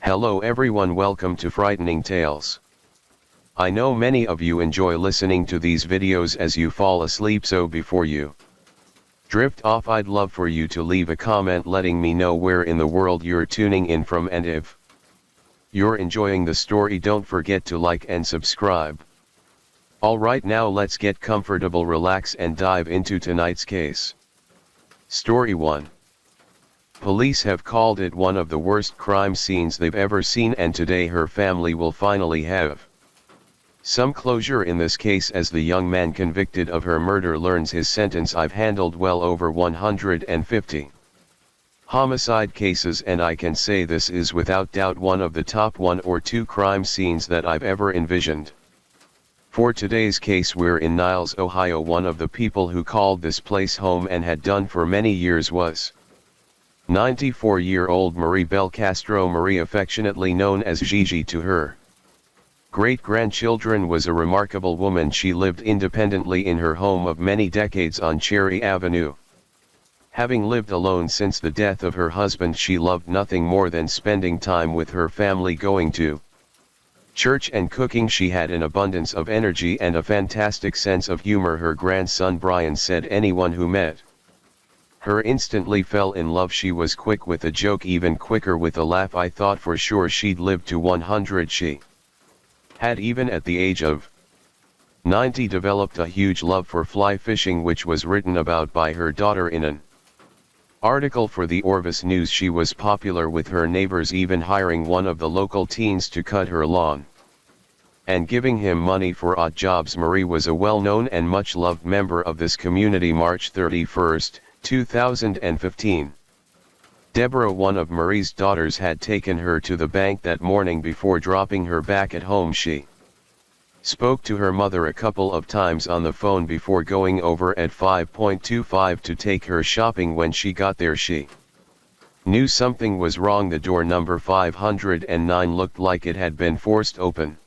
Hello everyone, welcome to Frightening Tales. I know many of you enjoy listening to these videos as you fall asleep, so before you drift off, I'd love for you to leave a comment letting me know where in the world you're tuning in from, and if you're enjoying the story, don't forget to like and subscribe. Alright, now let's get comfortable, relax and dive into tonight's case. Story 1. Police have called it one of the worst crime scenes they've ever seen, and today her family will finally have some closure in this case as the young man convicted of her murder learns his sentence. I've handled well over 150 homicide cases, and I can say this is without doubt one of the top 1 or 2 crime scenes that I've ever envisioned. For today's case, we're in Niles, Ohio. One of the people who called this place home and had done for many years was 94-year-old Marie Belle Castro. Marie, affectionately known as Gigi to her great-grandchildren, was a remarkable woman. She lived independently in her home of many decades on Cherry Avenue. Having lived alone since the death of her husband, she loved nothing more than spending time with her family, going to church and cooking. She had an abundance of energy and a fantastic sense of humor. Her grandson Brian said anyone who met her instantly fell in love. She was quick with a joke, even quicker with a laugh. I thought for sure she'd live to 100. She had, even at the age of 90, developed a huge love for fly fishing, which was written about by her daughter in an article for the Orvis News. She was popular with her neighbors, even hiring one of the local teens to cut her lawn and giving him money for odd jobs. Marie was a well-known and much-loved member of this community. March 31st, 2015. Deborah, one of Marie's daughters, had taken her to the bank that morning. Before dropping her back at home, she spoke to her mother a couple of times on the phone before going over at 5.25 to take her shopping. When she got there, she knew something was wrong. The door number 509 looked like it had been forced open.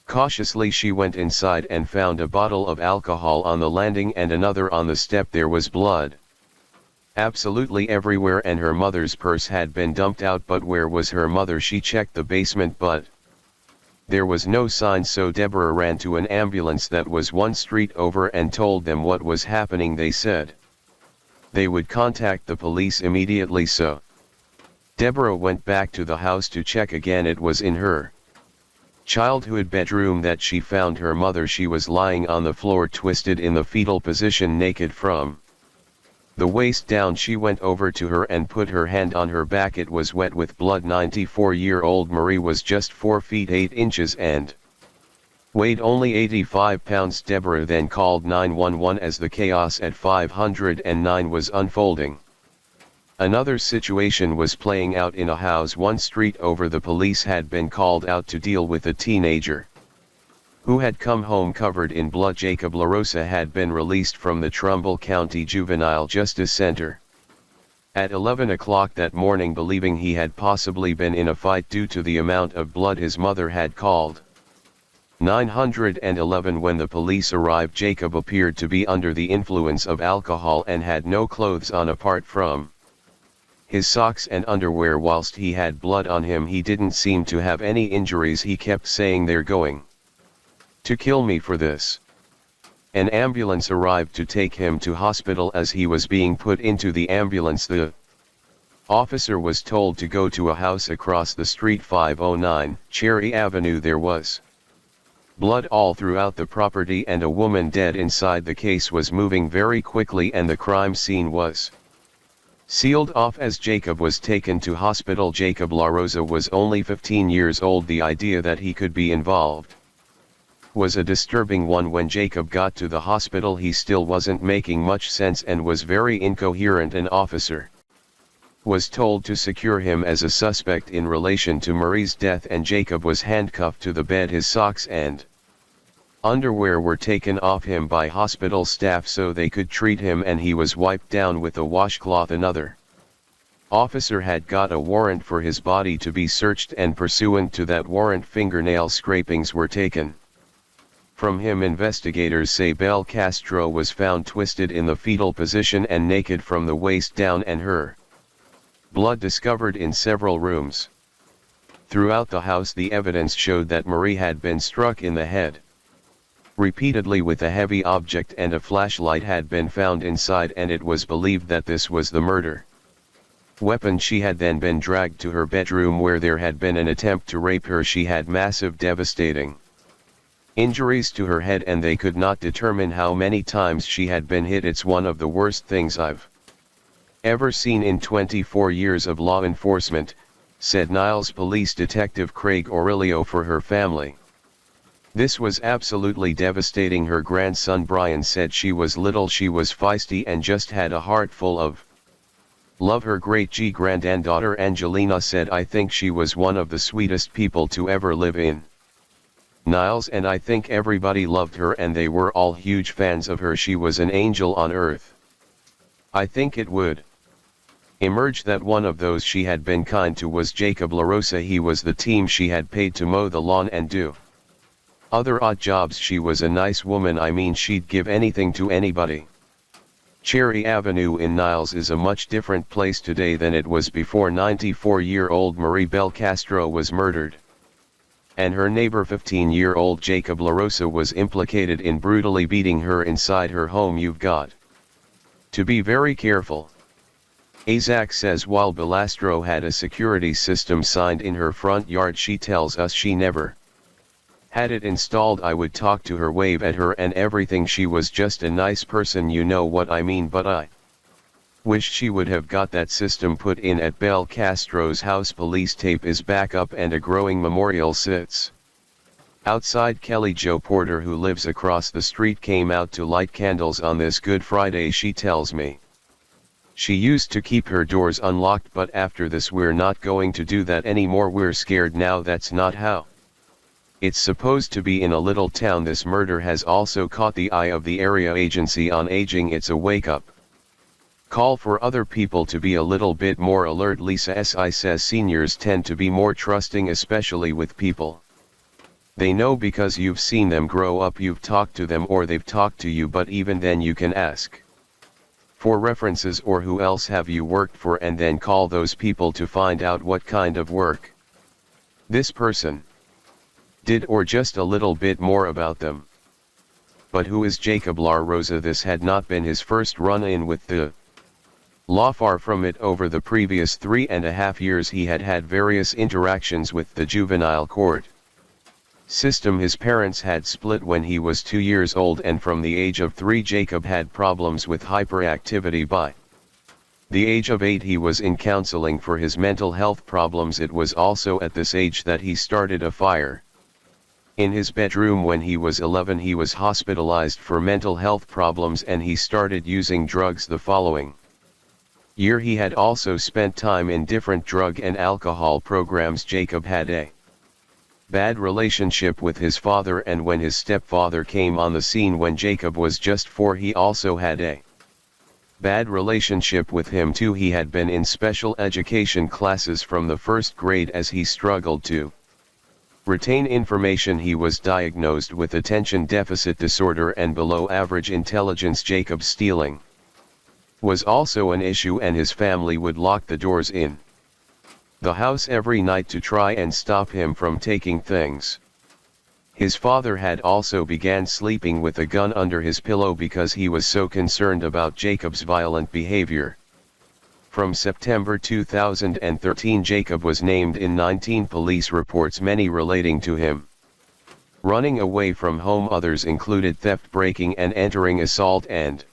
Cautiously she went inside and found a bottle of alcohol on the landing and another on the step. There was blood absolutely everywhere, and her mother's purse had been dumped out. But where was her mother? She checked the basement, but there was no sign, so Deborah ran to an ambulance that was one street over and told them what was happening. They said they would contact the police immediately, so Deborah went back to the house to check again. It was in her childhood bedroom that she found her mother. She was lying on the floor, twisted in the fetal position, naked from the waist down. She went over to her and put her hand on her back. It was wet with blood. 94-year-old Marie was just 4 feet 8 inches and weighed only 85 pounds. Deborah then called 911 as the chaos at 509 was unfolding. Another situation was playing out in a house one street over. The police had been called out to deal with a teenager who had come home covered in blood. Jacob LaRosa had been released from the Trumbull County Juvenile Justice Center at 11 o'clock that morning, believing he had possibly been in a fight due to the amount of blood. His mother had called 911 when the police arrived. Jacob appeared to be under the influence of alcohol and had no clothes on apart from his socks and underwear. Whilst he had blood on him, he didn't seem to have any injuries. He kept saying, "They're going to kill me for this." An ambulance arrived to take him to hospital. As he was being put into the ambulance, the officer was told to go to a house across the street, 509 Cherry Avenue. There was blood all throughout the property and a woman dead inside. The case was moving very quickly and the crime scene was sealed off as Jacob was taken to hospital. Jacob LaRosa was only 15 years old. The idea that he could be involved was a disturbing one. When Jacob got to the hospital, he still wasn't making much sense and was very incoherent. An officer was told to secure him as a suspect in relation to Marie's death, and Jacob was handcuffed to the bed. His socks and underwear were taken off him by hospital staff so they could treat him, and he was wiped down with a washcloth. Another officer had got a warrant for his body to be searched, and pursuant to that warrant, fingernail scrapings were taken from him. Investigators say Belle Castro was found twisted in the fetal position and naked from the waist down, and her blood discovered in several rooms. Throughout the house the evidence showed that Marie had been struck in the head repeatedly with a heavy object, and a flashlight had been found inside, and it was believed that this was the murder weapon. She had then been dragged to her bedroom where there had been an attempt to rape her. She had massive devastating injuries to her head, and they could not determine how many times she had been hit. It's one of the worst things I've ever seen in 24 years of law enforcement, said Niles Police Detective Craig Aurelio for her family. This was absolutely devastating. Her grandson Brian said she was little, she was feisty and just had a heart full of love. Her great-granddaughter Angelina said, I think she was one of the sweetest people to ever live in Niles, and I think everybody loved her and they were all huge fans of her. She was an angel on earth. I think it would emerge that one of those she had been kind to was Jacob LaRosa. He was the team she had paid to mow the lawn and do other odd jobs. She was a nice woman. I mean, she'd give anything to anybody. Cherry Avenue in Niles is a much different place today than it was before 94-year-old Marie Bel Castro was murdered, and her neighbor 15-year-old Jacob LaRosa was implicated in brutally beating her inside her home. You've got to be very careful. Azak says while Belastro had a security system signed in her front yard, she tells us she never had it installed. I would talk to her, wave at her and everything. She was just a nice person, you know what I mean, but I wish she would have got that system put in at Bel Castro's house. Police tape is back up and a growing memorial sits outside. Kelly Jo Porter, who lives across the street, came out to light candles on this Good Friday. She tells me she used to keep her doors unlocked, but after this we're not going to do that anymore. We're scared now. That's not how it's supposed to be in a little town. This murder has also caught the eye of the Area Agency on Aging. It's a wake-up call for other people to be a little bit more alert. Lisa S.I. says seniors tend to be more trusting, especially with people they know, because you've seen them grow up, you've talked to them, or they've talked to you, but even then you can ask for references or who else have you worked for, and then call those people to find out what kind of work this person did, or just a little bit more about them. But who is Jacob LaRosa? This had not been his first run-in with the law. Far from it. Over the previous 3.5 years he had had various interactions with the juvenile court system. His parents had split when he was 2 years old, and from the age of 3 Jacob had problems with hyperactivity. By the age of 8 he was in counseling for his mental health problems. It was also at this age that he started a fire in his bedroom. When he was 11 he was hospitalized for mental health problems, and he started using drugs the following year. He had also spent time in different drug and alcohol programs. Jacob had a bad relationship with his father, and when his stepfather came on the scene when Jacob was just 4, he also had a bad relationship with him too. He had been in special education classes from the first grade as he struggled to retain information. He was diagnosed with attention deficit disorder and below average intelligence. Jacob's stealing was also an issue, and his family would lock the doors in the house every night to try and stop him from taking things. His father had also began sleeping with a gun under his pillow because he was so concerned about Jacob's violent behavior. From September 2013 Jacob was named in 19 police reports, many relating to him running away from home. Others included theft, breaking and entering, assault and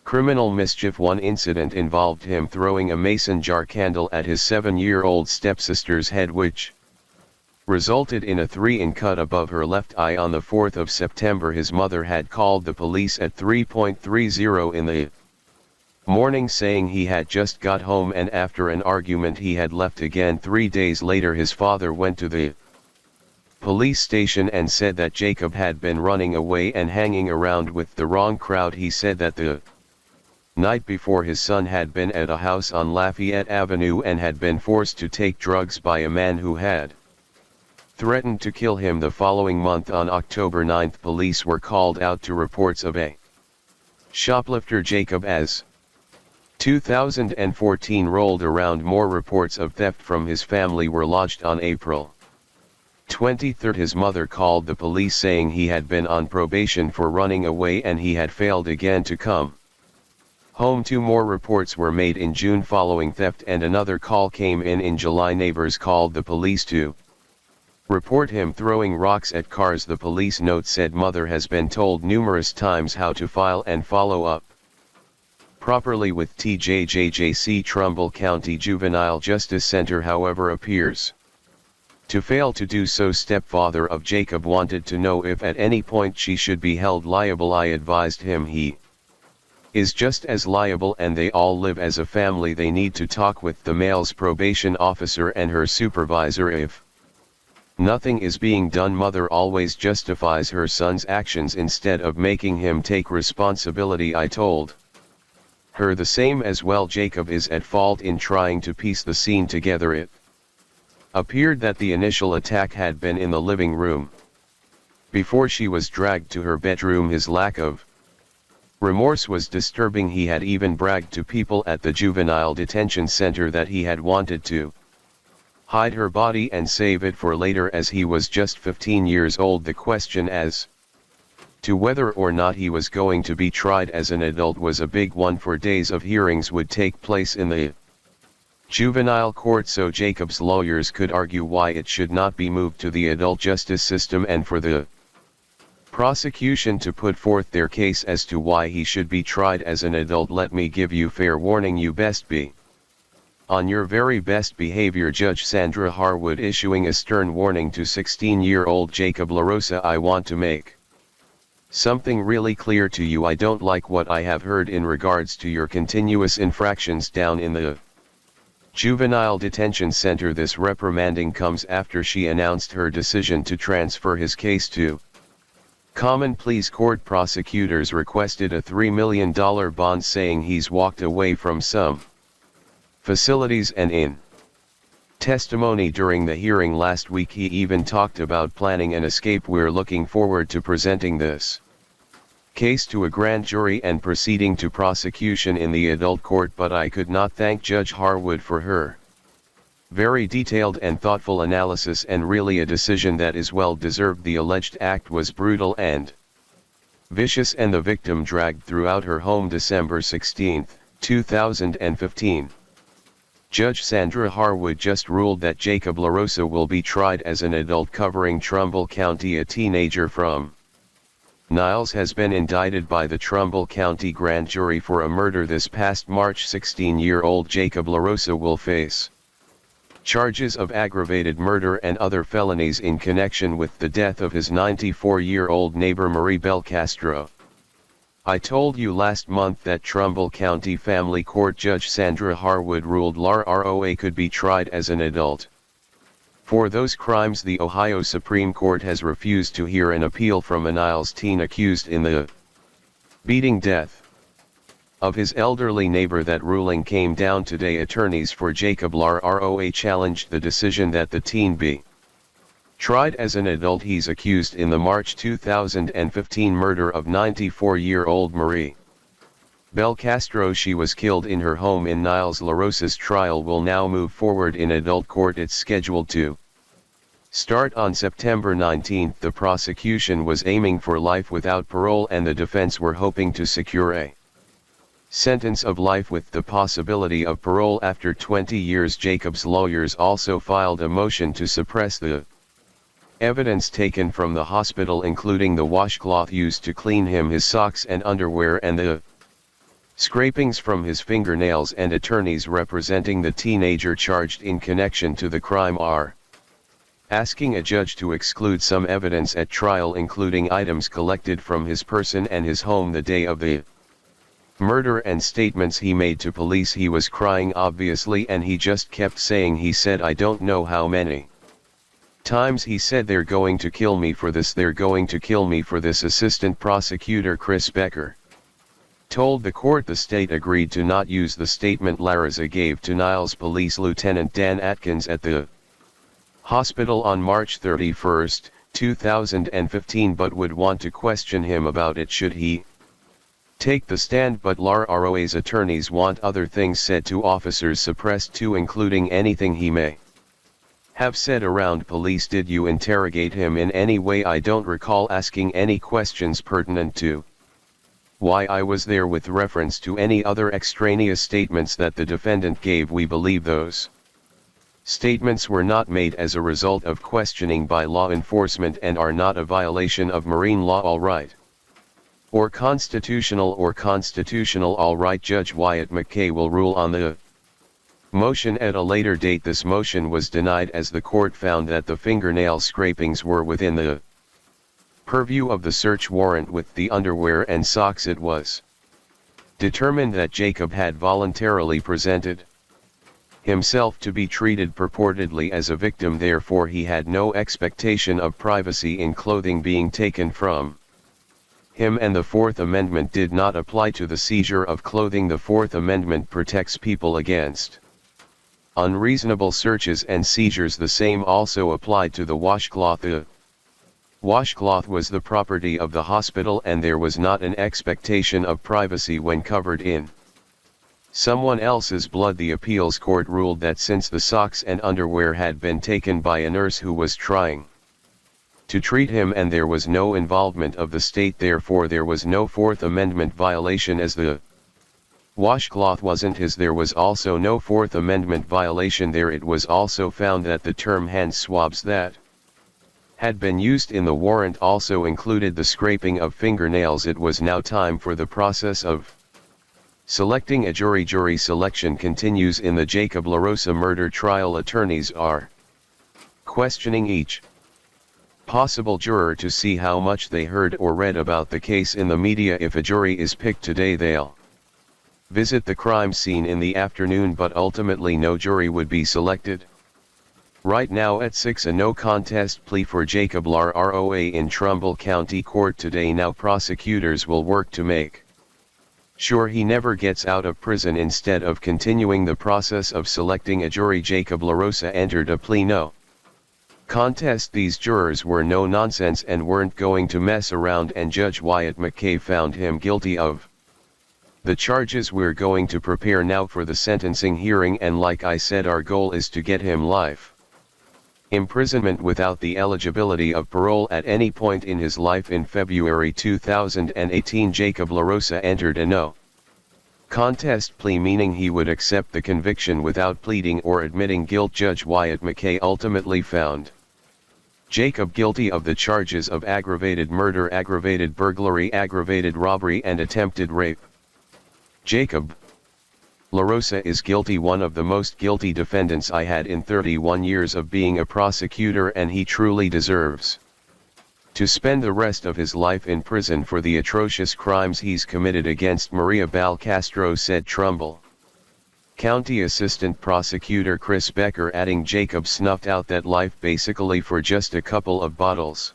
criminal mischief. One incident involved him throwing a mason jar candle at his 7-year-old stepsister's head, which resulted in a 3-inch cut above her left eye. On the 4th of September his mother had called the police at 3:30 in the morning saying he had just got home, and after an argument he had left again. 3 days later his father went to the police station and said that Jacob had been running away and hanging around with the wrong crowd. He said that the night before his son had been at a house on Lafayette Avenue and had been forced to take drugs by a man who had threatened to kill him the following month. On October 9 police were called out to reports of a shoplifter. Jacob, as 2014 rolled around. More reports of theft from his family were lodged on April 23. His mother called the police saying he had been on probation for running away and he had failed again to come home. 2 more reports were made in June following theft and another call came in July. Neighbors called the police to report him throwing rocks at cars. The police note said mother has been told numerous times how to file and follow up properly with TJJJC. Trumbull County Juvenile Justice Center however appears to fail to do so. Stepfather of Jacob wanted to know if at any point she should be held liable. I advised him he is just as liable and they all live as a family. They need to talk with the male's probation officer and her supervisor. If nothing is being done, mother always justifies her son's actions instead of making him take responsibility. I told her the same as well. Jacob is at fault in trying to piece the scene together. It appeared that the initial attack had been in the living room before she was dragged to her bedroom. His lack of remorse was disturbing. He had even bragged to people at the juvenile detention center that he had wanted to hide her body and save it for later as he was just 15 years old. The question as to whether or not he was going to be tried as an adult was a big one. For days of hearings would take place in the juvenile court so Jacob's lawyers could argue why it should not be moved to the adult justice system and for the prosecution to put forth their case as to why he should be tried as an adult. Let me give you fair warning, you best be on your very best behavior. Judge Sandra Harwood issuing a stern warning to 16-year-old Jacob LaRosa. I want to make something really clear to you. I don't like what I have heard in regards to your continuous infractions down in the juvenile detention center. This reprimanding comes after she announced her decision to transfer his case to Common Pleas Court. Prosecutors requested a $3 million bond saying he's walked away from some facilities and in testimony during the hearing last week he even talked about planning an escape. We're looking forward to presenting this case to a grand jury and proceeding to prosecution in the adult court, but I could not thank Judge Harwood for her very detailed and thoughtful analysis and really a decision that is well deserved. The alleged act was brutal and vicious and the victim dragged throughout her home. December 16, 2015. Judge Sandra Harwood just ruled that Jacob LaRosa will be tried as an adult covering Trumbull County. A teenager from Niles has been indicted by the Trumbull County Grand Jury for a murder this past March. 16-year-old Jacob LaRosa will face charges of aggravated murder and other felonies in connection with the death of his 94-year-old neighbor Marie Belcastro. I told you last month that Trumbull County Family Court Judge Sandra Harwood ruled LaRosa could be tried as an adult for those crimes. The Ohio Supreme Court has refused to hear an appeal from a Niles teen accused in the beating death of his elderly neighbor. That ruling came down today. Attorneys for Jacob LaRosa challenged the decision that the teen be tried as an adult. He's accused in the March 2015 murder of 94-year-old Marie Belcastro. She was killed in her home in Niles. LaRosa's trial will now move forward in adult court. It's scheduled to start on September 19. The prosecution was aiming for life without parole and the defense were hoping to secure a sentence of life with the possibility of parole after 20 years. Jacob's lawyers also filed a motion to suppress the evidence taken from the hospital, including the washcloth used to clean him, his socks and underwear, and the scrapings from his fingernails. And attorneys representing the teenager charged in connection to the crime are asking a judge to exclude some evidence at trial, including items collected from his person and his home the day of the murder and statements he made to police. He was crying obviously and he just kept saying, he said I don't know how many times he said they're going to kill me for this, they're going to kill me for this. Assistant prosecutor Chris Becker told the court the state agreed to not use the statement LaRosa gave to Niles Police Lieutenant Dan Atkins at the hospital on March 31, 2015, but would want to question him about it should he take the stand, but LARROA's attorneys want other things said to officers suppressed too, including anything he may have said around police. Did you interrogate him in any way? I don't recall asking any questions pertinent to why I was there with reference to any other extraneous statements that the defendant gave. We believe those statements were not made as a result of questioning by law enforcement and are not a violation of marine law. All right. Or constitutional all right. Judge Wyatt McKay will rule on the motion at a later date. This motion was denied as the court found that the fingernail scrapings were within the purview of the search warrant with the underwear and socks. It was determined that Jacob had voluntarily presented himself to be treated purportedly as a victim, therefore he had no expectation of privacy in clothing being taken from him, and the Fourth Amendment did not apply to the seizure of clothing. The Fourth Amendment protects people against unreasonable searches and seizures. The same also applied to the washcloth. The washcloth was the property of the hospital, and there was not an expectation of privacy when covered in someone else's blood. The appeals court ruled that since the socks and underwear had been taken by a nurse who was trying to treat him and there was no involvement of the state, therefore there was no Fourth Amendment violation. As the washcloth wasn't his, there was also no Fourth Amendment violation there. It was also found that the term hand swabs that had been used in the warrant also included the scraping of fingernails. It was now time for the process of selecting a jury. Jury selection continues in the Jacob LaRosa murder trial. Attorneys are questioning each possible juror to see how much they heard or read about the case in the media. If a jury is picked today, they'll visit the crime scene in the afternoon, but ultimately no jury would be selected. Right now at 6, a no contest plea for Jacob LaRoa in Trumbull County Court today. Now prosecutors will work to make sure he never gets out of prison. Instead of continuing the process of selecting a jury, Jacob LaRosa entered a plea no contest. These jurors were no nonsense and weren't going to mess around, and Judge Wyatt McKay found him guilty of the charges. We're going to prepare now for the sentencing hearing, and like I said, our goal is to get him life imprisonment without the eligibility of parole at any point in his life. In February 2018, Jacob LaRosa entered a no contest plea, meaning he would accept the conviction without pleading or admitting guilt. Judge Wyatt McKay ultimately found Jacob guilty of the charges of aggravated murder, aggravated burglary, aggravated robbery, and attempted rape. Jacob LaRosa is guilty, one of the most guilty defendants I had in 31 years of being a prosecutor, and he truly deserves to spend the rest of his life in prison for the atrocious crimes he's committed against Maria Balcastro, said Trumbull County Assistant Prosecutor Chris Becker, adding Jacob snuffed out that life basically for just a couple of bottles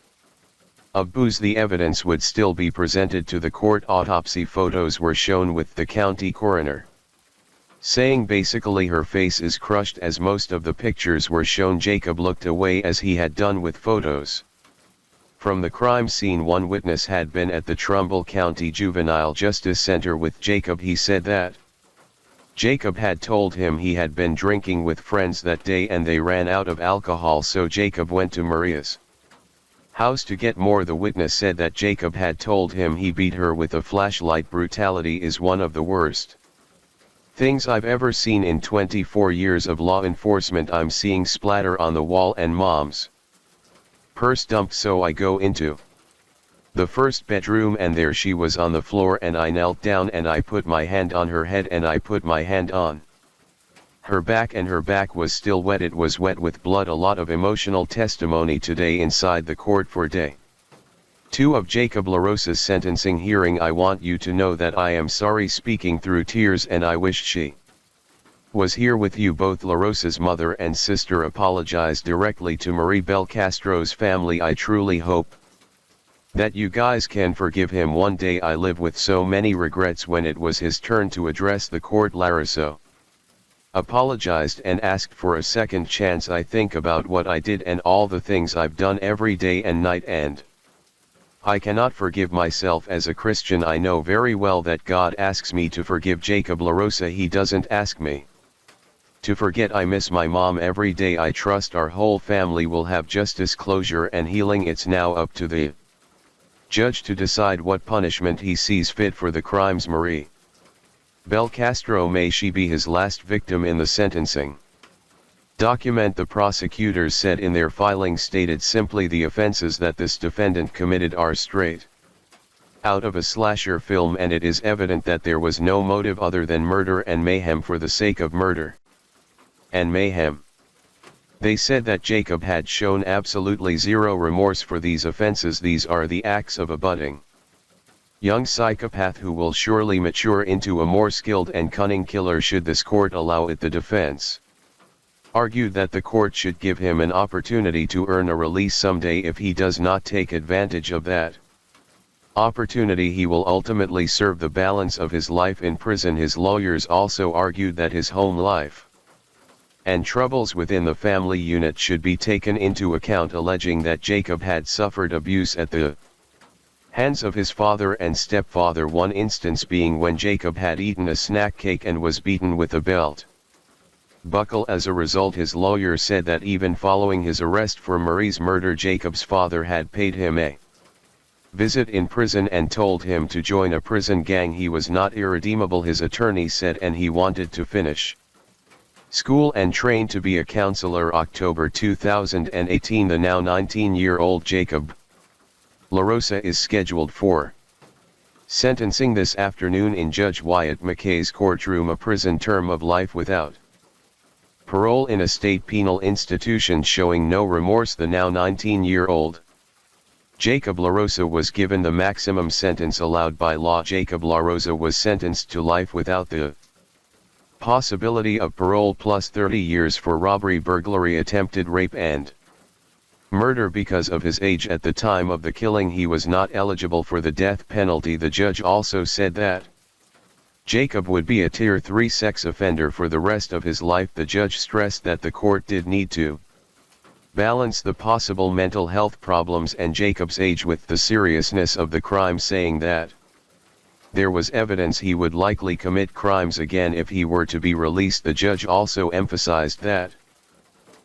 of booze. The evidence would still be presented to the court. Autopsy photos were shown with the county coroner saying basically her face is crushed. As most of the pictures were shown, Jacob looked away as he had done with photos from the crime scene. One witness had been at the Trumbull County Juvenile Justice Center with Jacob. He said that Jacob had told him he had been drinking with friends that day and they ran out of alcohol, so Jacob went to Maria's house to get more. The witness said that Jacob had told him he beat her with a flashlight. Brutality is one of the worst things I've ever seen in 24 years of law enforcement. I'm seeing splatter on the wall and Mom's purse dumped, so I go into the first bedroom and there she was on the floor, and I knelt down and I put my hand on her head and I put my hand on her back, and her back was still wet. It was wet with blood. A lot of emotional testimony today inside the court for day 2 of Jacob LaRosa's sentencing hearing. I want you to know that I am sorry, speaking through tears, and I wish she was here with you. Both LaRosa's mother and sister apologized directly to Marie Belcastro's family. I truly hope that you guys can forgive him one day. I live with so many regrets. When it was his turn to address the court, LaRosa apologized and asked for a second chance. I think about what I did and all the things I've done every day and night, and I cannot forgive myself as a Christian. I know very well that God asks me to forgive Jacob LaRosa. He doesn't ask me to forget. I miss my mom every day. I trust our whole family will have justice, closure and healing. It's now up to the judge to decide what punishment he sees fit for the crimes. Marie Bel Castro, may she be his last victim in the sentencing document. The prosecutors said in their filing stated simply the offenses that this defendant committed are straight out of a slasher film, and it is evident that there was no motive other than murder and mayhem for the sake of murder and mayhem. They said that Jacob had shown absolutely zero remorse for these offenses. These are the acts of a budding young psychopath who will surely mature into a more skilled and cunning killer should this court allow it. The defense argued that the court should give him an opportunity to earn a release someday. If he does not take advantage of that opportunity, he will ultimately serve the balance of his life in prison. His lawyers also argued that his home life and troubles within the family unit should be taken into account, alleging that Jacob had suffered abuse at the hands of his father and stepfather, one instance being when Jacob had eaten a snack cake and was beaten with a belt buckle. As a result, his lawyer said that even following his arrest for Marie's murder, Jacob's father had paid him a visit in prison and told him to join a prison gang. He was not irredeemable, his attorney said, and he wanted to finish school and train to be a counselor. October 2018, the now 19-year-old Jacob LaRosa is scheduled for sentencing this afternoon in Judge Wyatt McKay's courtroom, a prison term of life without parole in a state penal institution. Showing no remorse, the now 19-year-old Jacob LaRosa was given the maximum sentence allowed by law. Jacob LaRosa was sentenced to life without the possibility of parole, plus 30 years for robbery, burglary, attempted rape and murder. Because of his age at the time of the killing, he was not eligible for the death penalty. The judge also said that Jacob would be a Tier 3 sex offender for the rest of his life. The judge stressed that the court did need to balance the possible mental health problems and Jacob's age with the seriousness of the crime, saying that there was evidence he would likely commit crimes again if he were to be released. The judge also emphasized that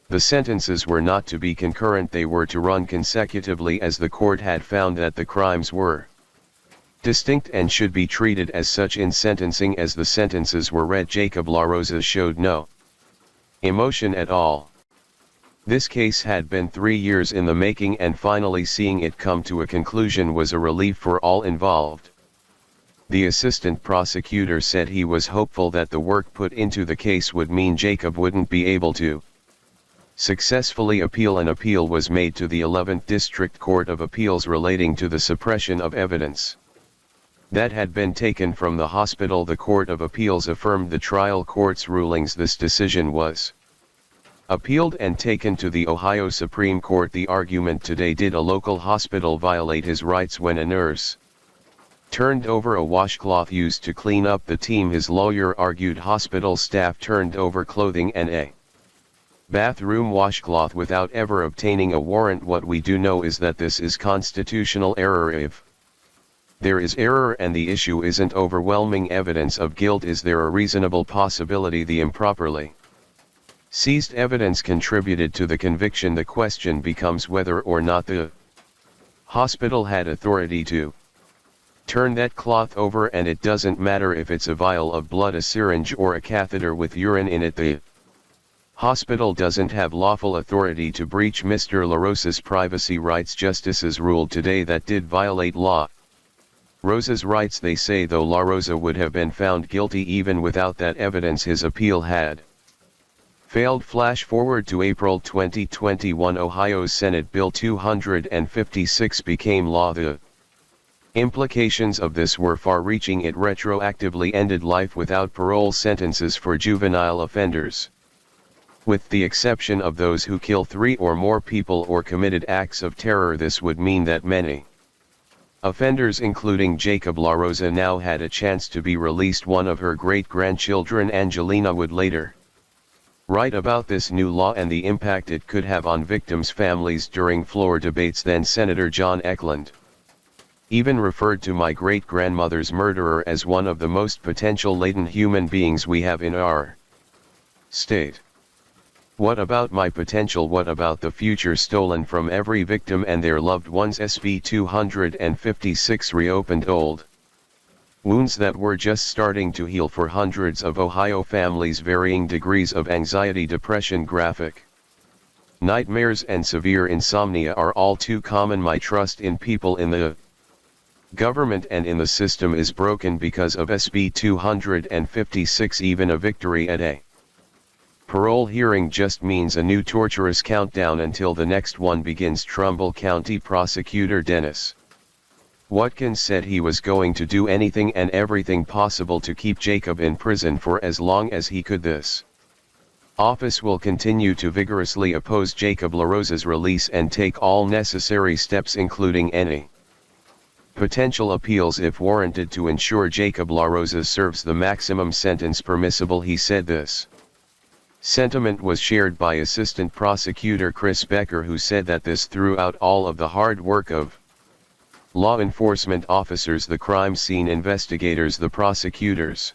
the sentences were not to be concurrent, they were to run consecutively, as the court had found that the crimes were distinct and should be treated as such in sentencing. As the sentences were read, Jacob LaRosa showed no emotion at all. This case had been 3 years in the making, and finally seeing it come to a conclusion was a relief for all involved. The assistant prosecutor said he was hopeful that the work put into the case would mean Jacob wouldn't be able to successfully appeal. An appeal was made to the 11th District Court of Appeals relating to the suppression of evidence that had been taken from the hospital. The Court of Appeals affirmed the trial court's rulings. This decision was appealed and taken to the Ohio Supreme Court. The argument today: did a local hospital violate his rights when a nurse turned over a washcloth used to clean up the team? His lawyer argued hospital staff turned over clothing and a bathroom washcloth without ever obtaining a warrant. What we do know is that this is constitutional error. If there is error and the issue isn't overwhelming evidence of guilt, is there a reasonable possibility the improperly seized evidence contributed to the conviction? The question becomes whether or not the hospital had authority to turn that cloth over, and it doesn't matter if it's a vial of blood, a syringe or a catheter with urine in it. The hospital doesn't have lawful authority to breach Mr. LaRosa's privacy rights. Justices ruled today that did violate LaRosa's rights. They say though LaRosa would have been found guilty even without that evidence, his appeal had failed. Flash forward to April 2021, Ohio's Senate Bill 256 became law. The implications of this were far-reaching. It retroactively ended life without parole sentences for juvenile offenders, with the exception of those who kill 3 or more people or committed acts of terror. This would mean that many offenders, including Jacob LaRosa, now had a chance to be released. One of her great-grandchildren, Angelina, would later write about this new law and the impact it could have on victims' families during floor debates. Then Senator John Eklund Even referred to my great-grandmother's murderer as one of the most potential-laden human beings we have in our state. What about my potential? What about the future stolen from every victim and their loved ones? SB 256 reopened old wounds that were just starting to heal for hundreds of Ohio families. Varying degrees of anxiety, depression, graphic nightmares and severe insomnia are all too common. My trust in people in the government and in the system is broken because of SB 256. Even a victory at a parole hearing just means a new torturous countdown until the next one begins. Trumbull County Prosecutor Dennis Watkins said he was going to do anything and everything possible to keep Jacob in prison for as long as he could. This office will continue to vigorously oppose Jacob LaRosa's release and take all necessary steps, including any potential appeals if warranted, to ensure Jacob LaRosa serves the maximum sentence permissible. He said this sentiment was shared by Assistant Prosecutor Chris Becker, who said that this throughout all of the hard work of law enforcement officers, the crime scene investigators, the prosecutors,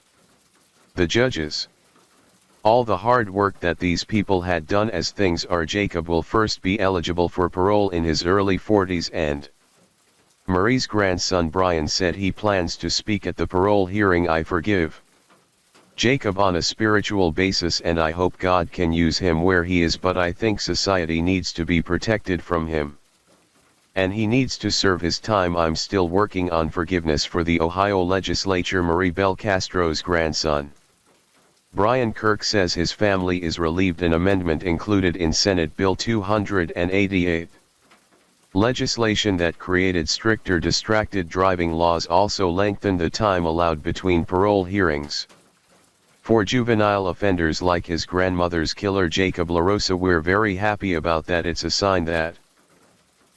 the judges, all the hard work that these people had done. As things are, Jacob will first be eligible for parole in his early 40s, and Marie's grandson Brian said he plans to speak at the parole hearing. I forgive Jacob on a spiritual basis and I hope God can use him where he is, but I think society needs to be protected from him. And he needs to serve his time. I'm still working on forgiveness for the Ohio legislature. Marie Bell Castro's grandson Brian Kirk says his family is relieved an amendment included in Senate Bill 288 legislation that created stricter distracted driving laws also lengthened the time allowed between parole hearings for juvenile offenders like his grandmother's killer Jacob LaRosa. We're very happy about that. It's a sign that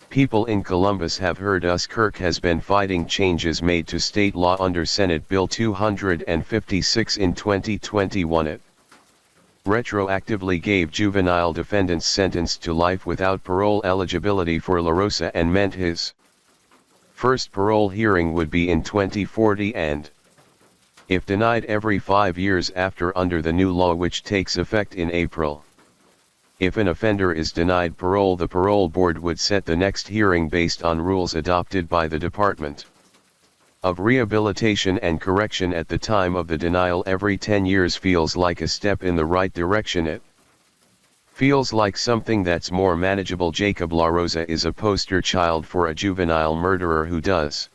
people in Columbus have heard us. Kirk has been fighting changes made to state law under Senate Bill 256 in 2021. It retroactively gave juvenile defendants sentenced to life without parole eligibility for LaRosa and meant his first parole hearing would be in 2040 and, if denied, every 5 years after under the new law, which takes effect in April. If an offender is denied parole, the parole board would set the next hearing based on rules adopted by the Department of Rehabilitation and Correction at the time of the denial. Every 10 years feels like a step in the right direction. It feels like something that's more manageable. Jacob LaRosa is a poster child for a juvenile murderer who does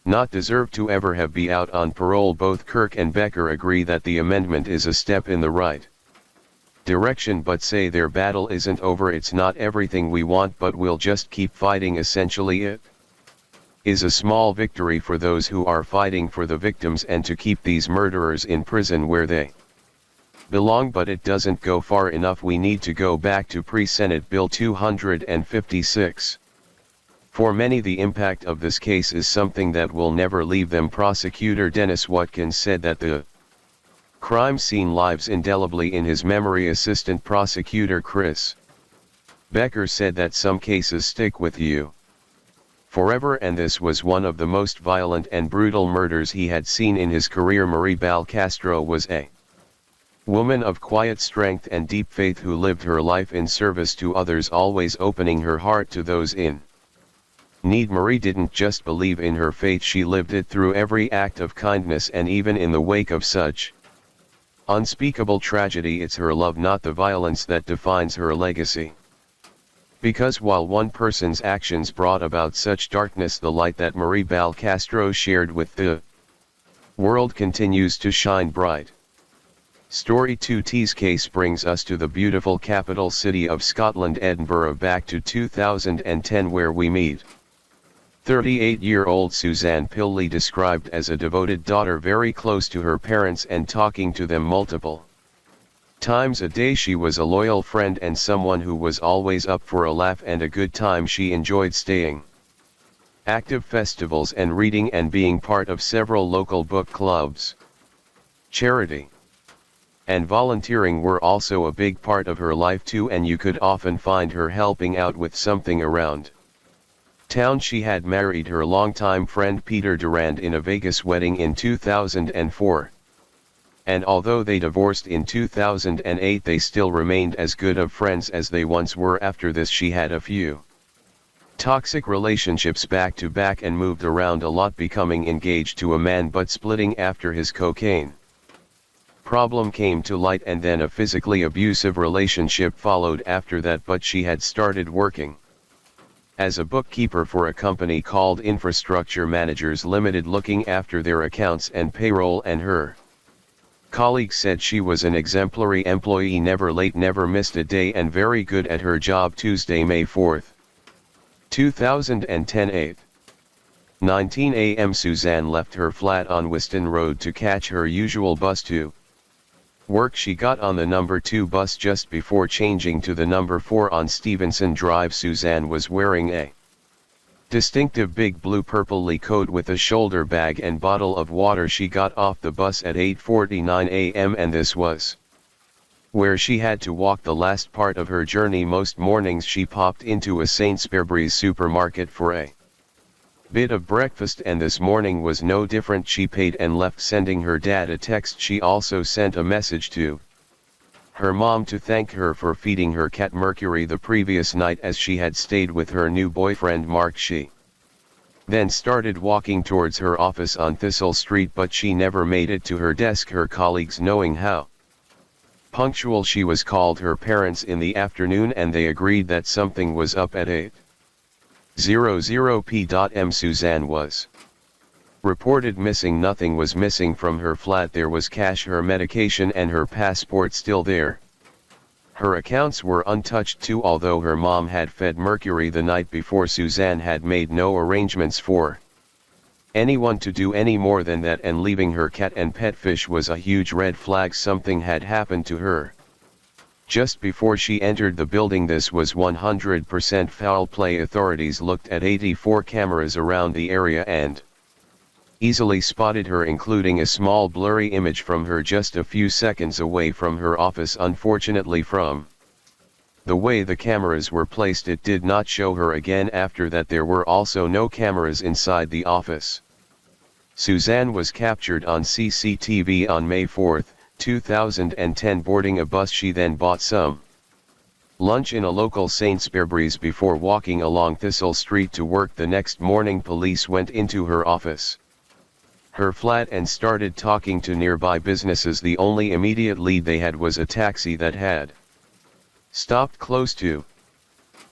not deserve to ever have be out on parole. Both Kirk and Becker agree that the amendment is a step in the right direction, but say their battle isn't over. It's not everything we want, but we'll just keep fighting. Essentially, it is a small victory for those who are fighting for the victims and to keep these murderers in prison where they belong, but it doesn't go far enough. We need to go back to pre-Senate Bill 256. For many, the impact of this case is something that will never leave them. Prosecutor Dennis Watkins said that the crime scene lives indelibly in his memory. Assistant Prosecutor Chris Becker said that some cases stick with you forever, and this was one of the most violent and brutal murders he had seen in his career. Marie Bell Castro was a woman of quiet strength and deep faith who lived her life in service to others, always opening her heart to those in need. Marie didn't just believe in her faith, she lived it through every act of kindness, and even in the wake of such unspeakable tragedy, it's her love, not the violence, that defines her legacy. Because while one person's actions brought about such darkness, the light that Marie Bell Castro shared with the world continues to shine bright. Story 2T's case brings us to the beautiful capital city of Scotland, Edinburgh, back to 2010, where we meet 38-year-old Suzanne Pilley, described as a devoted daughter, very close to her parents and talking to them multiple times a day. She was a loyal friend and someone who was always up for a laugh and a good time. She enjoyed staying active, festivals and reading, and being part of several local book clubs. Charity and volunteering were also a big part of her life too, and you could often find her helping out with something around town. She had married her longtime friend Peter Durand in a Vegas wedding in 2004. And although they divorced in 2008, they still remained as good of friends as they once were. After this, she had a few toxic relationships back to back and moved around a lot, becoming engaged to a man but splitting after his cocaine problem came to light, and then a physically abusive relationship followed after that. But she had started working as a bookkeeper for a company called Infrastructure Managers Limited, looking after their accounts and payroll, and her colleagues said she was an exemplary employee, never late, never missed a day, and very good at her job. Tuesday, May 4, 2010, 8:19 a.m. Suzanne left her flat on Whiston Road to catch her usual bus to work. She got on the number 2 bus just before changing to the number 4 on Stevenson Drive. Suzanne was wearing a distinctive big blue-purpley coat with a shoulder bag and bottle of water. She got off the bus at 8:49 a.m. and this was where she had to walk the last part of her journey. Most mornings she popped into a Sainsbury's supermarket for a bit of breakfast, and this morning was no different. She paid and left, sending her dad a text. She also sent a message to her mom to thank her for feeding her cat Mercury the previous night, as she had stayed with her new boyfriend Mark. She then started walking towards her office on Thistle Street, but she never made it to her desk. Her colleagues, knowing how punctual she was, called her parents in the afternoon, and they agreed that something was up at 8:00 p.m. Suzanne was reported missing. Nothing was missing from her flat. There was cash, her medication, and her passport still there. Her accounts were untouched too, although her mom had fed Mercury the night before. Suzanne had made no arrangements for anyone to do any more than that, and leaving her cat and pet fish was a huge red flag. Something had happened to her just before she entered the building. This was 100% foul play. Authorities looked at 84 cameras around the area and easily spotted her, including a small blurry image from her just a few seconds away from her office. Unfortunately, from the way the cameras were placed, it did not show her again. After that, there were also no cameras inside the office. Suzanne was captured on CCTV on May 4, 2010, boarding a bus. She then bought some lunch in a local Sainsbury's before walking along Thistle Street to work the next morning. Police went into her office, her flat, and started talking to nearby businesses. The only immediate lead they had was a taxi that had stopped close to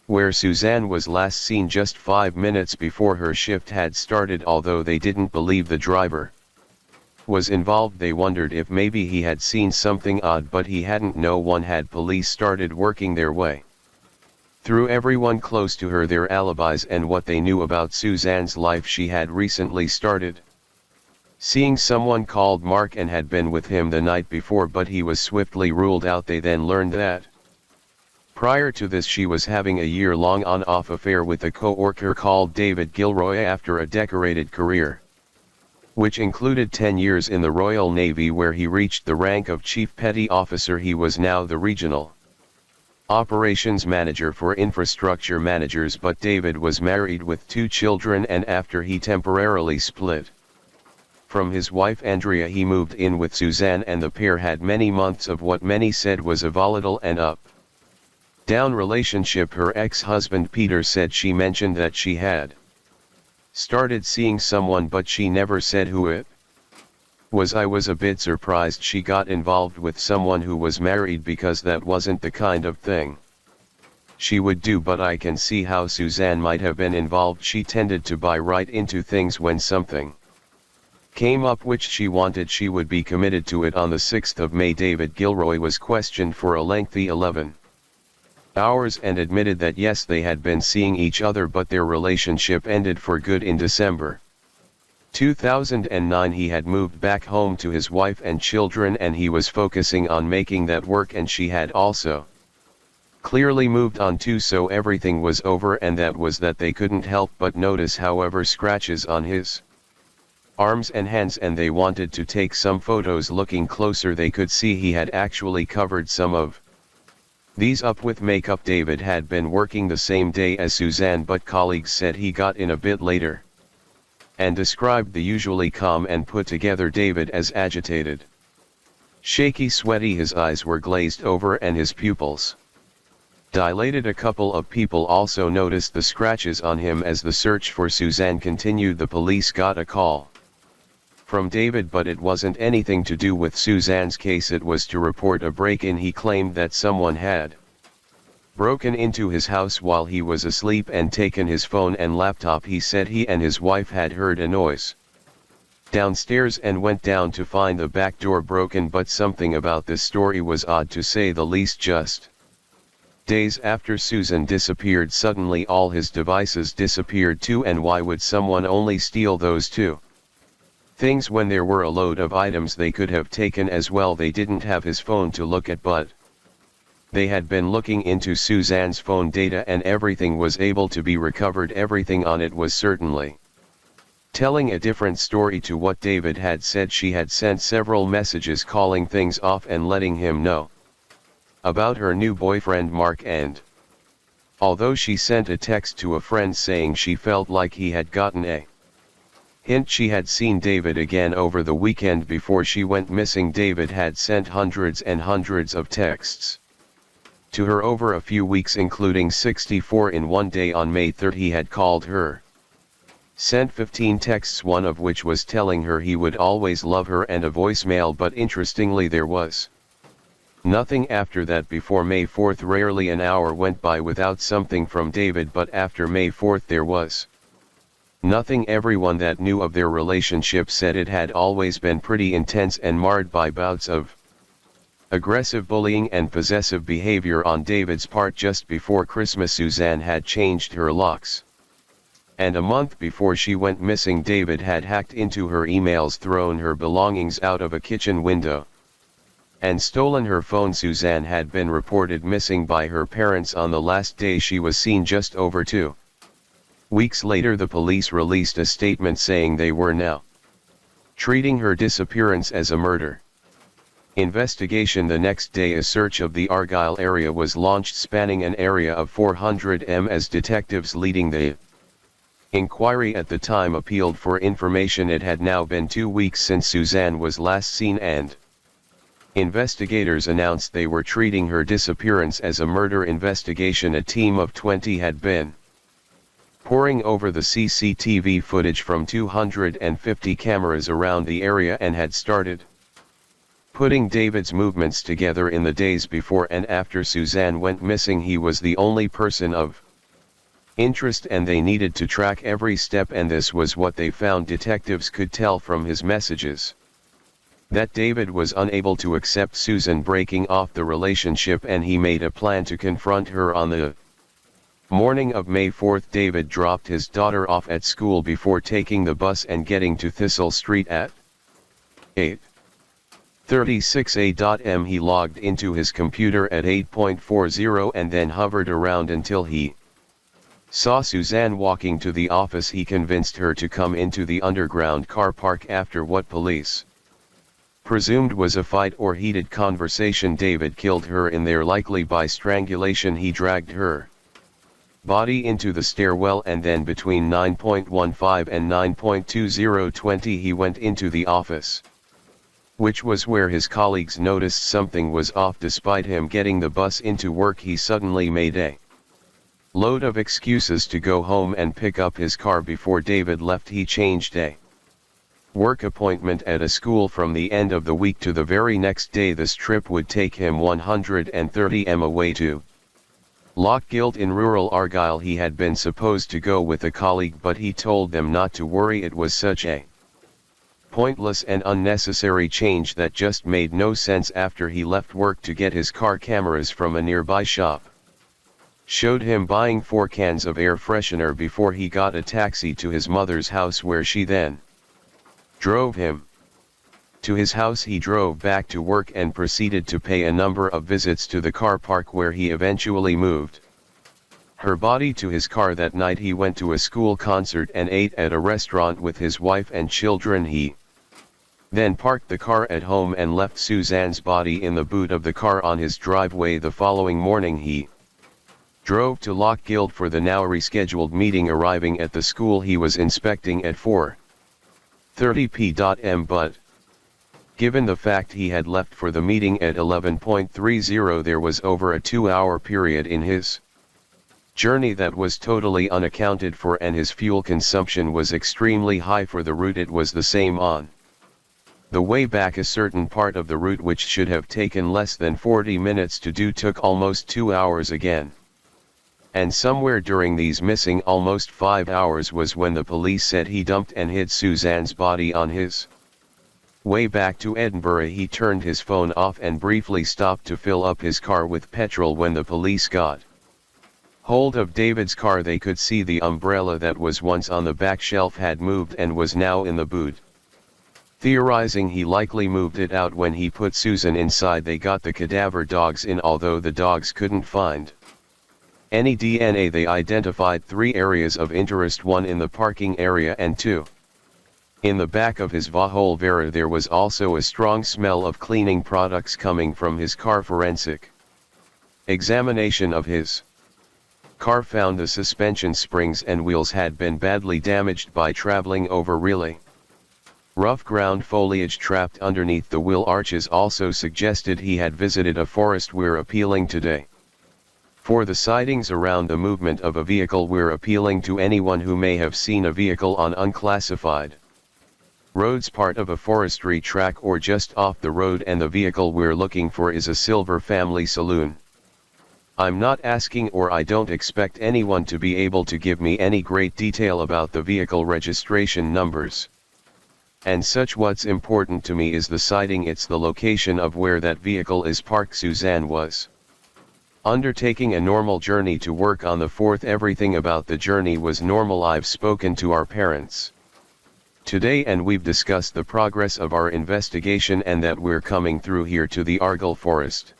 where Suzanne was last seen just 5 minutes before her shift had started. Although they didn't believe the driver was involved, they wondered if maybe he had seen something odd, but he hadn't. No one had. Police started working their way through everyone close to her, their alibis, and what they knew about Suzanne's life. She had recently started seeing someone called Mark and had been with him the night before, but he was swiftly ruled out. They then learned that prior to this, she was having a year-long on-off affair with a co-worker called David Gilroy. After a decorated career, which included 10 years in the Royal Navy, where he reached the rank of Chief Petty Officer, he was now the Regional Operations Manager for Infrastructure Managers. But David was married with 2 children, and after he temporarily split from his wife Andrea, he moved in with Suzanne, and the pair had many months of what many said was a volatile and up-down relationship. Her ex-husband Peter said she mentioned that she had started seeing someone, but she never said who it was. I was a bit surprised she got involved with someone who was married, because that wasn't the kind of thing she would do, but I can see how Suzanne might have been involved. She tended to buy right into things. When something came up which she wanted, she would be committed to it. On the 6th of May, David Gilroy was questioned for a lengthy 11 hours and admitted that yes, they had been seeing each other, but their relationship ended for good in December 2009. He had moved back home to his wife and children, and he was focusing on making that work, and she had also clearly moved on too, so everything was over. And that was that. They couldn't help but notice, however, scratches on his arms and hands, and they wanted to take some photos. Looking closer, they could see he had actually covered some of These up with makeup. David had been working the same day as Suzanne, but colleagues said he got in a bit later, and described the usually calm and put together David as agitated. Shaky, sweaty, his eyes were glazed over and his pupils dilated. A couple of people also noticed the scratches on him as the search for Suzanne continued. The police got a call from David, but it wasn't anything to do with Suzanne's case. It was to report a break-in. He claimed that someone had broken into his house while he was asleep and taken his phone and laptop. He said he and his wife had heard a noise downstairs and went down to find the back door broken, but something about this story was odd, to say the least. Just days after Susan disappeared, suddenly all his devices disappeared too. And why would someone only steal those two things when there were a load of items they could have taken as well? They didn't have his phone to look at, but they had been looking into Suzanne's phone data and everything was able to be recovered. Everything on it was certainly telling a different story to what David had said. She had sent several messages calling things off and letting him know about her new boyfriend Mark, and although she sent a text to a friend saying she felt like he had gotten a hint she had seen David again over the weekend before she went missing, David had sent hundreds and hundreds of texts to her over a few weeks, including 64 in one day. On May 3rd he had called her, sent 15 texts, one of which was telling her he would always love her, and a voicemail, but interestingly there was nothing after that. Before May 4th rarely an hour went by without something from David, but after May 4th there was nothing. Everyone that knew of their relationship said it had always been pretty intense and marred by bouts of aggressive bullying and possessive behavior on David's part. Just before Christmas Suzanne had changed her locks, and a month before she went missing David had hacked into her emails, thrown her belongings out of a kitchen window, and stolen her phone. Suzanne had been reported missing by her parents on the last day she was seen, just over 2 weeks later. The police released a statement saying they were now treating her disappearance as a murder investigation. The next day a search of the Argyle area was launched, spanning an area of 400 m as detectives leading the inquiry at the time appealed for information. It had now been 2 weeks since Suzanne was last seen, and investigators announced they were treating her disappearance as a murder investigation. A team of 20 had been poring over the CCTV footage from 250 cameras around the area and had started putting David's movements together. In the days before and after Suzanne went missing, he was the only person of interest and they needed to track every step, and this was what they found. Detectives could tell from his messages that David was unable to accept Susan breaking off the relationship, and he made a plan to confront her. On the morning of May 4th David dropped his daughter off at school before taking the bus and getting to Thistle Street at 8:36 a.m. He logged into his computer at 8:40 and then hovered around until he saw Suzanne walking to the office. He convinced her to come into the underground car park. After what police presumed was a fight or heated conversation, David killed her in there, likely by strangulation. He dragged her body into the stairwell, and then between 9:15 and 9:20 he went into the office, which was where his colleagues noticed something was off. Despite him getting the bus into work, he suddenly made a load of excuses to go home and pick up his car. Before David left, he changed a work appointment at a school from the end of the week to the very next day. This trip would take him 130 m away to Lochgilt in rural Argyll. He had been supposed to go with a colleague, but he told them not to worry. It was such a pointless and unnecessary change that just made no sense. After he left work to get his car, cameras from a nearby shop showed him buying 4 cans of air freshener before he got a taxi to his mother's house, where she then drove him to his house. He drove back to work and proceeded to pay a number of visits to the car park, where he eventually moved her body to his car. That night he went to a school concert and ate at a restaurant with his wife and children. He then parked the car at home and left Suzanne's body in the boot of the car on his driveway. The following morning he drove to Loch Gild for the now rescheduled meeting, arriving at the school he was inspecting at 4:30 p.m. but, given the fact he had left for the meeting at 11:30, there was over a 2-hour period in his journey that was totally unaccounted for, and his fuel consumption was extremely high for the route it was the same on the way back. A certain part of the route which should have taken less than 40 minutes to do took almost 2 hours again. And somewhere during these missing almost 5 hours was when the police said he dumped and hid Suzanne's body. On his way back to Edinburgh, he turned his phone off and briefly stopped to fill up his car with petrol. When the police got hold of David's car, they could see the umbrella that was once on the back shelf had moved and was now in the boot. Theorizing he likely moved it out when he put Susan inside, they got the cadaver dogs in. Although the dogs couldn't find any DNA, they identified 3 areas of interest: 1 in the parking area and 2 in the back of his Volvo. There was also a strong smell of cleaning products coming from his car. Forensic examination of his car found the suspension springs and wheels had been badly damaged by traveling over really rough ground. Foliage trapped underneath the wheel arches also suggested he had visited a forest. We're appealing today for the sightings around the movement of a vehicle. We're appealing to anyone who may have seen a vehicle on unclassified roads, part of a forestry track, or just off the road, and the vehicle we're looking for is a silver family saloon. I'm not asking, or I don't expect anyone to be able to give me any great detail about the vehicle registration numbers and such. What's important to me is the sighting. It's the location of where that vehicle is parked. Suzanne was undertaking a normal journey to work on the 4th. Everything about the journey was normal. I've spoken to our parents today and we've discussed the progress of our investigation and that we're coming through here to the Argyll Forest.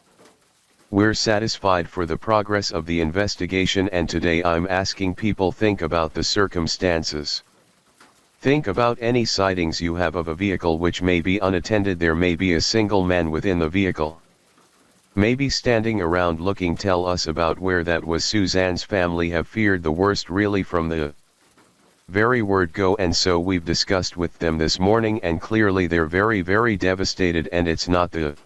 We're satisfied for the progress of the investigation, and today I'm asking people, think about the circumstances. Think about any sightings you have of a vehicle which may be unattended. There may be a single man within the vehicle, maybe standing around looking. Tell us about where that was. Suzanne's family have feared the worst really from the very word go, and so we've discussed with them this morning, and clearly they're very devastated, and it's not the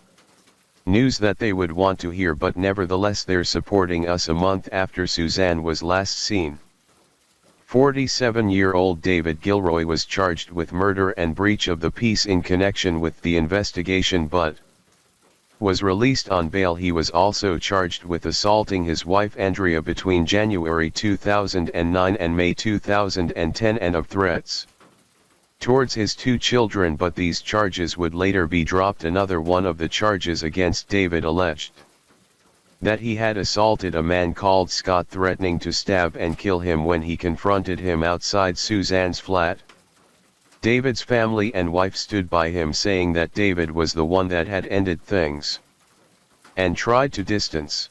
news that they would want to hear, but nevertheless they're supporting us. A month after Suzanne was last seen, 47-year-old David Gilroy was charged with murder and breach of the peace in connection with the investigation, but was released on bail. He was also charged with assaulting his wife Andrea between January 2009 and May 2010 and of threats towards his 2 children, but these charges would later be dropped. Another one of the charges against David alleged that he had assaulted a man called Scott, threatening to stab and kill him when he confronted him outside Suzanne's flat. David's family and wife stood by him, saying that David was the one that had ended things and tried to distance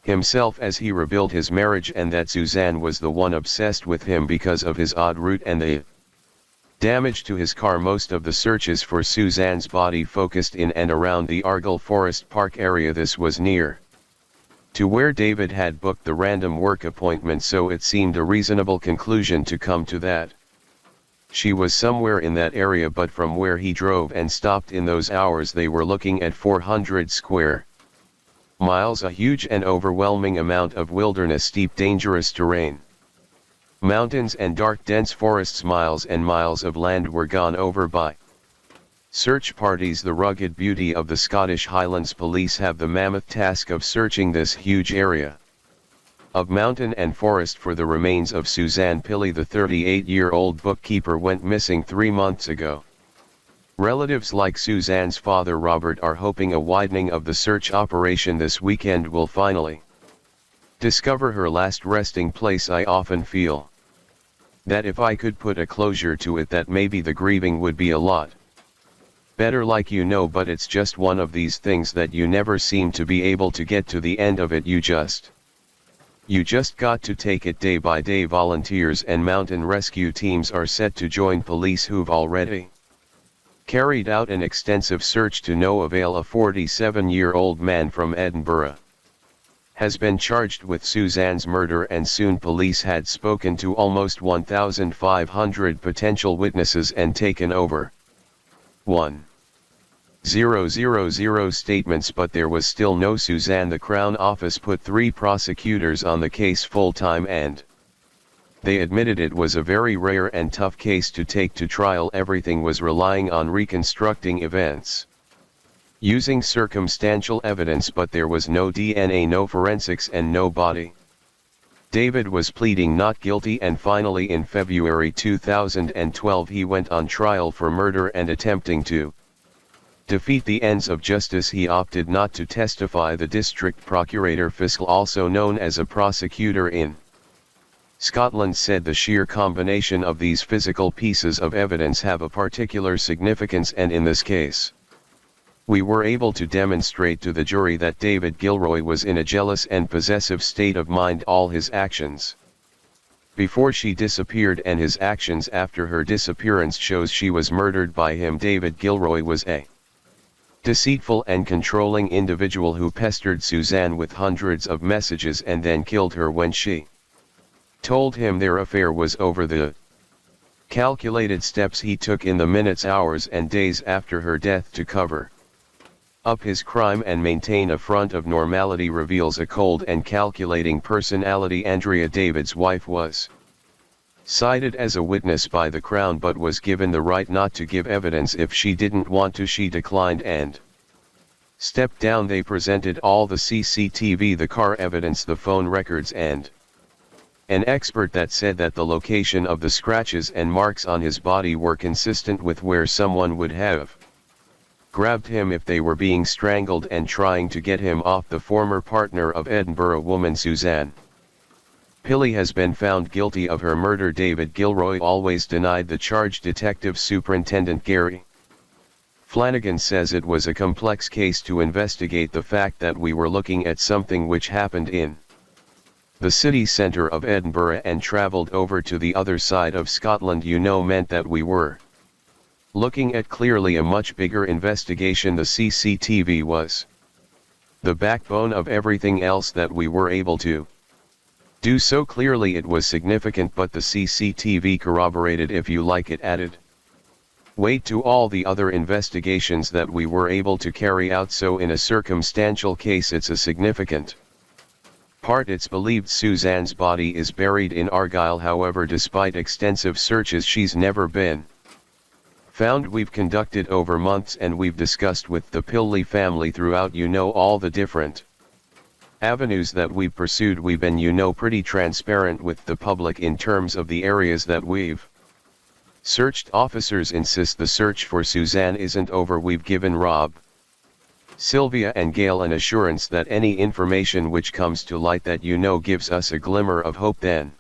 himself as he rebuilt his marriage, and that Suzanne was the one obsessed with him because of his odd route and the damage to his car. Most of the searches for Suzanne's body focused in and around the Argyll Forest Park area. This was near to where David had booked the random work appointment, so it seemed a reasonable conclusion to come to that she was somewhere in that area. But from where he drove and stopped in those hours, they were looking at 400 square miles, a huge and overwhelming amount of wilderness, steep dangerous terrain, mountains and dark dense forests. Miles and miles of land were gone over by search parties. The rugged beauty of the Scottish Highlands. Police have the mammoth task of searching this huge area of mountain and forest for the remains of Suzanne Pilley. The 38-year-old bookkeeper went missing 3 months ago. Relatives like Suzanne's father Robert are hoping a widening of the search operation this weekend will finally discover her last resting place. I often feel that if I could put a closure to it, that maybe the grieving would be a lot better, like but it's just one of these things that you never seem to be able to get to the end of it. You just got to take it day by day. Volunteers and mountain rescue teams are set to join police who've already carried out an extensive search to no avail. A 47-year-old man from Edinburgh has been charged with Suzanne's murder, and soon police had spoken to almost 1,500 potential witnesses and taken over 1,000 statements, but there was still no Suzanne. The Crown Office put 3 prosecutors on the case full-time, and they admitted it was a very rare and tough case to take to trial. Everything was relying on reconstructing events using circumstantial evidence, but there was no DNA, no forensics, and no body. David was pleading not guilty, and finally in February 2012 he went on trial for murder and attempting to defeat the ends of justice. He opted not to testify. The district procurator fiscal, also known as a prosecutor in Scotland, said the sheer combination of these physical pieces of evidence have a particular significance, and in this case we were able to demonstrate to the jury that David Gilroy was in a jealous and possessive state of mind all his actions before she disappeared and his actions after her disappearance shows she was murdered by him. David Gilroy was a deceitful and controlling individual who pestered Suzanne with hundreds of messages and then killed her when she told him their affair was over. The calculated steps he took in the minutes, hours, and days after her death to cover up his crime and maintain a front of normality reveals a cold and calculating personality. Andrea, David's wife, was cited as a witness by the Crown but was given the right not to give evidence if she didn't want to. She declined and stepped down. They presented all the CCTV, the car evidence, the phone records, and an expert that said that the location of the scratches and marks on his body were consistent with where someone would have grabbed him if they were being strangled and trying to get him off. The former partner of Edinburgh woman Suzanne Pilley has been found guilty of her murder. David Gilroy always denied the charge. Detective Superintendent Gary Flanagan says it was a complex case to investigate. The fact that we were looking at something which happened in the city centre of Edinburgh and travelled over to the other side of Scotland, meant that we were looking at clearly a much bigger investigation. The CCTV was the backbone of everything else that we were able to do, so clearly it was significant, but the CCTV corroborated, if you like, it added weight to all the other investigations that we were able to carry out. So in a circumstantial case it's a significant part. It's believed Suzanne's body is buried in Argyll. However, despite extensive searches, she's never been found. We've conducted over months and we've discussed with the Pilley family throughout all the different avenues that we've pursued. We've been pretty transparent with the public in terms of the areas that we've searched. Officers insist the search for Suzanne isn't over. We've given Rob, Sylvia and Gail an assurance that any information which comes to light that gives us a glimmer of hope, then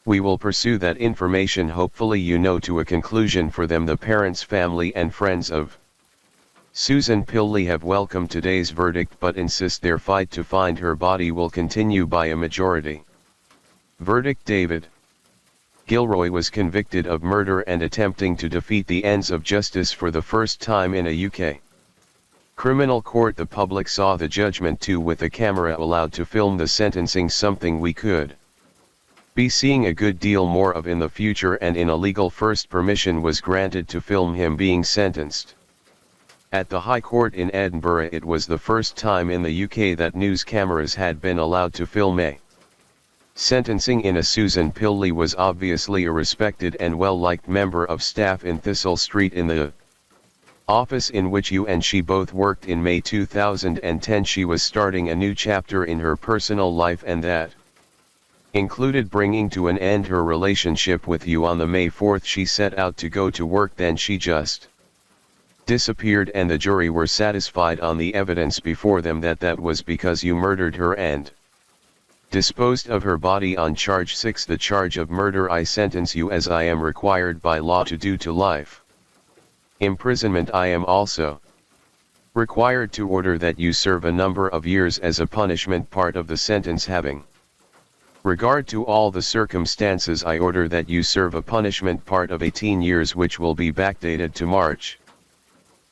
we will pursue that information, hopefully to a conclusion for them. The parents, family and friends of Susan Pilley have welcomed today's verdict but insist their fight to find her body will continue by a majority verdict. David Gilroy was convicted of murder and attempting to defeat the ends of justice for the first time in a UK criminal court. The public saw the judgment too, with a camera allowed to film the sentencing, something we could be seeing a good deal more of in the future, and in a legal first, permission was granted to film him being sentenced. At the High Court in Edinburgh, it was the first time in the UK that news cameras had been allowed to film a sentencing in a Susan Pilley was obviously a respected and well-liked member of staff in Thistle Street, in the office in which you and she both worked. In May 2010 she was starting a new chapter in her personal life, and that included bringing to an end her relationship with you. On the May 4th she set out to go to work, then she just disappeared, and the jury were satisfied on the evidence before them that that was because you murdered her and disposed of her body. On charge 6, the charge of murder, I sentence you as I am required by law to do, to life imprisonment. I am also required to order that you serve a number of years as a punishment, part of the sentence. Having regard to all the circumstances, I order that you serve a punishment part of 18 years, which will be backdated to March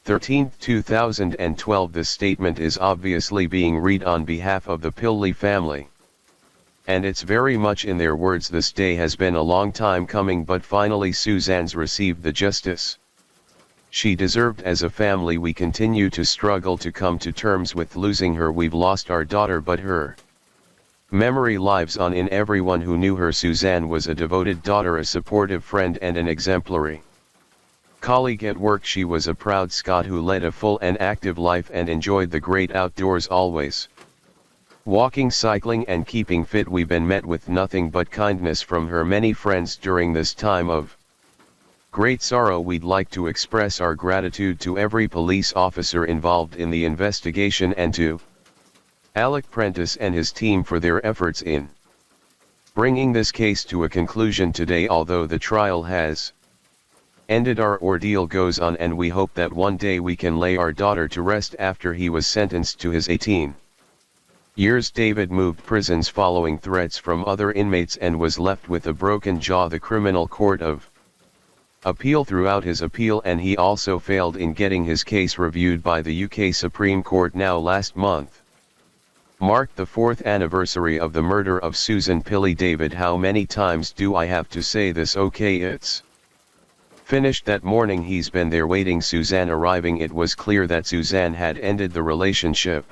13th 2012. This statement is obviously being read on behalf of the Pilley family. And it's very much in their words. This day has been a long time coming, but finally Suzanne's received the justice she deserved. As a family we continue to struggle to come to terms with losing her. We've lost our daughter, but her memory lives on in everyone who knew her. Suzanne was a devoted daughter, a supportive friend, and an exemplary colleague at work. She was a proud Scot who led a full and active life and enjoyed the great outdoors always. Walking, cycling, and keeping fit. We've been met with nothing but kindness from her many friends during this time of great sorrow. We'd like to express our gratitude to every police officer involved in the investigation and to Alec Prentice and his team for their efforts in bringing this case to a conclusion today. Although the trial has ended, our ordeal goes on, and we hope that one day we can lay our daughter to rest. After he was sentenced to his 18 years, David moved prisons following threats from other inmates and was left with a broken jaw. The Criminal Court of Appeal threw out his appeal, and he also failed in getting his case reviewed by the UK Supreme Court. Now, last month marked the 4th anniversary of the murder of Susan Pilley. David, how many times do I have to say this? Okay, it's finished. That morning he's been there waiting. Suzanne arriving, it was clear that Suzanne had ended the relationship.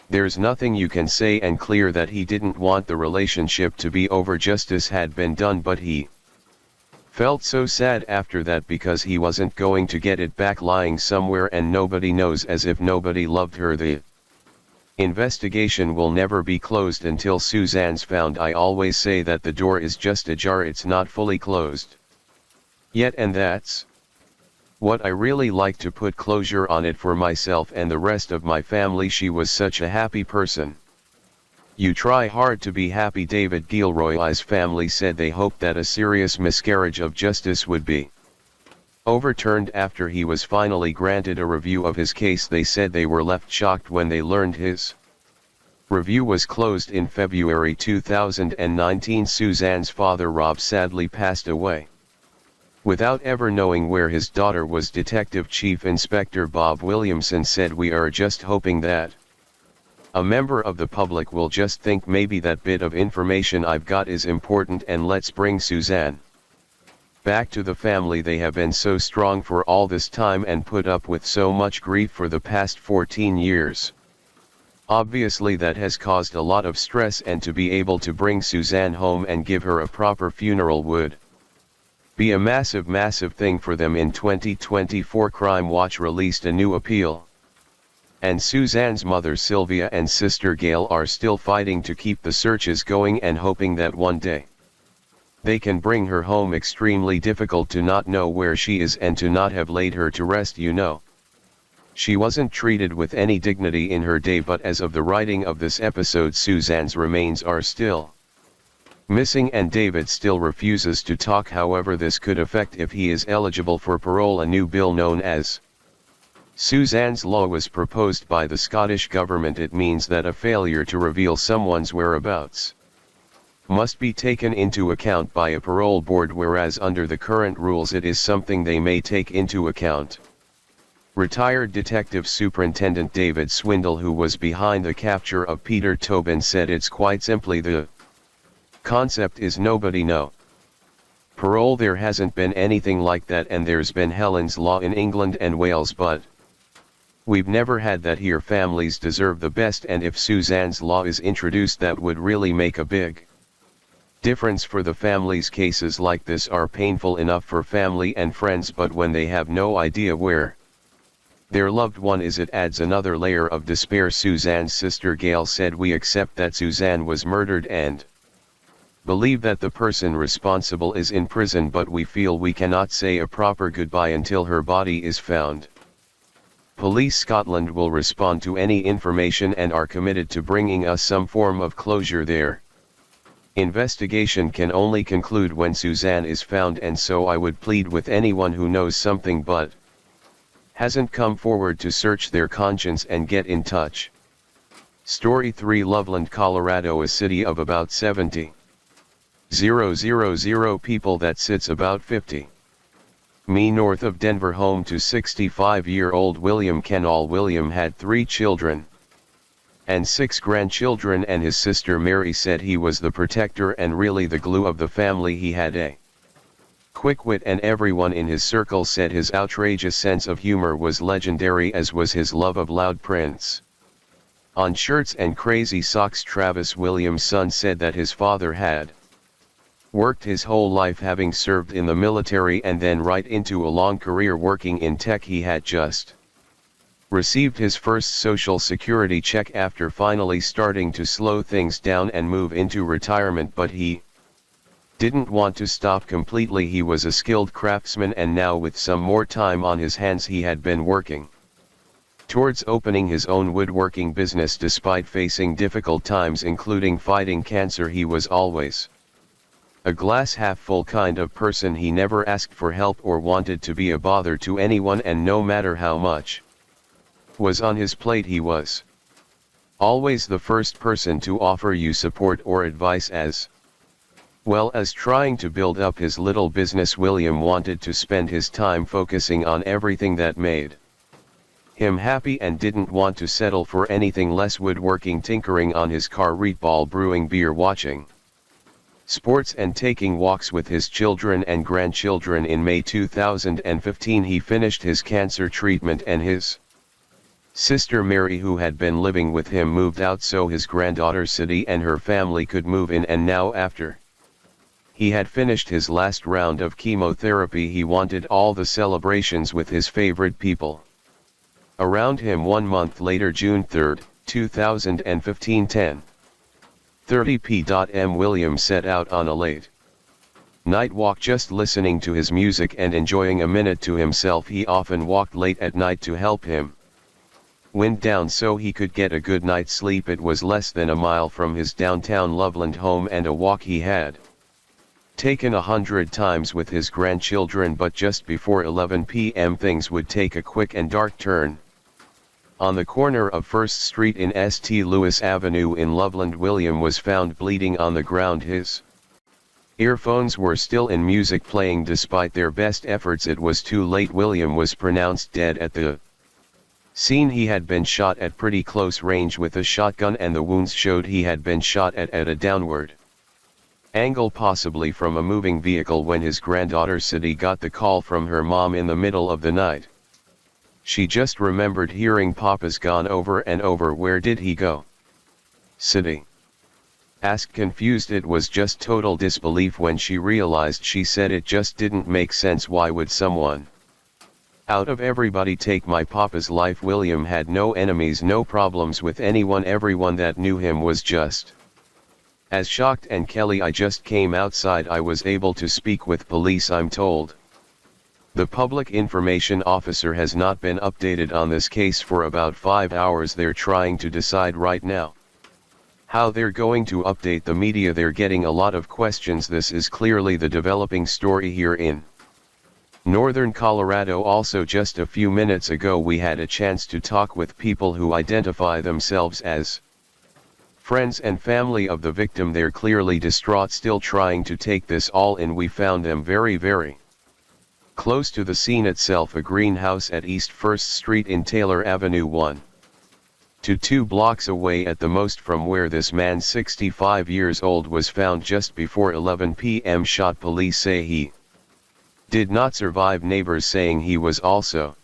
There's nothing you can say, and clear that he didn't want the relationship to be over. Justice had been done, but he felt so sad after that because he wasn't going to get it back, lying somewhere and nobody knows, as if nobody loved her. The investigation will never be closed until Suzanne's found. I always say that the door is just ajar, it's not fully closed yet, and that's what I really like to put closure on it for myself and the rest of my family. She was such a happy person. You try hard to be happy. David Gilroy's family said they hoped that a serious miscarriage of justice would be overturned after he was finally granted a review of his case. They said they were left shocked when they learned his review was closed in February 2019. Suzanne's father, Rob, sadly passed away without ever knowing where his daughter was. Detective Chief Inspector Bob Williamson said, "We are just hoping that a member of the public will just think maybe that bit of information I've got is important, and let's bring Suzanne back to the family. They have been so strong for all this time and put up with so much grief for the past 14 years. Obviously that has caused a lot of stress, and to be able to bring Suzanne home and give her a proper funeral would be a massive thing for them." In 2024, Crime Watch released a new appeal, and Suzanne's mother Sylvia and sister Gail are still fighting to keep the searches going and hoping that one day they can bring her home. Extremely difficult to not know where she is and to not have laid her to rest. You know, she wasn't treated with any dignity in her day, but as of the writing of this episode, Suzanne's remains are still missing, and David still refuses to talk. However, this could affect if he is eligible for parole. A new bill known as Suzanne's Law was proposed by the Scottish government. It means that a failure to reveal someone's whereabouts must be taken into account by a parole board, whereas under the current rules it is something they may take into account. Retired Detective Superintendent David Swindle, who was behind the capture of Peter Tobin, said, "It's quite simply the concept is nobody know parole. There hasn't been anything like that, and there's been Helen's Law in England and Wales, but we've never had that here. Families deserve the best, and if Suzanne's Law is introduced, that would really make a big difference for the families. Cases like this are painful enough for family and friends, but when they have no idea where their loved one is, it adds another layer of despair." Suzanne's sister Gail said, "We accept that Suzanne was murdered and believe that the person responsible is in prison, but we feel we cannot say a proper goodbye until her body is found. Police Scotland will respond to any information and are committed to bringing us some form of closure. Their investigation can only conclude when Suzanne is found, and so I would plead with anyone who knows something but hasn't come forward to search their conscience and get in touch." Story 3. Loveland, Colorado, a city of about 70,000 people that sits about 50 north of Denver, home to 65-year-old William Kennall. William had 3 children and 6 grandchildren, and his sister Mary said he was the protector and really the glue of the family. He had a quick wit, and everyone in his circle said his outrageous sense of humor was legendary, as was his love of loud prints on shirts and crazy socks. Travis, William's son, said that his father had worked his whole life, having served in the military and then right into a long career working in tech. He had just received his first Social Security check after finally starting to slow things down and move into retirement, but he didn't want to stop completely. He was a skilled craftsman, and now with some more time on his hands he had been working towards opening his own woodworking business. Despite facing difficult times including fighting cancer, he was always a glass half full kind of person. He never asked for help or wanted to be a bother to anyone, and no matter how much was on his plate, he was always the first person to offer you support or advice. As well as trying to build up his little business, William wanted to spend his time focusing on everything that made him happy and didn't want to settle for anything less. Woodworking, tinkering on his car, readball, brewing beer, watching sports, and taking walks with his children and grandchildren. In May 2015 he finished his cancer treatment, and his sister Mary, who had been living with him, moved out so his granddaughter Sadie and her family could move in. And now, after he had finished his last round of chemotherapy, he wanted all the celebrations with his favorite people around him. 1 month later, June 3, 2015, 10:30 p.m. William set out on a late night walk, just listening to his music and enjoying a minute to himself. He often walked late at night to help him wind down so he could get a good night's sleep. It was less than a mile from his downtown Loveland home, and a walk he had taken 100 times with his grandchildren. But just before 11 p.m. things would take a quick and dark turn. On the corner of 1st Street in St. Louis Avenue in Loveland, William was found bleeding on the ground. His earphones were still in, music playing. Despite their best efforts, it was too late. William was pronounced dead at the scene. He had been shot at pretty close range with a shotgun, and the wounds showed he had been shot at a downward angle, possibly from a moving vehicle. When his granddaughter Sadie got the call from her mom in the middle of the night, she just remembered hearing "Papa's gone," over and over. "Where did he go?" Sadie asked, confused. It was just total disbelief when she realized. She said it just didn't make sense. Why would someone out of everybody take my papa's life? William had no enemies, no problems with anyone. Everyone that knew him was just as shocked. And Kelly, I just came outside. I was able to speak with police, I'm told. The public information officer has not been updated on this case for about 5 hours. They're trying to decide right now how they're going to update the media. They're getting a lot of questions. This is clearly the developing story here in northern Colorado. Also, just a few minutes ago we had a chance to talk with people who identify themselves as friends and family of the victim. They're clearly distraught, still trying to take this all in. We found them very, very close to the scene itself, a greenhouse at East 1st Street in Taylor Avenue, 1 to 2 blocks away at the most from where this man, 65 years old, was found just before 11 p.m. shot. Police say he did not survive. Neighbors saying he was also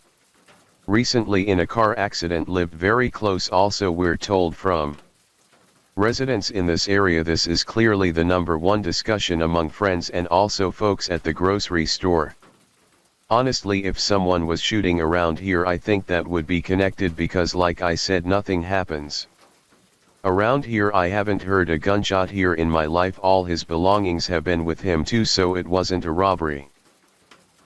recently in a car accident, lived very close. Also, we're told from residents in this area, this is clearly the #1 discussion among friends and also folks at the grocery store. Honestly, if someone was shooting around here, I think that would be connected, because like I said, nothing happens around here. I haven't heard a gunshot here in my life. All his belongings have been with him too, so it wasn't a robbery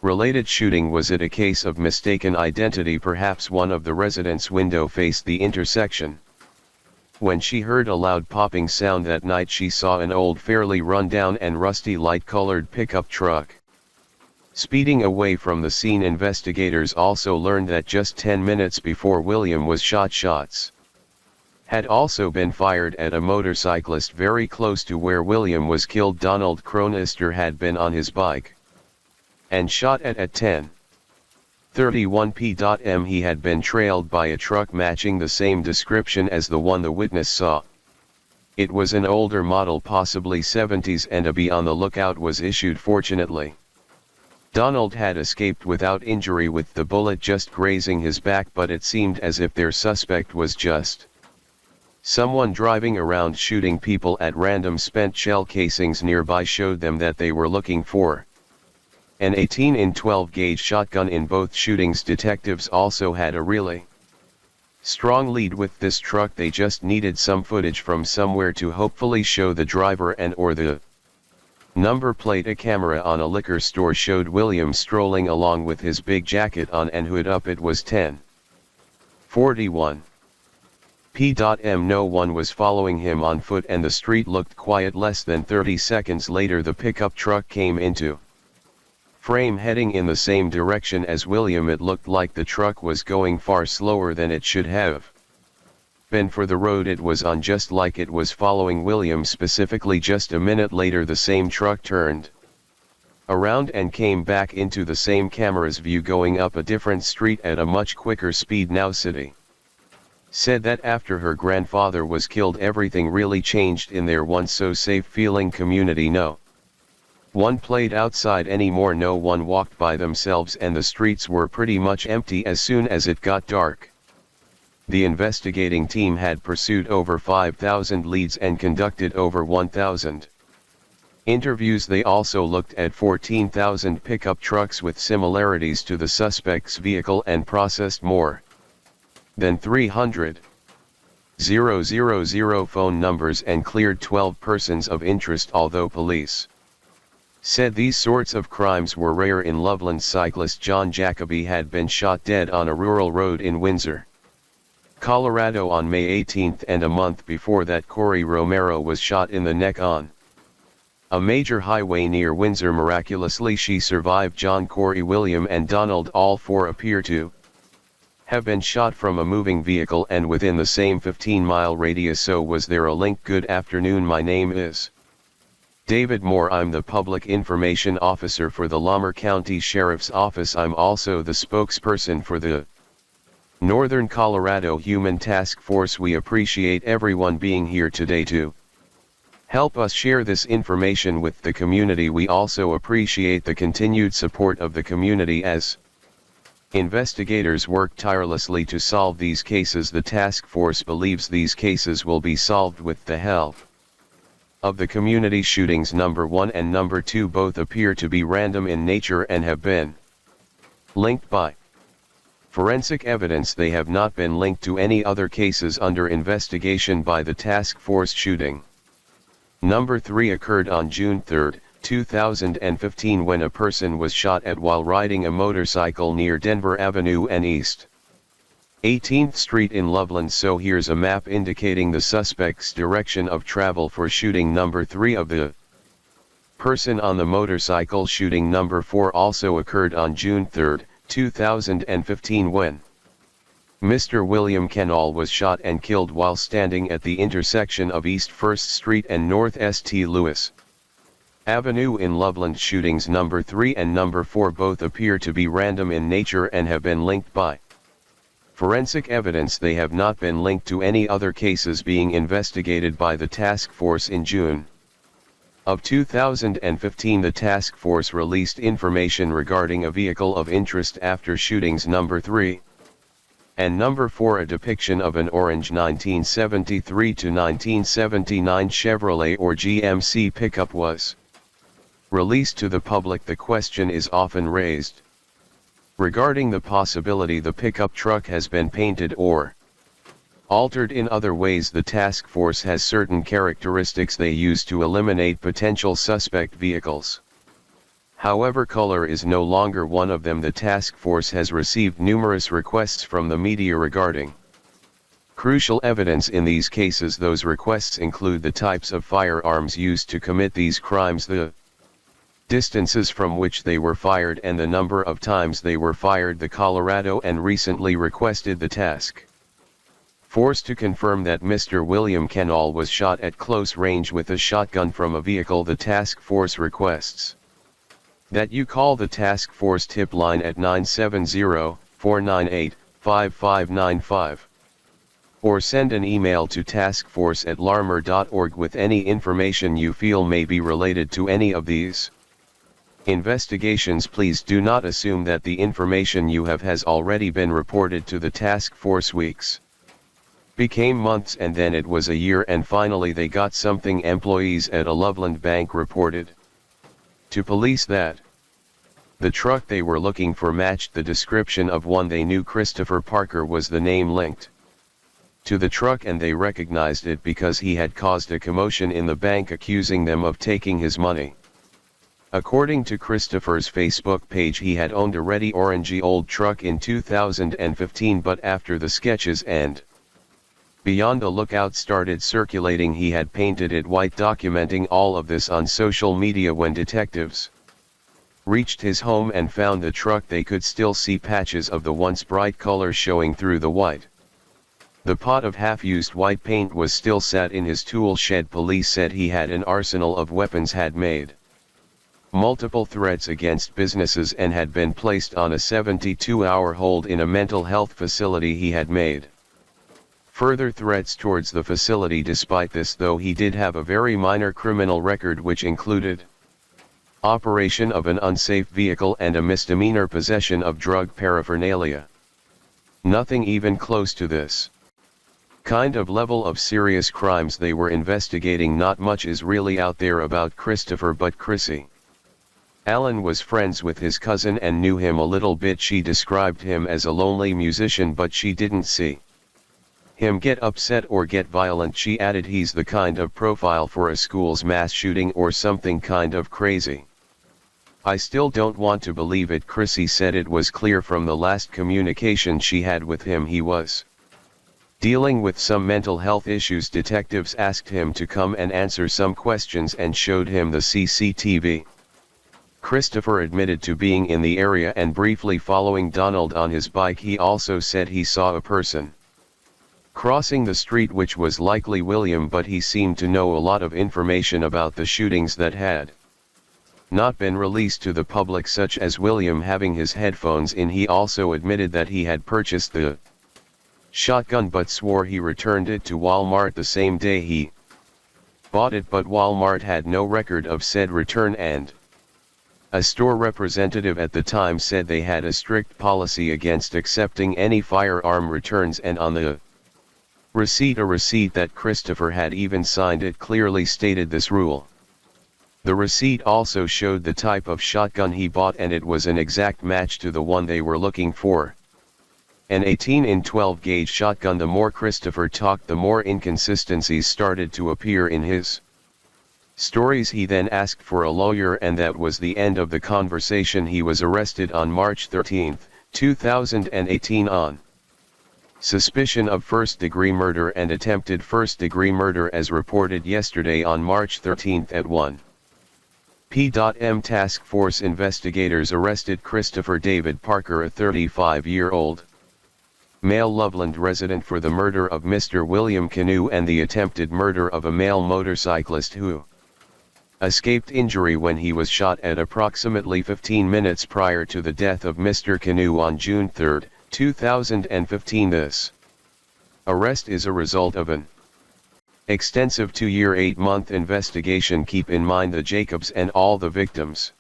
related shooting. Was it a case of mistaken identity? Perhaps. One of the residents' window faced the intersection. When she heard a loud popping sound that night, she saw an old, fairly run-down and rusty light-colored pickup truck speeding away from the scene. Investigators also learned that just 10 minutes before William was shot, shots had also been fired at a motorcyclist very close to where William was killed. Donald Cronister had been on his bike and shot at 10:31 p.m. He had been trailed by a truck matching the same description as the one the witness saw. It was an older model, possibly 70s, and a be on the lookout was issued. Fortunately, Donald had escaped without injury, with the bullet just grazing his back, but it seemed as if their suspect was just someone driving around shooting people at random. Spent shell casings nearby showed them that they were looking for an 18 in 12 gauge shotgun in both shootings. Detectives also had a really strong lead with this truck. They just needed some footage from somewhere to hopefully show the driver and or the number plate. A camera on a liquor store showed William strolling along with his big jacket on and hood up. It was 10:41 p.m. No one was following him on foot and the street looked quiet. Less than 30 seconds later, the pickup truck came into frame heading in the same direction as William. It looked like the truck was going far slower than it should have been for the road it was on, just like it was following William specifically. Just a minute later, the same truck turned around and came back into the same camera's view, going up a different street at a much quicker speed. Now City said that after her grandfather was killed, everything really changed in their once so safe feeling community. No one played outside anymore, no one walked by themselves, and the streets were pretty much empty as soon as it got dark. The investigating team had pursued over 5,000 leads and conducted over 1,000 interviews. They also looked at 14,000 pickup trucks with similarities to the suspect's vehicle and processed more than 300,000 phone numbers and cleared 12 persons of interest. Although police said these sorts of crimes were rare in Loveland, cyclist John Jacoby had been shot dead on a rural road in Windsor, Colorado on May 18, and a month before that Corey Romero was shot in the neck on a major highway near Windsor. Miraculously, she survived. John, Corey, William and Donald, all four appear to have been shot from a moving vehicle and within the same 15-mile radius. So was there a link? Good afternoon, my name is David Moore. I'm the Public Information Officer for the Lamar County Sheriff's Office. I'm also the spokesperson for the Northern Colorado Human Task Force. We appreciate everyone being here today to help us share this information with the community. We also appreciate the continued support of the community as investigators work tirelessly to solve these cases. The task force believes these cases will be solved with the help of the community. Shootings number 1 and number 2 both appear to be random in nature and have been linked by forensic evidence. They have not been linked to any other cases under investigation by the task force. Shooting number 3 occurred on June 3, 2015, when a person was shot at while riding a motorcycle near Denver Avenue and East 18th Street in Loveland. So here's a map indicating the suspect's direction of travel for shooting number 3 of the person on the motorcycle. Shooting number 4 also occurred on June 3, 2015, when Mr. William Canall was shot and killed while standing at the intersection of East 1st Street and North St. Louis Avenue in Loveland. Shootings number 3 and number 4 both appear to be random in nature and have been linked by forensic evidence. They have not been linked to any other cases being investigated by the task force. In June of 2015, the task force released information regarding a vehicle of interest after shootings number 3 and number 4. A depiction of an orange 1973 to 1979 Chevrolet or GMC pickup was released to the public. The question is often raised regarding the possibility the pickup truck has been painted or altered in other ways. The task force has certain characteristics they use to eliminate potential suspect vehicles. However, color is no longer one of them. The task force has received numerous requests from the media regarding crucial evidence in these cases. Those requests include the types of firearms used to commit these crimes, the distances from which they were fired, and the number of times they were fired. The Colorado and recently requested the task force to confirm that Mr. William Canall was shot at close range with a shotgun from a vehicle. The task force requests that you call the task force tip line at 970-498-5595. Or send an email to taskforce@larmer.org with any information you feel may be related to any of these investigations. Please do not assume that the information you have has already been reported to the task force. Weeks became months, and then it was a year, and finally they got something. Employees at a Loveland bank reported to police that the truck they were looking for matched the description of one they knew. Christopher Parker was the name linked to the truck, and they recognized it because he had caused a commotion in the bank, accusing them of taking his money. According to Christopher's Facebook page, he had owned a reddy orangey old truck in 2015, but after the sketches and Beyond a Lookout started circulating, he had painted it white, documenting all of this on social media. When detectives reached his home and found the truck, they could still see patches of the once bright color showing through the white. The pot of half-used white paint was still sat in his tool shed. Police said he had an arsenal of weapons, had made multiple threats against businesses, and had been placed on a 72-hour hold in a mental health facility. He had made further threats towards the facility. Despite this, though, he did have a very minor criminal record, which included operation of an unsafe vehicle and a misdemeanor possession of drug paraphernalia. Nothing even close to this kind of level of serious crimes they were investigating. Not much is really out there about Christopher, but Chrissy Allen was friends with his cousin and knew him a little bit. She described him as a lonely musician, but she didn't see him get upset or get violent. She added, he's the kind of profile for a school's mass shooting or something kind of crazy. I still don't want to believe it. Chrissy said it was clear from the last communication she had with him he was dealing with some mental health issues. Detectives asked him to come and answer some questions and showed him the CCTV. Christopher admitted to being in the area and briefly following Donald on his bike. He also said he saw a person crossing the street, which was likely William, but he seemed to know a lot of information about the shootings that had not been released to the public, such as William having his headphones in. He also admitted that he had purchased the shotgun but swore he returned it to Walmart the same day he bought it, but Walmart had no record of said return, and a store representative at the time said they had a strict policy against accepting any firearm returns, and on the receipt, a receipt that Christopher had even signed, it clearly stated this rule. The receipt also showed the type of shotgun he bought, and it was an exact match to the one they were looking for. An 18 12 gauge shotgun. The more Christopher talked, the more inconsistencies started to appear in his stories. He then asked for a lawyer, and that was the end of the conversation. He was arrested on March 13, 2018 on suspicion of first-degree murder and attempted first-degree murder, as reported yesterday on March 13 at 1 p.m. Task Force investigators arrested Christopher David Parker, a 35-year-old male Loveland resident, for the murder of Mr. William Canoe and the attempted murder of a male motorcyclist who escaped injury when he was shot at approximately 15 minutes prior to the death of Mr. Canoe on June 3, 2015. This arrest is a result of an extensive 2-year 8-month investigation. Keep in mind the Jacobs and all the victims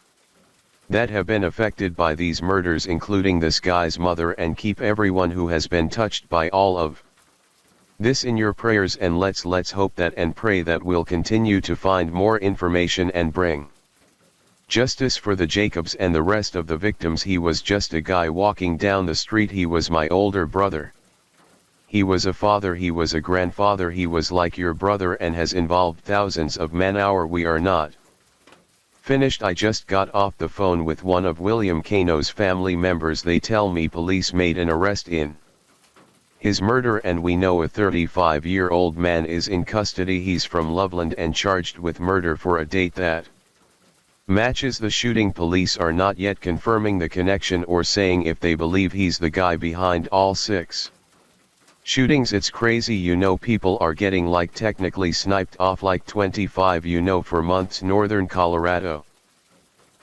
that have been affected by these murders, including this guy's mother, and keep everyone who has been touched by all of this in your prayers, and let's hope that and pray that we'll continue to find more information and bring justice for the Jacobs and the rest of the victims. He was just a guy walking down the street. He was my older brother. He was a father, he was a grandfather, he was like your brother and has involved thousands of man-hours. We are not finished. I just got off the phone with one of William Canoe's family members. They tell me police made an arrest in his murder, and we know a 35-year-old man is in custody. He's from Loveland and charged with murder for a date that matches the shooting. Police are not yet confirming the connection or saying if they believe he's the guy behind all 6 shootings. It's crazy, you know, people are getting like technically sniped off like 25, you know, for months. Northern Colorado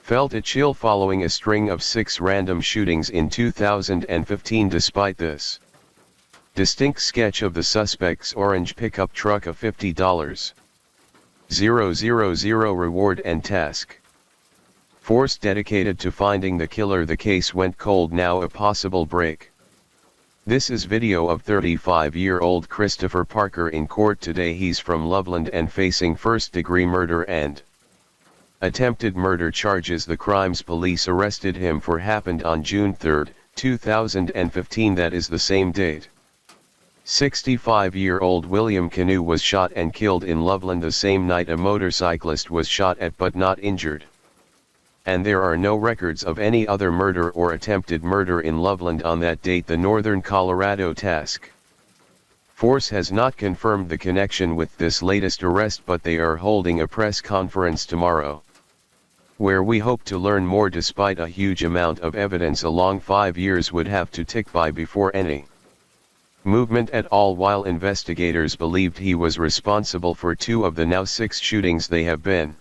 Felt a chill following a string of 6 random shootings in 2015. Despite this distinct sketch of the suspect's orange pickup truck, a $50,000 reward and task force dedicated to finding the killer, the case went cold. Now a possible break. This is video of 35-year-old Christopher Parker in court today. He's from Loveland and facing first-degree murder and attempted murder charges. The crimes police arrested him for happened on June 3, 2015. That is the same date 65-year-old William Canoe was shot and killed in Loveland. The same night a motorcyclist was shot at but not injured. And there are no records of any other murder or attempted murder in Loveland on that date. The Northern Colorado Task Force has not confirmed the connection with this latest arrest, but they are holding a press conference tomorrow, where we hope to learn more. Despite a huge amount of evidence, a long 5 years would have to tick by before any movement at all. While investigators believed he was responsible for 2 of the now 6 shootings they have been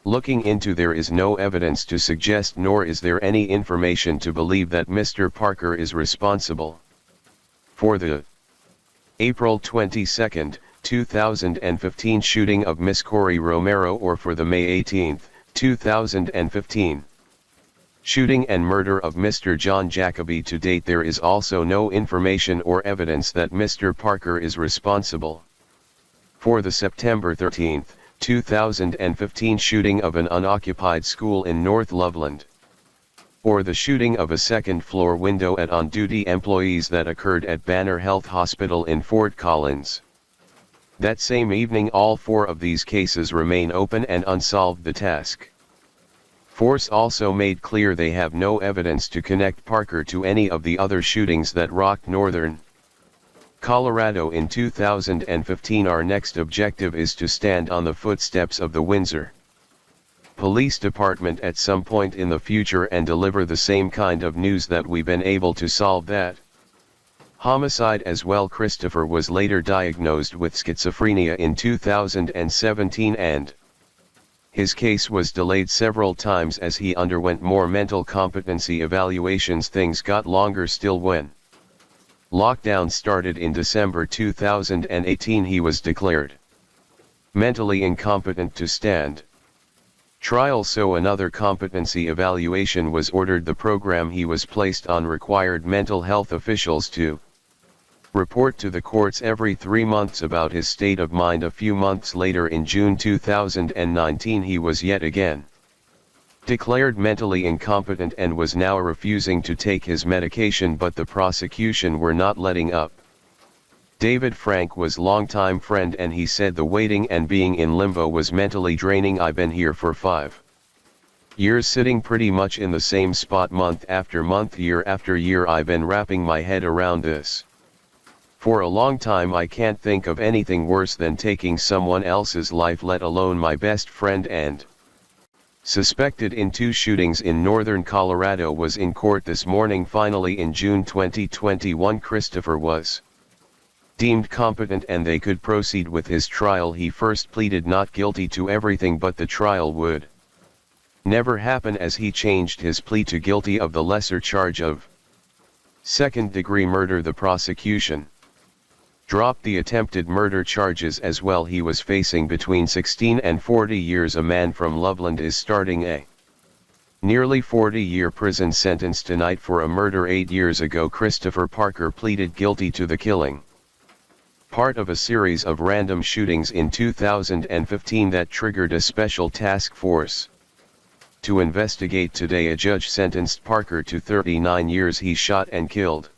looking into, there is no evidence to suggest, nor is there any information to believe that Mr. Parker is responsible for the April 22, 2015 shooting of Miss Corey Romero, or for the May 18, 2015 shooting and murder of Mr. John Jacoby. To date, there is also no information or evidence that Mr. Parker is responsible for the September 13, 2015 shooting of an unoccupied school in North Loveland, or the shooting of a second-floor window at on-duty employees that occurred at Banner Health Hospital in Fort Collins. That same evening, all 4 of these cases remain open and unsolved. The task force also made clear they have no evidence to connect Parker to any of the other shootings that rocked Northern Colorado in 2015. Our next objective is to stand on the footsteps of the Windsor Police Department at some point in the future and deliver the same kind of news that we've been able to solve that homicide as well. Christopher was later diagnosed with schizophrenia in 2017 and his case was delayed several times as he underwent more mental competency evaluations. Things got longer still. When lockdown started in December 2018, he was declared mentally incompetent to stand trial, so another competency evaluation was ordered. The program he was placed on required mental health officials to report to the courts every 3 months about his state of mind. A few months later, in June 2019, he was yet again declared mentally incompetent and was now refusing to take his medication, but the prosecution were not letting up. David Frank was longtime friend, and he said the waiting and being in limbo was mentally draining. I've been here for 5 years sitting pretty much in the same spot month after month, year after year. I've been wrapping my head around this for a long time. I can't think of anything worse than taking someone else's life, let alone my best friend. And suspected in 2 shootings in northern Colorado was in court this morning. Finally, in June 2021, Christopher was deemed competent and they could proceed with his trial. He first pleaded not guilty to everything, but the trial would never happen as he changed his plea to guilty of the lesser charge of second-degree murder. The prosecution dropped the attempted murder charges as well. He was facing between 16 and 40 years. A man from Loveland is starting a nearly 40-year prison sentence tonight for a murder 8 years ago. Christopher Parker pleaded guilty to the killing, part of a series of random shootings in 2015 that triggered a special task force to investigate. Today, a judge sentenced Parker to 39 years. He shot and killed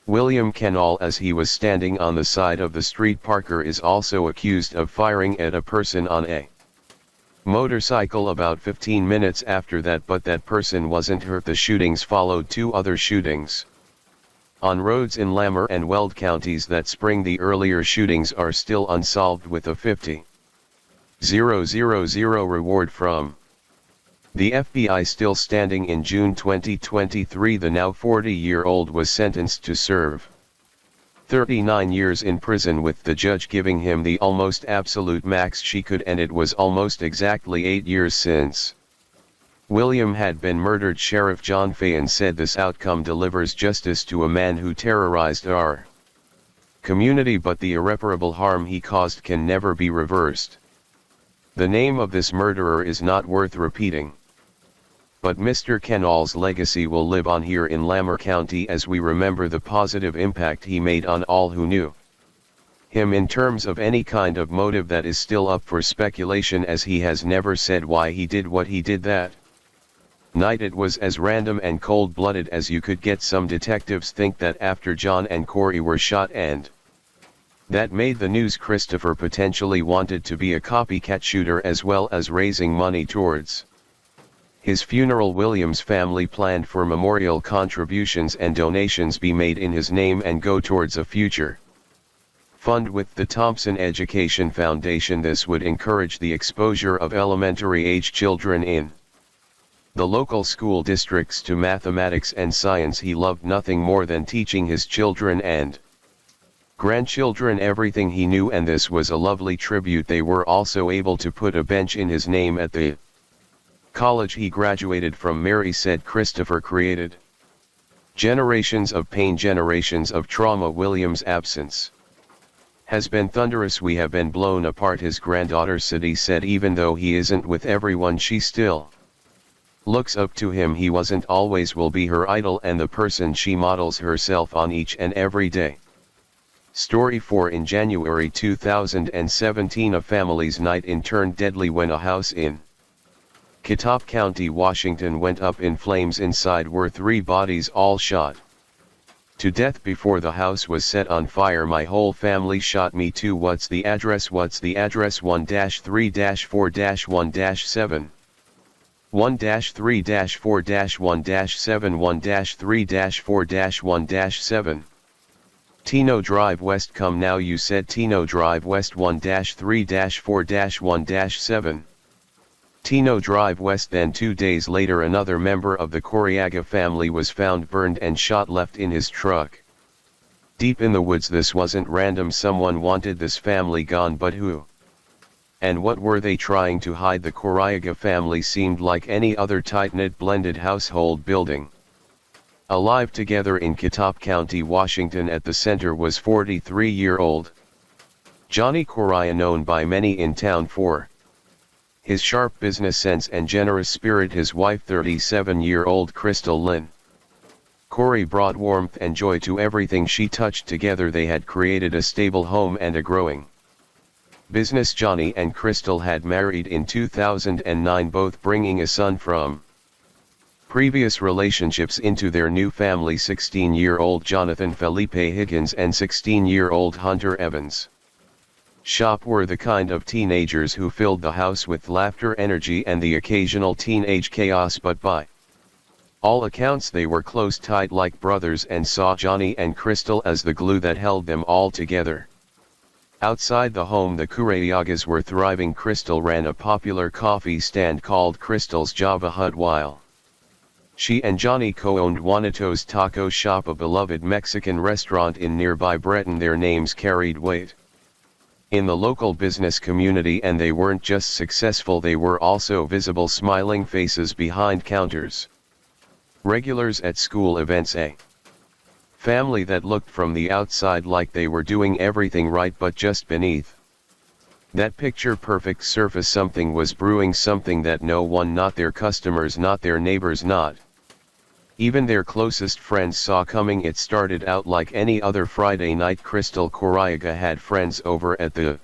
William Canoe as he was standing on the side of the street. Parker is also accused of firing at a person on a motorcycle about 15 minutes after that, but that person wasn't hurt. The shootings followed 2 other shootings on roads in Lamar and Weld counties that spring. The earlier shootings are still unsolved, with a $50,000 reward from the FBI still standing. In June 2023, the now 40-year-old was sentenced to serve 39 years in prison, with the judge giving him the almost absolute max she could, and it was almost exactly 8 years since William had been murdered. Sheriff John Fayan said this outcome delivers justice to a man who terrorized our community, but the irreparable harm he caused can never be reversed. The name of this murderer is not worth repeating. But Mr. Kenall's legacy will live on here in Lamar County as we remember the positive impact he made on all who knew him. In terms of any kind of motive, that is still up for speculation, as he has never said why he did what he did that night. It was as random and cold-blooded as you could get. Some detectives think that after John and Corey were shot and that made the news, Christopher potentially wanted to be a copycat shooter as well as raising money towards his funeral. Williams' family planned for memorial contributions and donations be made in his name and go towards a future fund with the Thompson Education Foundation. This would encourage the exposure of elementary-age children in the local school districts to mathematics and science. He loved nothing more than teaching his children and grandchildren everything he knew, and this was a lovely tribute. They were also able to put a bench in his name at the college he graduated from. Mary said Christopher created generations of pain, generations of trauma. William's absence has been thunderous. We have been blown apart. His granddaughter Sadie said even though he isn't with everyone, she still looks up to him. He wasn't, always will be her idol and the person she models herself on each and every day. Story 4. In January 2017, a family's night in turned deadly when a house in Kitop County, Washington went up in flames. Inside were 3 bodies, all shot to death before the house was set on fire. My whole family shot me too. What's the address? What's the address? 1-3-4-1-7 1-3-4-1-7 1-3-4-1-7 Tino Drive West. Come now, you said Tino Drive West. 1-3-4-1-7 Tino Drive West. Then 2 days later, another member of the Coriaga family was found burned and shot, left in his truck deep in the woods. This wasn't random. Someone wanted this family gone, but who and what were they trying to hide? The Coriaga family seemed like any other tight-knit blended household building alive together in Kitop County, Washington. At the center was 43-year-old Johnny Correa, known by many in town for his sharp business sense and generous spirit. His wife, 37-year-old Crystal Lynn Corey, brought warmth and joy to everything she touched. Together they had created a stable home and a growing business. Johnny and Crystal had married in 2009, both bringing a son from previous relationships into their new family. 16-year-old Jonathan Felipe Higgins and 16-year-old Hunter Evans Shop were the kind of teenagers who filled the house with laughter, energy, and the occasional teenage chaos, but by all accounts they were close, tight like brothers, and saw Johnny and Crystal as the glue that held them all together. Outside the home, the Coriagas were thriving. Crystal ran a popular coffee stand called Crystal's Java Hut, while she and Johnny co-owned Juanito's Taco Shop, a beloved Mexican restaurant in nearby Breton. Their names carried weight in the local business community, and they weren't just successful, they were also visible, smiling faces behind counters, regulars at school events, a family that looked from the outside like they were doing everything right, but just beneath that picture-perfect surface something was brewing, something that no one, not their customers, not their neighbors, not even their closest friends, saw coming. It started out like any other Friday night. Crystal Coriaga had friends over at the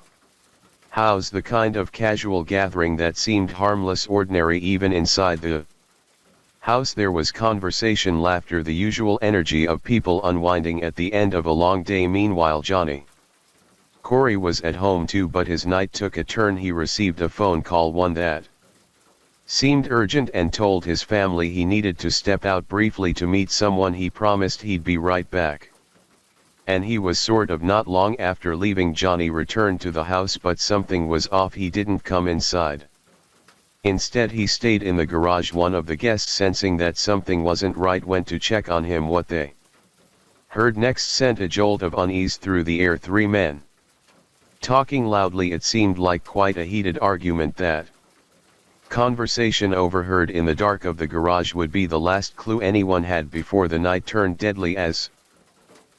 house, the kind of casual gathering that seemed harmless, ordinary. Even inside the house there was conversation, laughter, the usual energy of people unwinding at the end of a long day. Meanwhile, Johnny Corey was at home too, but his night took a turn. He received a phone call, one that seemed urgent, and told his family he needed to step out briefly to meet someone. He promised he'd be right back. And he was sort of. Not long after leaving, Johnny returned to the house, but something was off. He didn't come inside. Instead he stayed in the garage. One of the guests, sensing that something wasn't right, went to check on him. What they heard next sent a jolt of unease through the air. 3 men talking loudly. It seemed like quite a heated argument that Conversation overheard in the dark of the garage would be the last clue anyone had before the night turned deadly as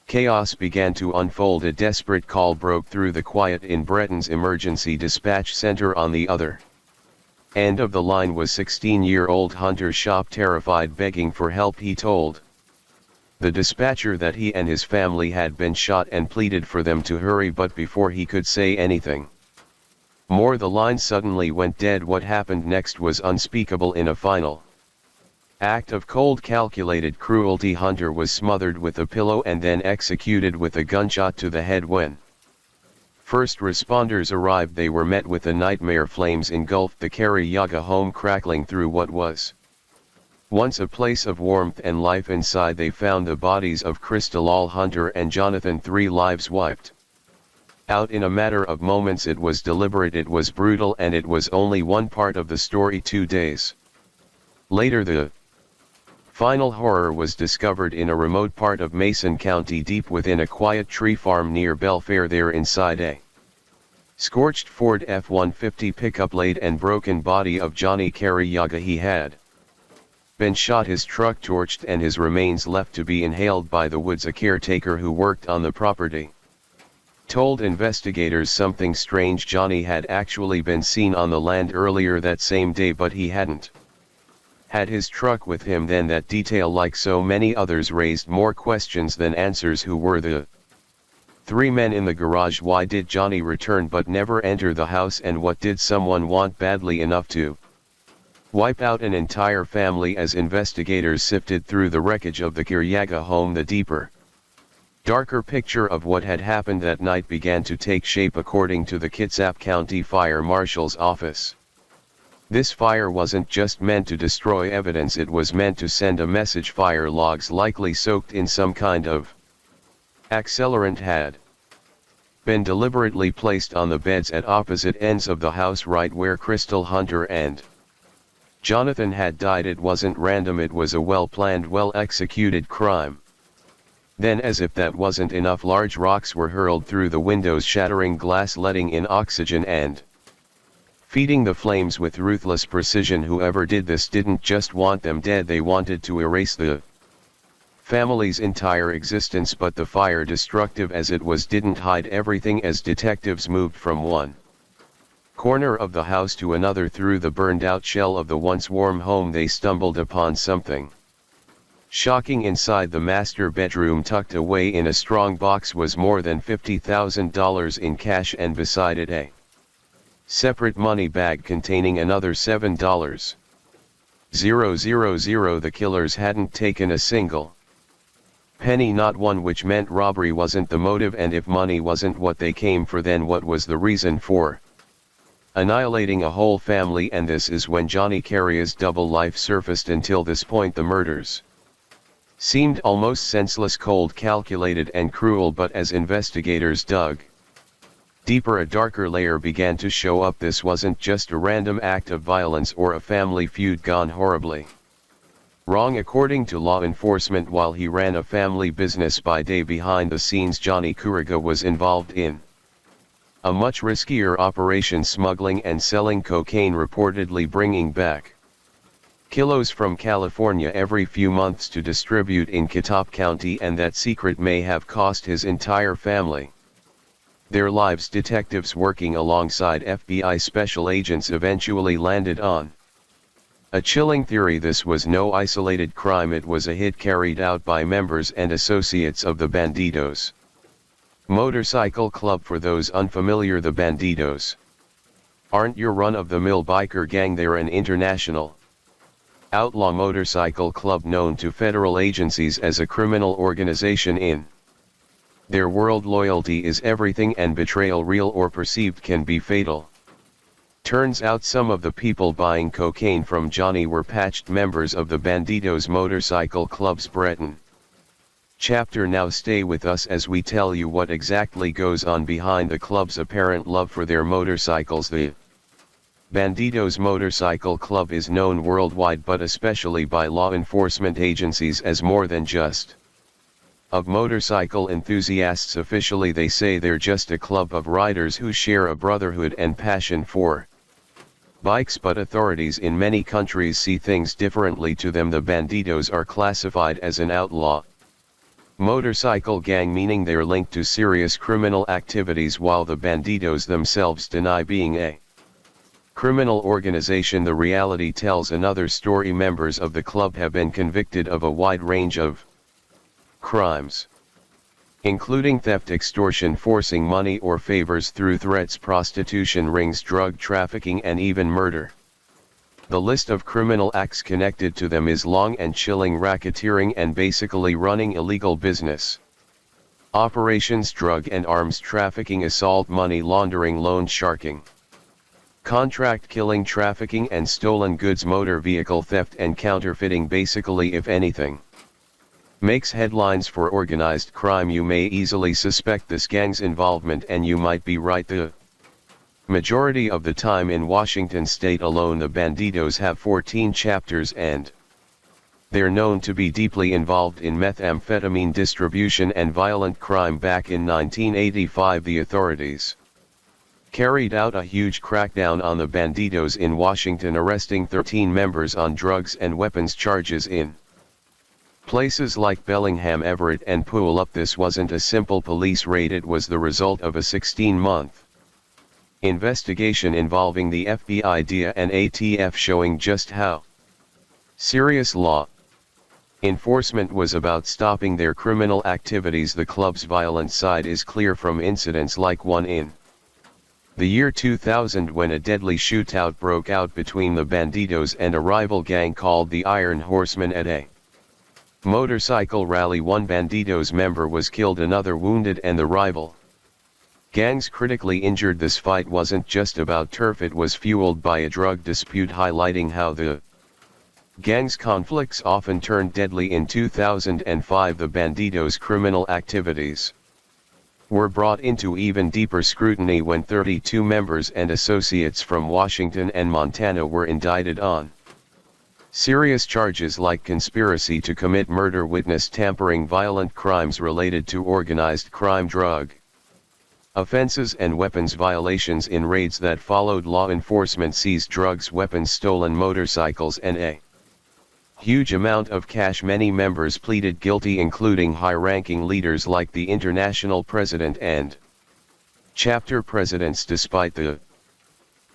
chaos began to unfold. A desperate call broke through the quiet in Breton's emergency dispatch center. On the other end of the line was 16-year-old Hunter Shop, terrified, begging for help. He told the dispatcher that he and his family had been shot and pleaded for them to hurry, but before he could say anything more, the line suddenly went dead. What happened next was unspeakable. In a final act of cold, calculated cruelty, Hunter was smothered with a pillow and then executed with a gunshot to the head. When first responders arrived, they were met with a nightmare. Flames engulfed the Cariaga home, crackling through what was once a place of warmth and life. Inside they found the bodies of Crystal, Hunter and Jonathan, 3 lives wiped out in a matter of moments. It was deliberate, it was brutal, and it was only one part of the story. 2 days later, the final horror was discovered in a remote part of Mason County, deep within a quiet tree farm near Belfair. There, inside a scorched Ford F-150 pickup, laid and broken body of Johnny Cariaga. He had been shot, his truck torched, and his remains left to be inhaled by the woods. A caretaker who worked on the property told investigators something strange. Johnny had actually been seen on the land earlier that same day, but he hadn't had his truck with him then. That detail, like so many others, raised more questions than answers. Who were the 3 men in the garage? Why did Johnny return but never enter the house? And what did someone want badly enough to wipe out an entire family? As investigators sifted through the wreckage of the Cariaga home, the deeper, darker picture of what had happened that night began to take shape. According to the Kitsap County Fire Marshal's office, this fire wasn't just meant to destroy evidence, it was meant to send a message. Fire logs, likely soaked in some kind of accelerant, had been deliberately placed on the beds at opposite ends of the house, right where Crystal, Hunter and Jonathan had died. It wasn't random, it was a well-planned, well-executed crime. Then, as if that wasn't enough, large rocks were hurled through the windows, shattering glass, letting in oxygen and feeding the flames with ruthless precision. Whoever did this didn't just want them dead, they wanted to erase the family's entire existence. But the fire, destructive as it was, didn't hide everything. As detectives moved from one corner of the house to another through the burned-out shell of the once warm home, they stumbled upon something shocking. Inside the master bedroom, tucked away in a strong box, was more than $50,000 in cash, and beside it a separate money bag containing another $7,000. The killers hadn't taken a single penny, not one, which meant robbery wasn't the motive. And if money wasn't what they came for, then what was the reason for annihilating a whole family? And this is when Johnny Caria's double life surfaced. Until this point, the murders seemed almost senseless, cold, calculated, and cruel. But as investigators dug deeper, a darker layer began to show up. This wasn't just a random act of violence or a family feud gone horribly wrong. According to law enforcement, while he ran a family business by day, behind the scenes Johnny Cariaga was involved in a much riskier operation, smuggling and selling cocaine, reportedly bringing back kilos from California every few months to distribute in Kitsap County, and that secret may have cost his entire family their lives. Detectives working alongside FBI special agents eventually landed on a chilling theory. This was no isolated crime, it was a hit carried out by members and associates of the Bandidos Motorcycle Club. For those unfamiliar, the Bandidos aren't your run-of-the-mill biker gang, they're an international outlaw motorcycle club known to federal agencies as a criminal organization. In their world, loyalty is everything, and betrayal, real or perceived, can be fatal. Turns out some of the people buying cocaine from Johnny were patched members of the Bandidos Motorcycle Club's Breton chapter. Now stay with us as we tell you what exactly goes on behind the club's apparent love for their motorcycles. The Bandidos Motorcycle Club is known worldwide, but especially by law enforcement agencies, as more than just of motorcycle enthusiasts. Officially, they say they're just a club of riders who share a brotherhood and passion for bikes, but authorities in many countries see things differently to them. The bandidos are classified as an outlaw motorcycle gang, meaning they're linked to serious criminal activities, while the bandidos themselves deny being a criminal organization. The reality tells another story. Members of the club have been convicted of a wide range of crimes, including theft, extortion, forcing money or favors through threats, prostitution rings, drug trafficking, and even murder. The list of criminal acts connected to them is long and chilling: racketeering and basically running illegal business operations, drug and arms trafficking, assault, money laundering, loan sharking, contract killing, trafficking and stolen goods, motor vehicle theft and counterfeiting. Basically, if anything makes headlines for organized crime, you may easily suspect this gang's involvement, and you might be right. The majority of the time in Washington state alone, the bandidos have 14 chapters, and they're known to be deeply involved in methamphetamine distribution and violent crime. Back in 1985, the authorities carried out a huge crackdown on the bandidos in Washington, arresting 13 members on drugs and weapons charges in places like Bellingham, Everett, and Puyallup. This wasn't a simple police raid, it was the result of a 16-month investigation involving the FBI, DEA, and ATF, showing just how serious law enforcement was about stopping their criminal activities. The club's violent side is clear from incidents like one in the year 2000, when a deadly shootout broke out between the bandidos and a rival gang called the Iron Horsemen at a motorcycle rally. One bandidos member was killed, another wounded, and the rival gangs critically injured. This fight wasn't just about turf, it was fueled by a drug dispute, highlighting how the gangs' conflicts often turned deadly. In 2005, the bandidos' criminal activities were brought into even deeper scrutiny when 32 members and associates from Washington and Montana were indicted on serious charges like conspiracy to commit murder, witness tampering, violent crimes related to organized crime, drug offenses, and weapons violations. In raids that followed, law enforcement seized drugs, weapons, stolen motorcycles, and a huge amount of cash. Many members pleaded guilty, including high-ranking leaders like the international president and chapter presidents. Despite the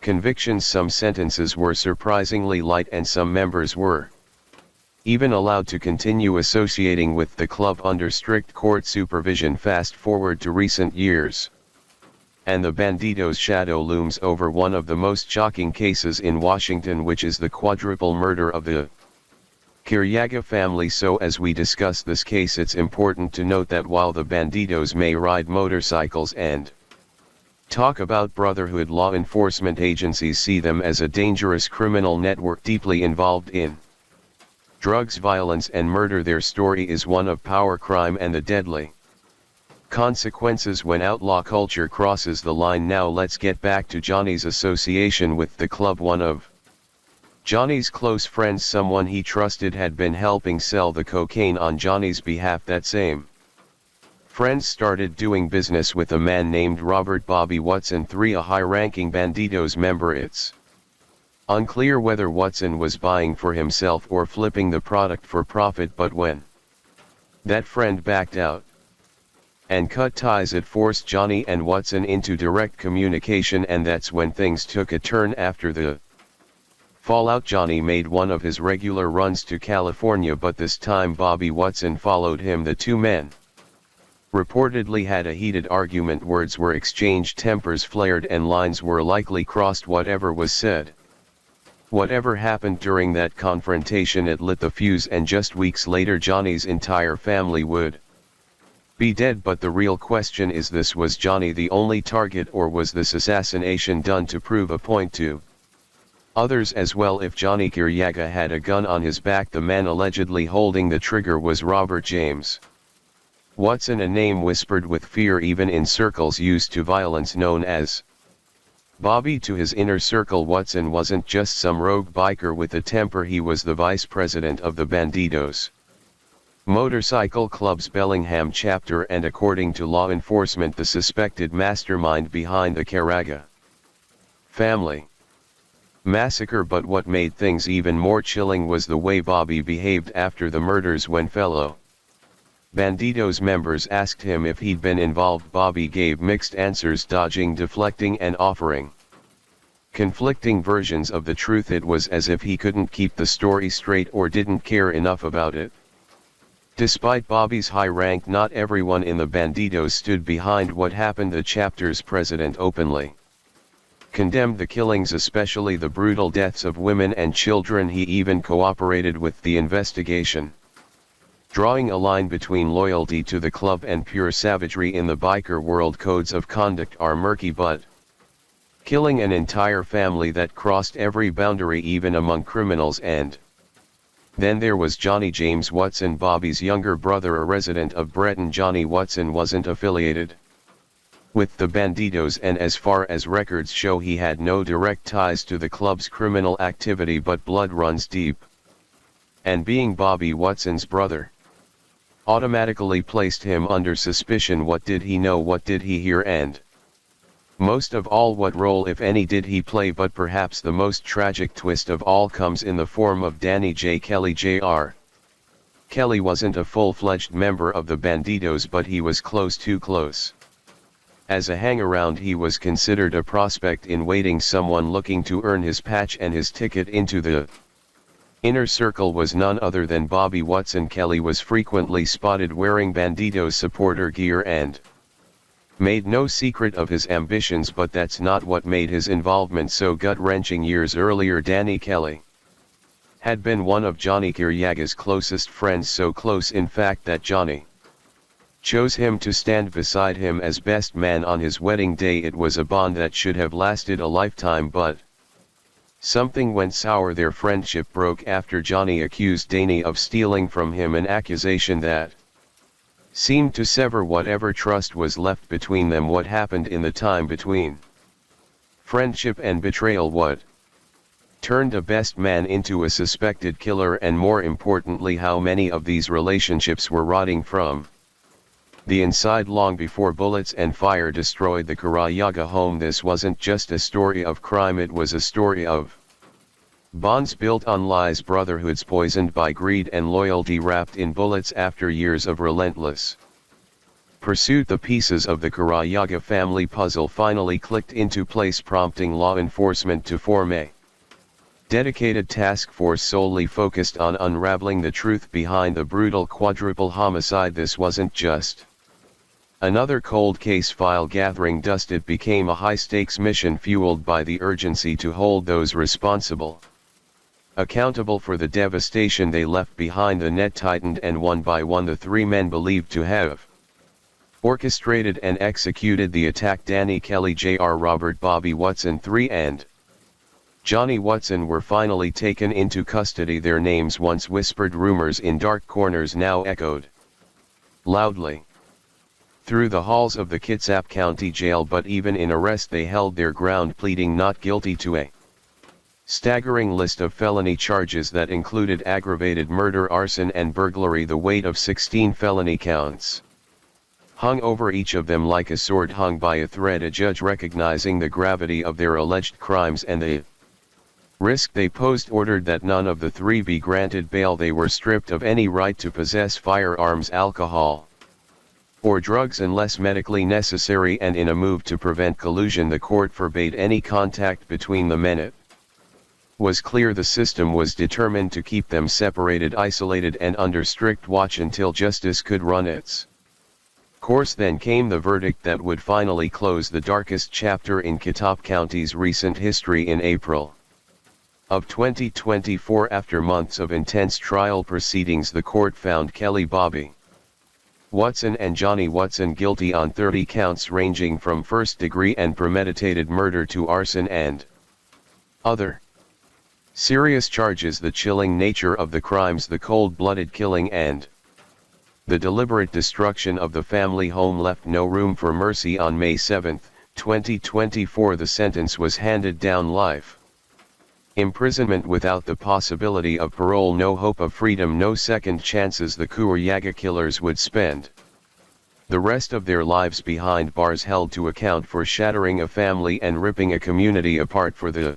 convictions, some sentences were surprisingly light, and some members were even allowed to continue associating with the club under strict court supervision. Fast forward to recent years, and the bandidos' shadow looms over one of the most shocking cases in Washington, which is the quadruple murder of the Kiryaga family. So as we discuss this case, it's important to note that while the bandidos may ride motorcycles and talk about brotherhood, law enforcement agencies see them as a dangerous criminal network deeply involved in drugs, violence, and murder. Their story is one of power, crime, and the deadly consequences when outlaw culture crosses the line. Now let's get back to Johnny's association with the club. One of Johnny's close friends, someone he trusted, had been helping sell the cocaine on Johnny's behalf. That same friends started doing business with a man named Robert Bobby Watson III, a high-ranking bandidos member. It's unclear whether Watson was buying for himself or flipping the product for profit, but when that friend backed out and cut ties, it forced Johnny and Watson into direct communication, and that's when things took a turn. After the fallout, Johnny made one of his regular runs to California, but this time Bobby Watson followed him. The two men reportedly had a heated argument, words were exchanged, tempers flared, and lines were likely crossed. Whatever was said, whatever happened during that confrontation, it lit the fuse, and just weeks later Johnny's entire family would be dead. But the real question is this: was Johnny the only target, or was this assassination done to prove a point to others as well? If Johnny Kiryaga had a gun on his back, the man allegedly holding the trigger was Robert James Watson, a name whispered with fear even in circles used to violence, known as Bobby. To his inner circle, Watson wasn't just some rogue biker with a temper, he was the vice president of the Bandidos Motorcycle Club's Bellingham chapter, and according to law enforcement, the suspected mastermind behind the Kiryaga family massacre. But what made things even more chilling was the way Bobby behaved after the murders. When fellow Bandidos members asked him if he'd been involved, Bobby gave mixed answers, dodging, deflecting and offering conflicting versions of the truth. It was as if he couldn't keep the story straight or didn't care enough about it. Despite Bobby's high rank, not everyone in the Bandidos stood behind what happened. The chapter's president openly condemned the killings, especially the brutal deaths of women and children. He even cooperated with the investigation, drawing a line between loyalty to the club and pure savagery in the biker world. Codes of conduct are murky, but killing an entire family, that crossed every boundary, even among criminals. And then there was Johnny James Watson, Bobby's younger brother, a resident of Breton. Johnny Watson wasn't affiliated with the Bandidos, and as far as records show, he had no direct ties to the club's criminal activity, but blood runs deep. And being Bobby Watson's brother automatically placed him under suspicion. What did he know? What did he hear? And most of all, what role, if any, did he play? But perhaps the most tragic twist of all comes in the form of Danny J. Kelly Jr. Kelly wasn't a full-fledged member of the Bandidos, but he was close, too close. As a hang-around, he was considered a prospect in waiting, someone looking to earn his patch and his ticket into the inner circle was none other than Bobby Watson. Kelly was frequently spotted wearing Bandidos supporter gear and made no secret of his ambitions, but that's not what made his involvement so gut-wrenching. Years earlier, Danny Kelly had been one of Johnny Kiryaga's closest friends, so close in fact that Johnny chose him to stand beside him as best man on his wedding day. It was a bond that should have lasted a lifetime, but something went sour. Their friendship broke after Johnny accused Danny of stealing from him, an accusation that seemed to sever whatever trust was left between them. What happened in the time between friendship and betrayal? What turned a best man into a suspected killer? And more importantly, how many of these relationships were rotting from the inside long before bullets and fire destroyed the Karayaga home? This wasn't just a story of crime, it was a story of bonds built on lies, brotherhoods poisoned by greed, and loyalty wrapped in bullets. After years of relentless pursuit, the pieces of the Karayaga family puzzle finally clicked into place, prompting law enforcement to form a dedicated task force solely focused on unraveling the truth behind the brutal quadruple homicide. This wasn't just another cold case file gathering dust, it became a high-stakes mission fueled by the urgency to hold those responsible accountable for the devastation they left behind. The net tightened, and one by one the three men believed to have orchestrated and executed the attack, Danny Kelly Jr., Robert Bobby Watson III, and Johnny Watson, were finally taken into custody. Their names, once whispered rumors in dark corners, now echoed loudly through the halls of the Kitsap County Jail. But even in arrest they held their ground, pleading not guilty to a staggering list of felony charges that included aggravated murder, arson and burglary. The weight of 16 felony counts hung over each of them like a sword hung by a thread. A judge, recognizing the gravity of their alleged crimes and the risk they posed, ordered that none of the three be granted bail. They were stripped of any right to possess firearms, alcohol or drugs unless medically necessary, and in a move to prevent collusion, the court forbade any contact between the men. It was clear the system was determined to keep them separated, isolated and under strict watch until justice could run its course. Then came the verdict that would finally close the darkest chapter in Kitsap County's recent history. In April of 2024, after months of intense trial proceedings, the court found Kelly Bobby Watson and Johnny Watson guilty on 30 counts ranging from first-degree and premeditated murder to arson and other serious charges. The chilling nature of the crimes, the cold-blooded killing and the deliberate destruction of the family home, left no room for mercy. On May 7, 2024, the sentence was handed down: life imprisonment without the possibility of parole, no hope of freedom, no second chances. The Kurayaga killers would spend the rest of their lives behind bars, held to account for shattering a family and ripping a community apart. For the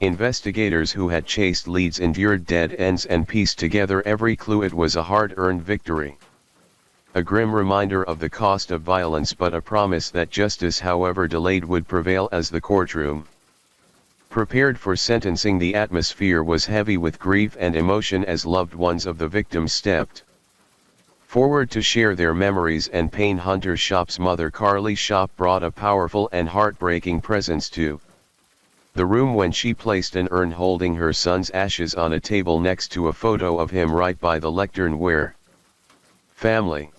Investigators who had chased leads endured dead ends and pieced together every clue. It was a hard-earned victory. A grim reminder of the cost of violence, but a promise that justice, however delayed, would prevail as the courtroom prepared for sentencing. The atmosphere was heavy with grief and emotion as loved ones of the victims stepped forward to share their memories and pain. Hunter Shop's mother, Carly Shop, brought a powerful and heartbreaking presence to the room when she placed an urn holding her son's ashes on a table next to a photo of him right by the lectern where family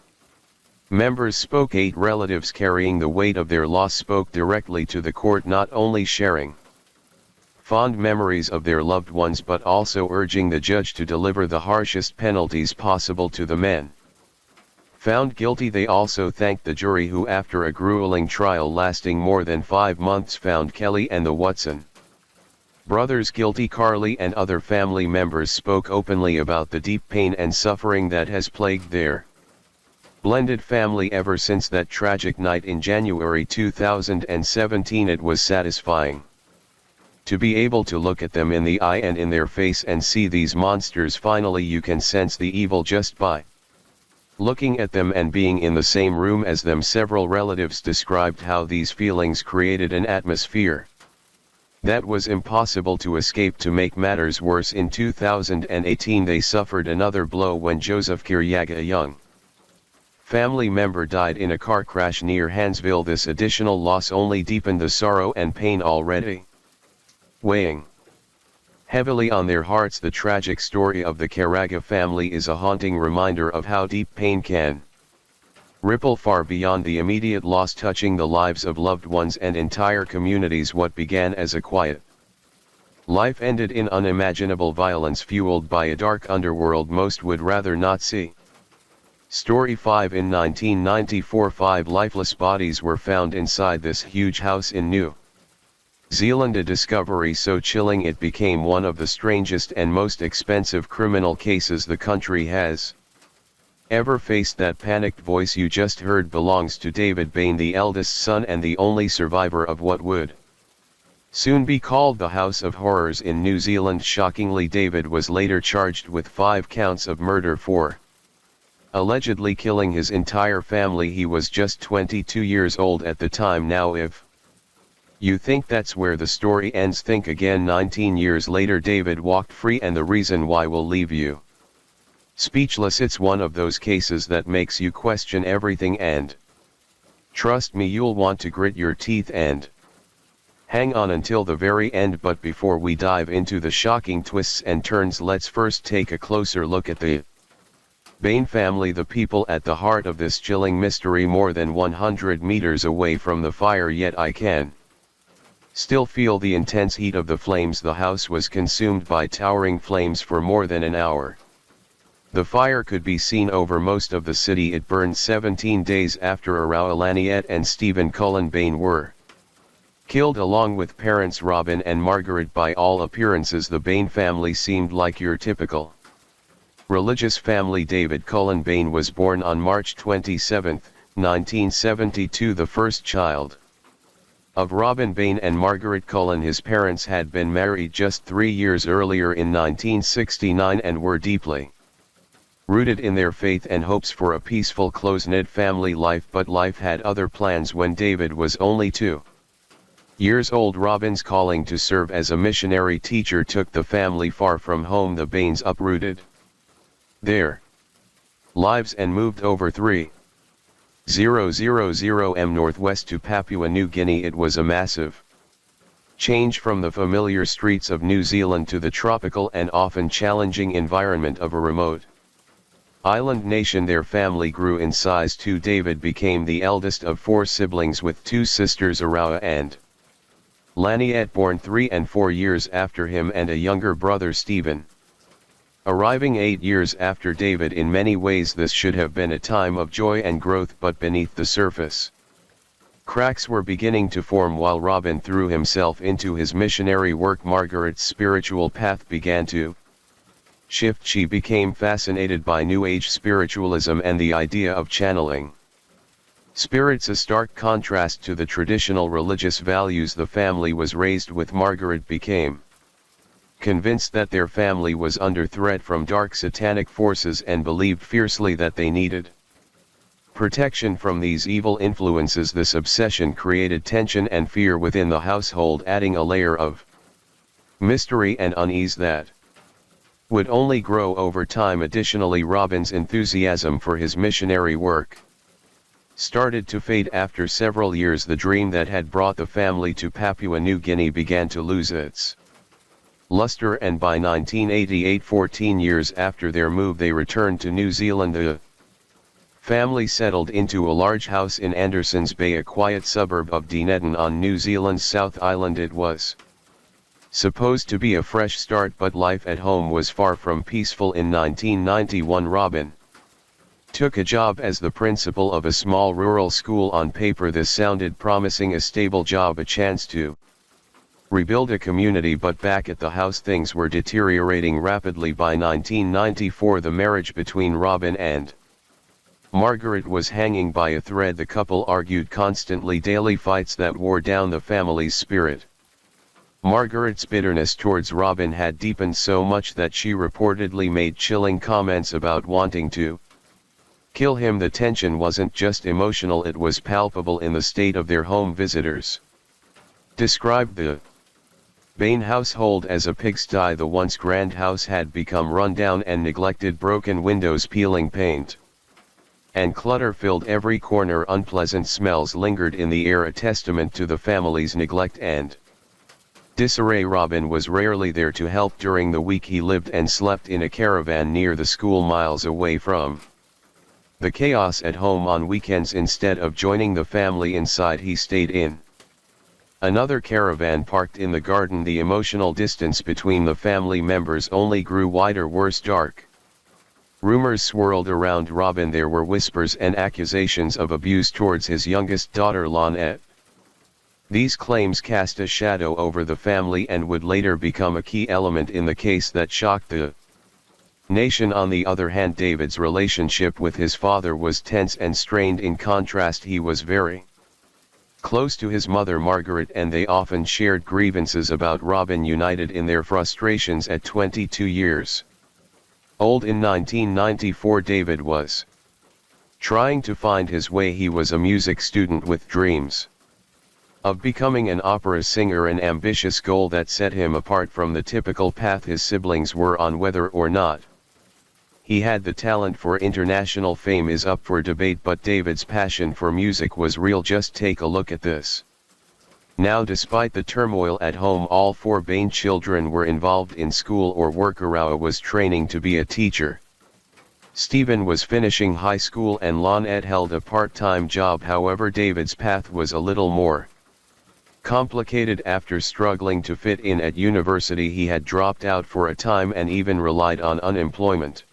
members spoke. 8 relatives carrying the weight of their loss spoke directly to the court, not only sharing fond memories of their loved ones but also urging the judge to deliver the harshest penalties possible to the men found guilty. They also thanked the jury who, after a grueling trial lasting more than 5 months, found Kelly and the Watson brothers guilty. Carly and other family members spoke openly about the deep pain and suffering that has plagued their blended family ever since that tragic night in January 2017. It was satisfying to be able to look at them in the eye and in their face and see these monsters. Finally, you can sense the evil just by looking at them and being in the same room as them. Several relatives described how these feelings created an atmosphere that was impossible to escape. To make matters worse, in 2018 they suffered another blow when Joseph Kiryaga, a young family member, died in a car crash near Hansville. This additional loss only deepened the sorrow and pain already weighing heavily on their hearts. The tragic story of the Kiryaga family is a haunting reminder of how deep pain can ripple far beyond the immediate loss, touching the lives of loved ones and entire communities. What began as a quiet life ended in unimaginable violence fueled by a dark underworld most would rather not see. Story 5. In 1994, 5 lifeless bodies were found inside this huge house in New Zealand, a discovery so chilling it became one of the strangest and most expensive criminal cases the country has ever faced. That panicked voice you just heard belongs to David Bain, the eldest son and the only survivor of what would soon be called the House of Horrors in New Zealand. Shockingly, David was later charged with 5 counts of murder for allegedly killing his entire family. He was just 22 years old at the time. Now, if you think that's where the story ends, think again. 19 years later, David walked free, and the reason why will leave you speechless. It's one of those cases that makes you question everything, and trust me, you'll want to grit your teeth and hang on until the very end. But before we dive into the shocking twists and turns, let's first take a closer look at the Bain family, the people at the heart of this chilling mystery. More than 100 meters away from the fire, yet I can still feel the intense heat of the flames. The house was consumed by towering flames for more than an hour. The fire could be seen over most of the city. It burned 17 days after Arawa Laniet and Stephen Cullen Bain were killed, along with parents Robin and Margaret. By all appearances, the Bain family seemed like your typical religious family. David Cullen Bain was born on March 27, 1972, the first child of Robin Bain and Margaret Cullen. His parents had been married just 3 years earlier in 1969 and were deeply rooted in their faith and hopes for a peaceful, close-knit family life. But life had other plans. When David was only 2 years old, Robin's calling to serve as a missionary teacher took the family far from home. The Bains uprooted their lives and moved over 3,000 m northwest to Papua New Guinea. It was a massive change from the familiar streets of New Zealand to the tropical and often challenging environment of a remote island nation. Their family grew in size too. David became the eldest of 4 siblings, with 2 sisters, Arawa and Laniet, born 3 and 4 years after him, and a younger brother, Stephen, arriving 8 years after David. In many ways this should have been a time of joy and growth, but beneath the surface, cracks were beginning to form. While Robin threw himself into his missionary work, Margaret's spiritual path began to shift. She became fascinated by New Age spiritualism and the idea of channeling spirits, a stark contrast to the traditional religious values the family was raised with. Margaret became convinced that their family was under threat from dark satanic forces and believed fiercely that they needed protection from these evil influences. This obsession created tension and fear within the household, adding a layer of mystery and unease that would only grow over time. Additionally, Robin's enthusiasm for his missionary work started to fade. After several years, the dream that had brought the family to Papua New Guinea began to lose its luster, and by 1988, 14 years after their move, they returned to New Zealand. The family settled into a large house in Andersons Bay, a quiet suburb of Dunedin on New Zealand's South Island. It was supposed to be a fresh start, but life at home was far from peaceful. In 1991, Robin took a job as the principal of a small rural school. On paper this sounded promising, a stable job, a chance to rebuild a community, but back at the house things were deteriorating rapidly. By 1994, the marriage between Robin and Margaret was hanging by a thread. The couple argued constantly, daily fights that wore down the family's spirit. Margaret's bitterness towards Robin had deepened so much that she reportedly made chilling comments about wanting to kill him. The tension wasn't just emotional, it was palpable in the state of their home. Visitors described the Bain household as a pigsty. The once grand house had become run down and neglected, broken windows, peeling paint, and clutter filled every corner. Unpleasant smells lingered in the air, a testament to the family's neglect and disarray. Robin was rarely there to help during the week. He lived and slept in a caravan near the school, miles away from the chaos at home. On weekends, instead of joining the family inside, he stayed in another caravan parked in the garden. The emotional distance between the family members only grew wider. Worse, dark rumors swirled around Robin. There were whispers and accusations of abuse towards his youngest daughter, Lonette. These claims cast a shadow over the family and would later become a key element in the case that shocked the nation. On the other hand, David's relationship with his father was tense and strained. In contrast, he was very close to his mother, Margaret, and they often shared grievances about Robin. United in their frustrations at 22 years old in 1994, David was trying to find his way. He was a music student with dreams of becoming an opera singer, an ambitious goal that set him apart from the typical path his siblings were on. Whether or not he had the talent for international fame is up for debate, but David's passion for music was real. Just take a look at this. Now, despite the turmoil at home, all four Bain children were involved in school or work. Arawa was training to be a teacher. Stephen was finishing high school and Lonette held a part-time job. However, David's path was a little more complicated. After struggling to fit in at university, he had dropped out for a time and even relied on unemployment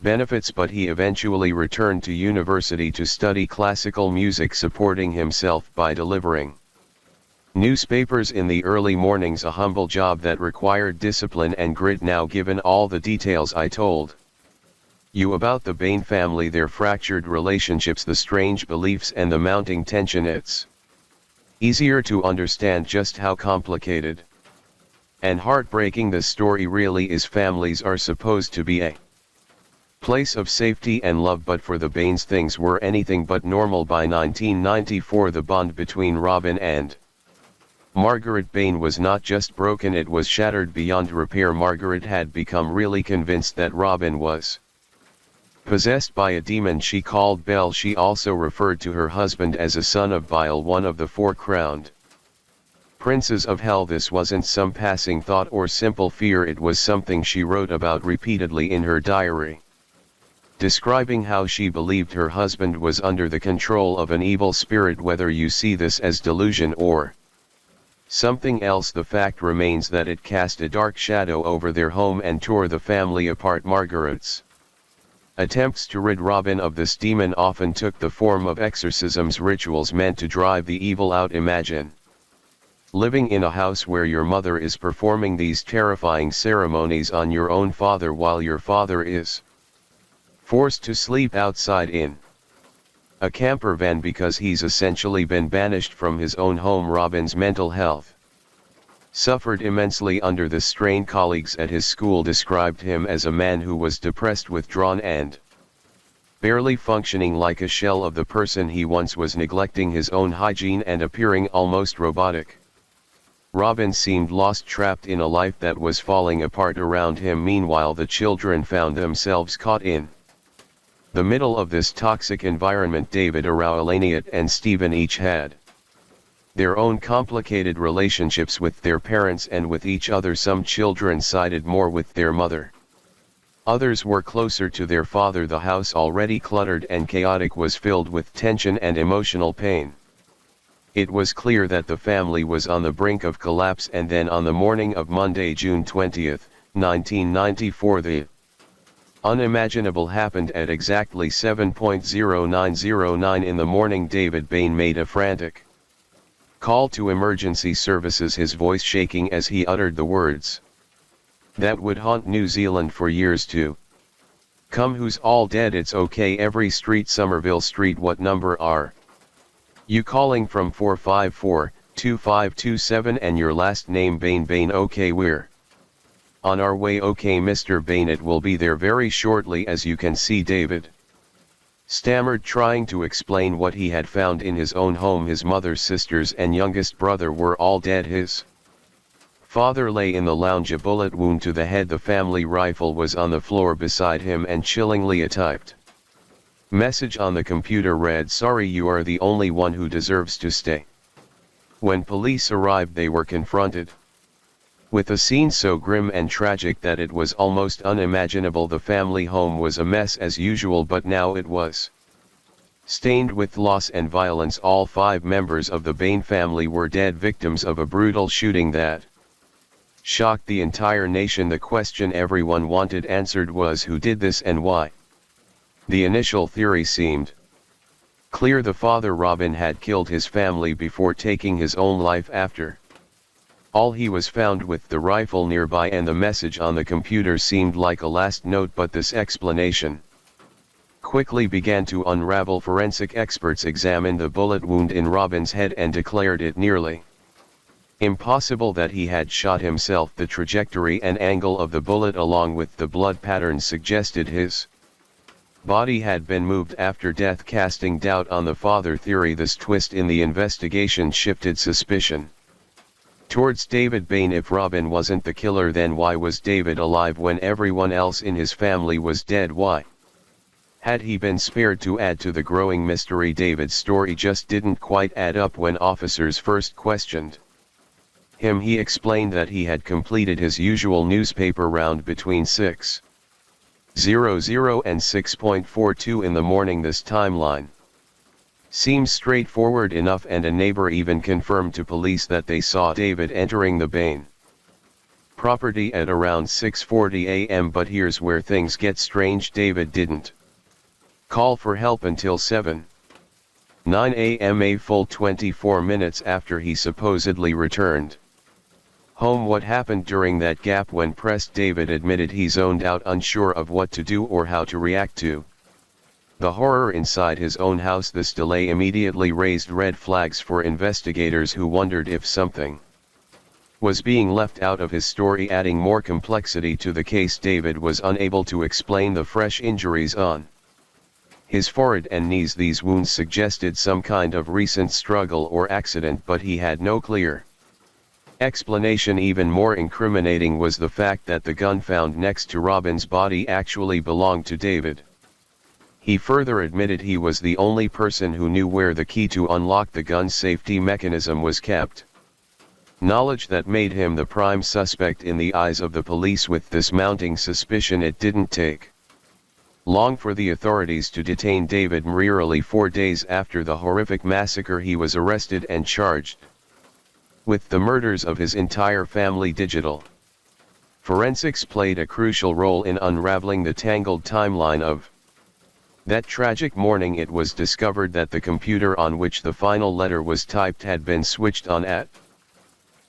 benefits, but he eventually returned to university to study classical music, supporting himself by delivering newspapers in the early mornings, a humble job that required discipline and grit. Now, given all the details I told you about the Bain family, their fractured relationships, the strange beliefs, and the mounting tension, it's easier to understand just how complicated and heartbreaking this story really is. Families are supposed to be a place of safety and love, but for the Bains things were anything but normal. By 1994, the bond between Robin and Margaret Bain was not just broken, it was shattered beyond repair. Margaret had become really convinced that Robin was possessed by a demon she called Bel. She also referred to her husband as a son of Bile, one of the four crowned princes of hell. This wasn't some passing thought or simple fear, it was something she wrote about repeatedly in her diary, describing how she believed her husband was under the control of an evil spirit. Whether you see this as delusion or something else, the fact remains that it cast a dark shadow over their home and tore the family apart. Margaret's attempts to rid Robin of this demon often took the form of exorcisms, rituals meant to drive the evil out. Imagine living in a house where your mother is performing these terrifying ceremonies on your own father while your father is forced to sleep outside in a camper van because he's essentially been banished from his own home. Robin's mental health Suffered immensely under the strain. Colleagues at his school described him as a man who was depressed, withdrawn and barely functioning like a shell of the person he once was, neglecting his own hygiene and appearing almost robotic. Robin seemed lost, trapped in a life that was falling apart around him. Meanwhile, the children found themselves caught in the middle of this toxic environment. David, Eleniot and Stephen each had their own complicated relationships with their parents and with each other. Some children sided more with their mother. Others were closer to their father. The house, already cluttered and chaotic, was filled with tension and emotional pain. It was clear that the family was on the brink of collapse. And then on the morning of Monday, June 20, 1994, the unimaginable happened. At exactly 7:0909 in the morning, David Bain made a frantic call to emergency services, his voice shaking as he uttered the words that would haunt New Zealand for years to come. Who's all dead? It's okay. Every street. Somerville Street. What number are you calling from? 454-2527. And your last name? Bain. Okay, we're on our way. Okay, Mr. Bain, it will be there very shortly. As you can see, David stammered, trying to explain what he had found in his own home. His mother, sisters and youngest brother were all dead. His father lay in the lounge, a bullet wound to the head. The family rifle was on the floor beside him, and chillingly a typed message on the computer read, "Sorry, you are the only one who deserves to stay." When police arrived, they were confronted with a scene so grim and tragic that it was almost unimaginable. The family home was a mess as usual, but now it was stained with loss and violence. All 5 members of the Bain family were dead, victims of a brutal shooting that shocked the entire nation. The question everyone wanted answered was, who did this and why? The initial theory seemed clear. The father, Robin, had killed his family before taking his own life. After all, he was found with the rifle nearby, and the message on the computer seemed like a last note. But this explanation quickly began to unravel. Forensic experts examined the bullet wound in Robin's head and declared it nearly impossible that he had shot himself. The trajectory and angle of the bullet, along with the blood patterns, suggested his body had been moved after death, casting doubt on the father theory. This twist in the investigation shifted suspicion towards David Bain. If Robin wasn't the killer, then why was David alive when everyone else in his family was dead? Why had he been spared? To add to the growing mystery, David's story just didn't quite add up. When officers first questioned him, he explained that he had completed his usual newspaper round between 6:00 and 6:42 in the morning. This timeline seems straightforward enough, and a neighbor even confirmed to police that they saw David entering the Bain property at around 6:40 a.m. But here's where things get strange. David didn't call for help until 7:09 a.m., a full 24 minutes after he supposedly returned home. What happened during that gap? When pressed, David admitted he zoned out, unsure of what to do or how to react to the horror inside his own house. This delay immediately raised red flags for investigators, who wondered if something was being left out of his story, adding more complexity to the case. David was unable to explain the fresh injuries on his forehead and knees. These wounds suggested some kind of recent struggle or accident, but he had no clear explanation. Even more incriminating was the fact that the gun found next to Robin's body actually belonged to David. He further admitted he was the only person who knew where the key to unlock the gun's safety mechanism was kept. Knowledge that made him the prime suspect in the eyes of the police. With this mounting suspicion, it didn't take long for the authorities to detain David. Merely 4 days after the horrific massacre, he was arrested and charged with the murders of his entire family. Digital forensics played a crucial role in unraveling the tangled timeline of that tragic morning. It was discovered that the computer on which the final letter was typed had been switched on at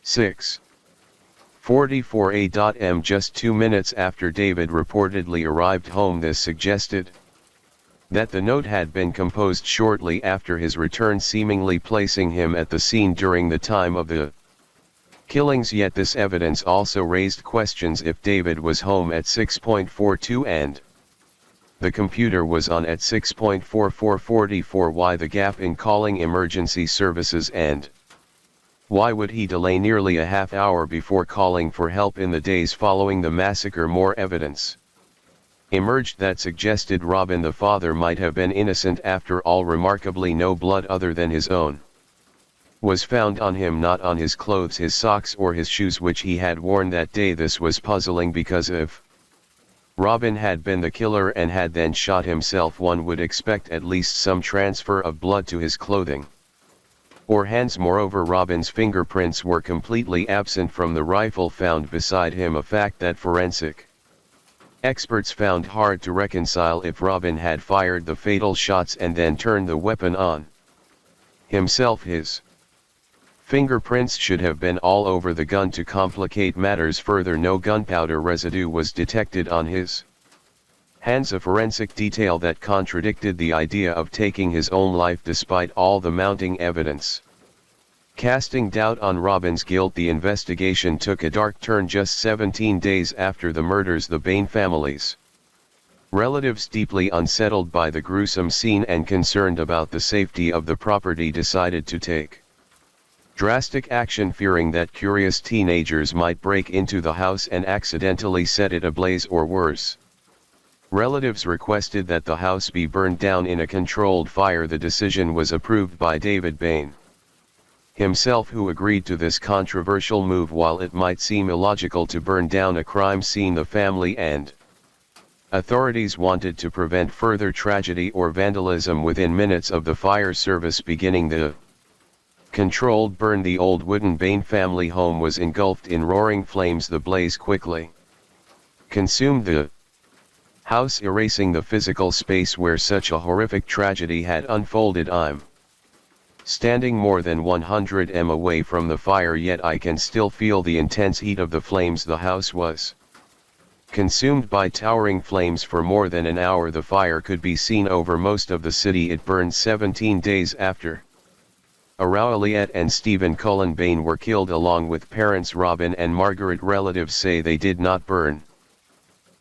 6:44 a.m., just 2 minutes after David reportedly arrived home. This suggested that the note had been composed shortly after his return, seemingly placing him at the scene during the time of the killings. Yet this evidence also raised questions if David was home at 6:42 and the computer was on at 6:44. Why the gap in calling emergency services, and why would he delay nearly a half hour before calling for help in the days following the massacre? More evidence emerged that suggested Robin the father might have been innocent after all. Remarkably, no blood other than his own was found on him, not on his clothes, his socks or his shoes which he had worn that day. This was puzzling because if Robin had been the killer and had then shot himself, one would expect at least some transfer of blood to his clothing or hands. Moreover, Robin's fingerprints were completely absent from the rifle found beside him, a fact that forensic experts found hard to reconcile. If Robin had fired the fatal shots and then turned the weapon on himself, his fingerprints should have been all over the gun. To complicate matters further, no gunpowder residue was detected on his hands, a forensic detail that contradicted the idea of taking his own life despite all the mounting evidence. Casting doubt on Robin's guilt, the investigation took a dark turn. Just 17 days after the murders, the Bain family's relatives, deeply unsettled by the gruesome scene and concerned about the safety of the property, decided to take drastic action, fearing that curious teenagers might break into the house and accidentally set it ablaze or worse. Relatives requested that the house be burned down in a controlled fire. The decision was approved by David Bain himself, who agreed to this controversial move. While it might seem illogical to burn down a crime scene, the family and authorities wanted to prevent further tragedy or vandalism. Within minutes of the fire service beginning the controlled burn, the old wooden Bain family home was engulfed in roaring flames. The blaze quickly consumed the house, erasing the physical space where such a horrific tragedy had unfolded. I'm standing more than 100 m away from the fire, yet I can still feel the intense heat of the flames. The house was consumed by towering flames for more than an hour. The fire could be seen over most of the city. It burned 17 days after Araueliette and Stephen Cullen Bain were killed along with parents Robin and Margaret. Relatives say they did not burn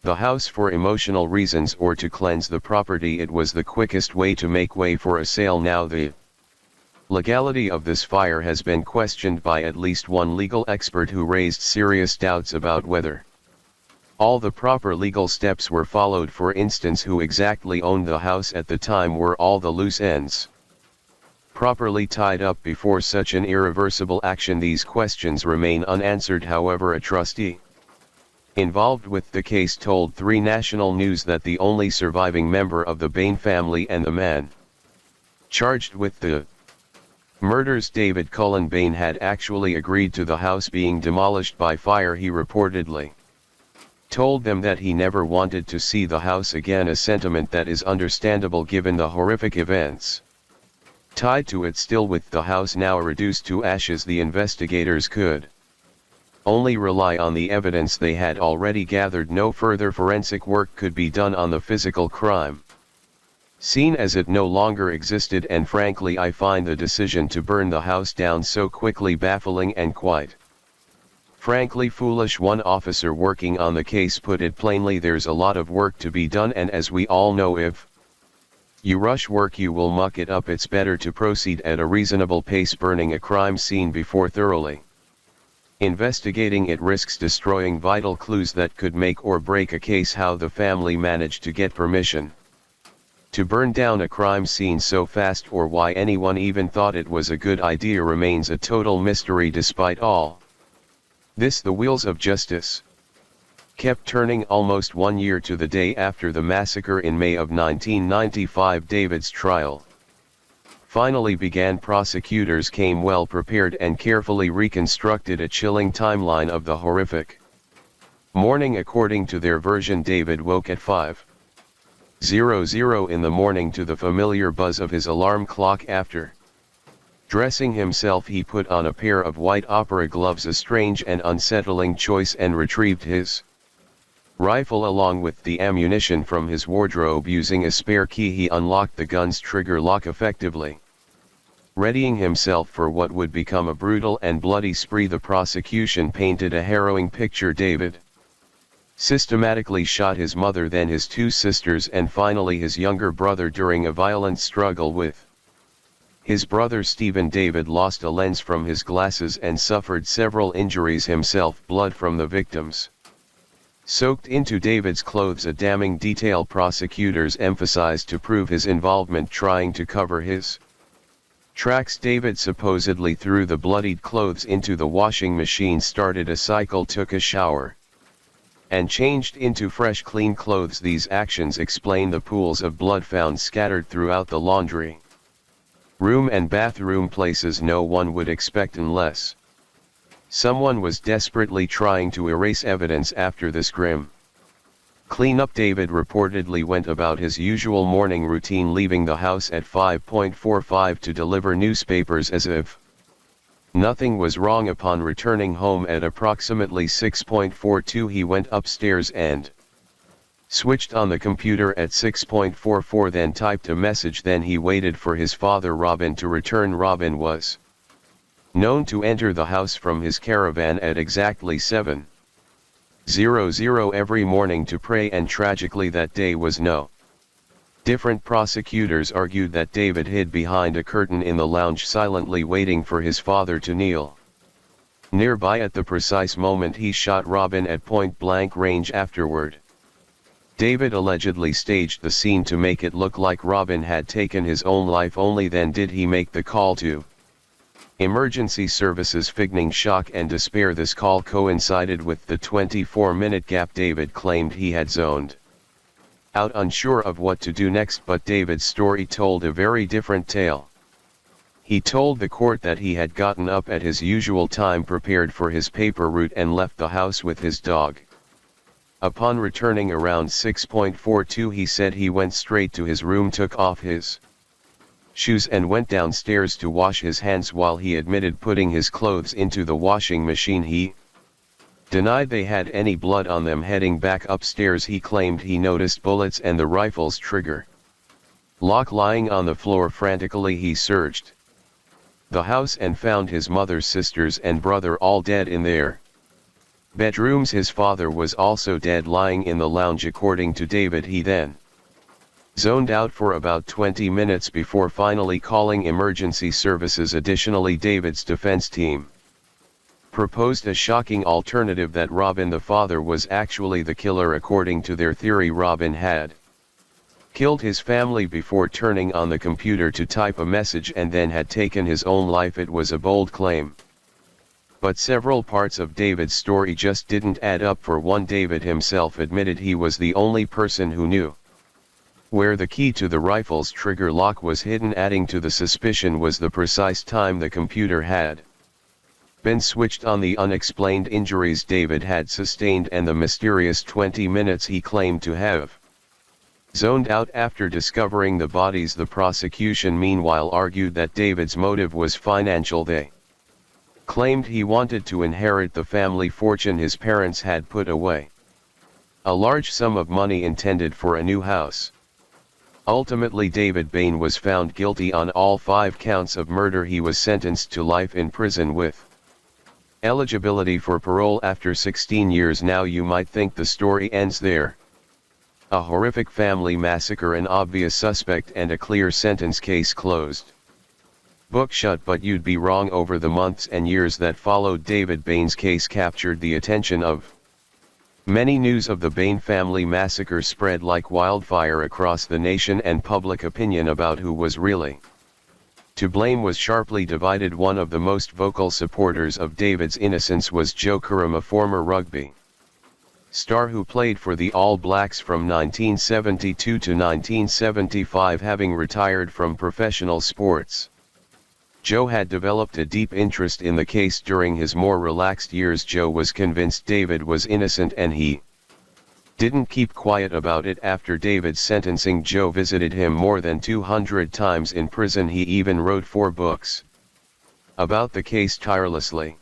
the house for emotional reasons or to cleanse the property. It was the quickest way to make way for a sale. Now the legality of this fire has been questioned by at least one legal expert who raised serious doubts about whether all the proper legal steps were followed. For instance, who exactly owned the house at the time? Were all the loose ends properly tied up before such an irreversible action? These questions remain unanswered. However, a trustee involved with the case told 3 National News that the only surviving member of the Bain family and the man charged with the murders, David Cullen Bain, had actually agreed to the house being demolished by fire. He reportedly told them that he never wanted to see the house again, a sentiment that is understandable given the horrific events tied to it. Still, with the house now reduced to ashes, the investigators could only rely on the evidence they had already gathered. No further forensic work could be done on the physical crime scene as it no longer existed, and frankly I find the decision to burn the house down so quickly baffling and quite frankly foolish. One officer working on the case put it plainly: there's a lot of work to be done, and as we all know, if you rush work you will muck it up. It's better to proceed at a reasonable pace. Burning a crime scene before thoroughly investigating it risks destroying vital clues that could make or break a case. How the family managed to get permission to burn down a crime scene so fast, or why anyone even thought it was a good idea, remains a total mystery. Despite all this, the wheels of justice kept turning. Almost 1 year to the day after the massacre in May of 1995, David's trial finally began. Prosecutors came well prepared and carefully reconstructed a chilling timeline of the horrific morning. According to their version, David woke at 5:00 in the morning to the familiar buzz of his alarm clock. After dressing himself, he put on a pair of white opera gloves, a strange and unsettling choice, and retrieved his rifle along with the ammunition from his wardrobe. Using a spare key, he unlocked the gun's trigger lock effectively, Readying himself for what would become a brutal and bloody spree, the prosecution painted a harrowing picture. David systematically shot his mother, then his two sisters, and finally his younger brother during a violent struggle with his brother Stephen. David lost a lens from his glasses and suffered several injuries himself. Blood from the victims soaked into David's clothes, a damning detail prosecutors emphasized to prove his involvement, trying to cover his tracks. David supposedly threw the bloodied clothes into the washing machine, started a cycle, took a shower, and changed into fresh, clean clothes. These actions explain the pools of blood found scattered throughout the laundry room and bathroom, places no one would expect unless someone was desperately trying to erase evidence after this grim cleanup. David reportedly went about his usual morning routine, leaving the house at 5:45 to deliver newspapers as if nothing was wrong. Upon returning home at approximately 6:42, he went upstairs and switched on the computer at 6:44, then typed a message. Then he waited for his father Robin to return. Robin was known to enter the house from his caravan at exactly 7:00 every morning to pray, and tragically that day was no different. Prosecutors argued that David hid behind a curtain in the lounge, silently waiting for his father to kneel nearby at the precise moment he shot Robin at point-blank range. Afterward, David allegedly staged the scene to make it look like Robin had taken his own life. Only then did he make the call to emergency services. Feigning shock and despair, this call coincided with the 24-minute gap. David claimed he had zoned out, unsure of what to do next, but David's story told a very different tale. He told the court that he had gotten up at his usual time, prepared for his paper route, and left the house with his dog. Upon returning around 6:42, he said he went straight to his room, took off his shoes and went downstairs to wash his hands. While he admitted putting his clothes into the washing machine, he denied they had any blood on them. Heading back upstairs, he claimed he noticed bullets and the rifle's trigger lock lying on the floor. Frantically he searched the house and found his mother, sisters and brother all dead in their bedrooms. His father was also dead, lying in the lounge. According to David, he then zoned out for about 20 minutes before finally calling emergency services. Additionally, David's defense team proposed a shocking alternative, that Robin the father was actually the killer. According to their theory, Robin had killed his family before turning on the computer to type a message and then had taken his own life. It was a bold claim, but several parts of David's story just didn't add up. For one, David himself admitted he was the only person who knew where the key to the rifle's trigger lock was hidden. Adding to the suspicion was the precise time the computer had been switched on, the unexplained injuries David had sustained, and the mysterious 20 minutes he claimed to have zoned out after discovering the bodies. The prosecution meanwhile argued that David's motive was financial. They claimed he wanted to inherit the family fortune his parents had put away, a large sum of money intended for a new house. Ultimately, David Bain was found guilty on all 5 counts of murder. He was sentenced to life in prison with eligibility for parole after 16 years. Now you might think the story ends there. A horrific family massacre, an obvious suspect, and a clear sentence, case closed. Book shut. But you'd be wrong. Over the months and years that followed, David Bain's case captured the attention of many. News of the Bain family massacre spread like wildfire across the nation, and public opinion about who was really to blame was sharply divided. One of the most vocal supporters of David's innocence was Joe Kurum, a former rugby star who played for the All Blacks from 1972 to 1975. Having retired from professional sports, Joe had developed a deep interest in the case. During his more relaxed years, Joe was convinced David was innocent, and he didn't keep quiet about it. After David's sentencing, Joe visited him more than 200 times in prison. He even wrote 4 books about the case, tirelessly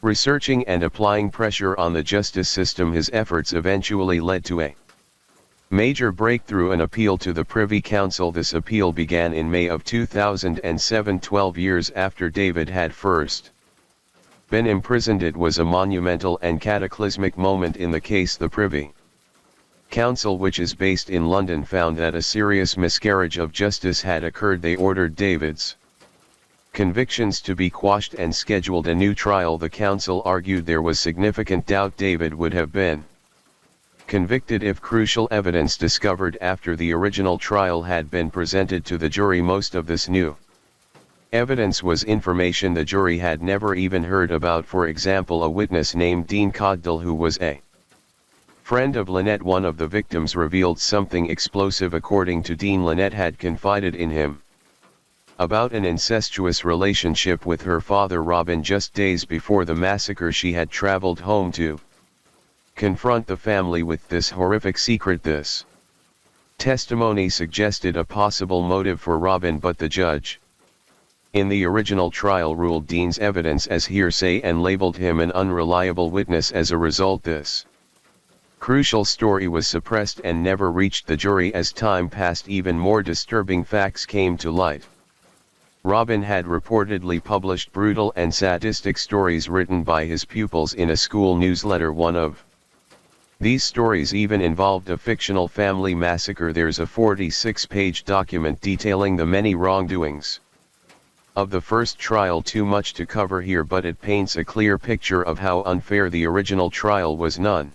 researching and applying pressure on the justice system. His efforts eventually led to a Major breakthrough: an appeal to the Privy Council. This appeal began in May of 2007, 12 years after David had first been imprisoned. It was a monumental and cataclysmic moment in the case. The Privy Council, which is based in London, found that a serious miscarriage of justice had occurred. They ordered David's convictions to be quashed and scheduled a new trial. The council argued there was significant doubt David would have been convicted if crucial evidence discovered after the original trial had been presented to the jury. Most of this new evidence was information the jury had never even heard about. For example, a witness named Dean Cogdell, who was a friend of Lynette, one of the victims, revealed something explosive. According to Dean, Lynette had confided in him about an incestuous relationship with her father Robin. Just days before the massacre, she had traveled home to confront the family with this horrific secret. This testimony suggested a possible motive for Robin, but the judge in the original trial ruled Dean's evidence as hearsay and labeled him an unreliable witness. As a result, this crucial story was suppressed and never reached the jury. As time passed, even more disturbing facts came to light. Robin had reportedly published brutal and sadistic stories written by his pupils in a school newsletter. One of these stories even involved a fictional family massacre. There's a 46-page document detailing the many wrongdoings of the first trial. Too much to cover here, but it paints a clear picture of how unfair the original trial was. None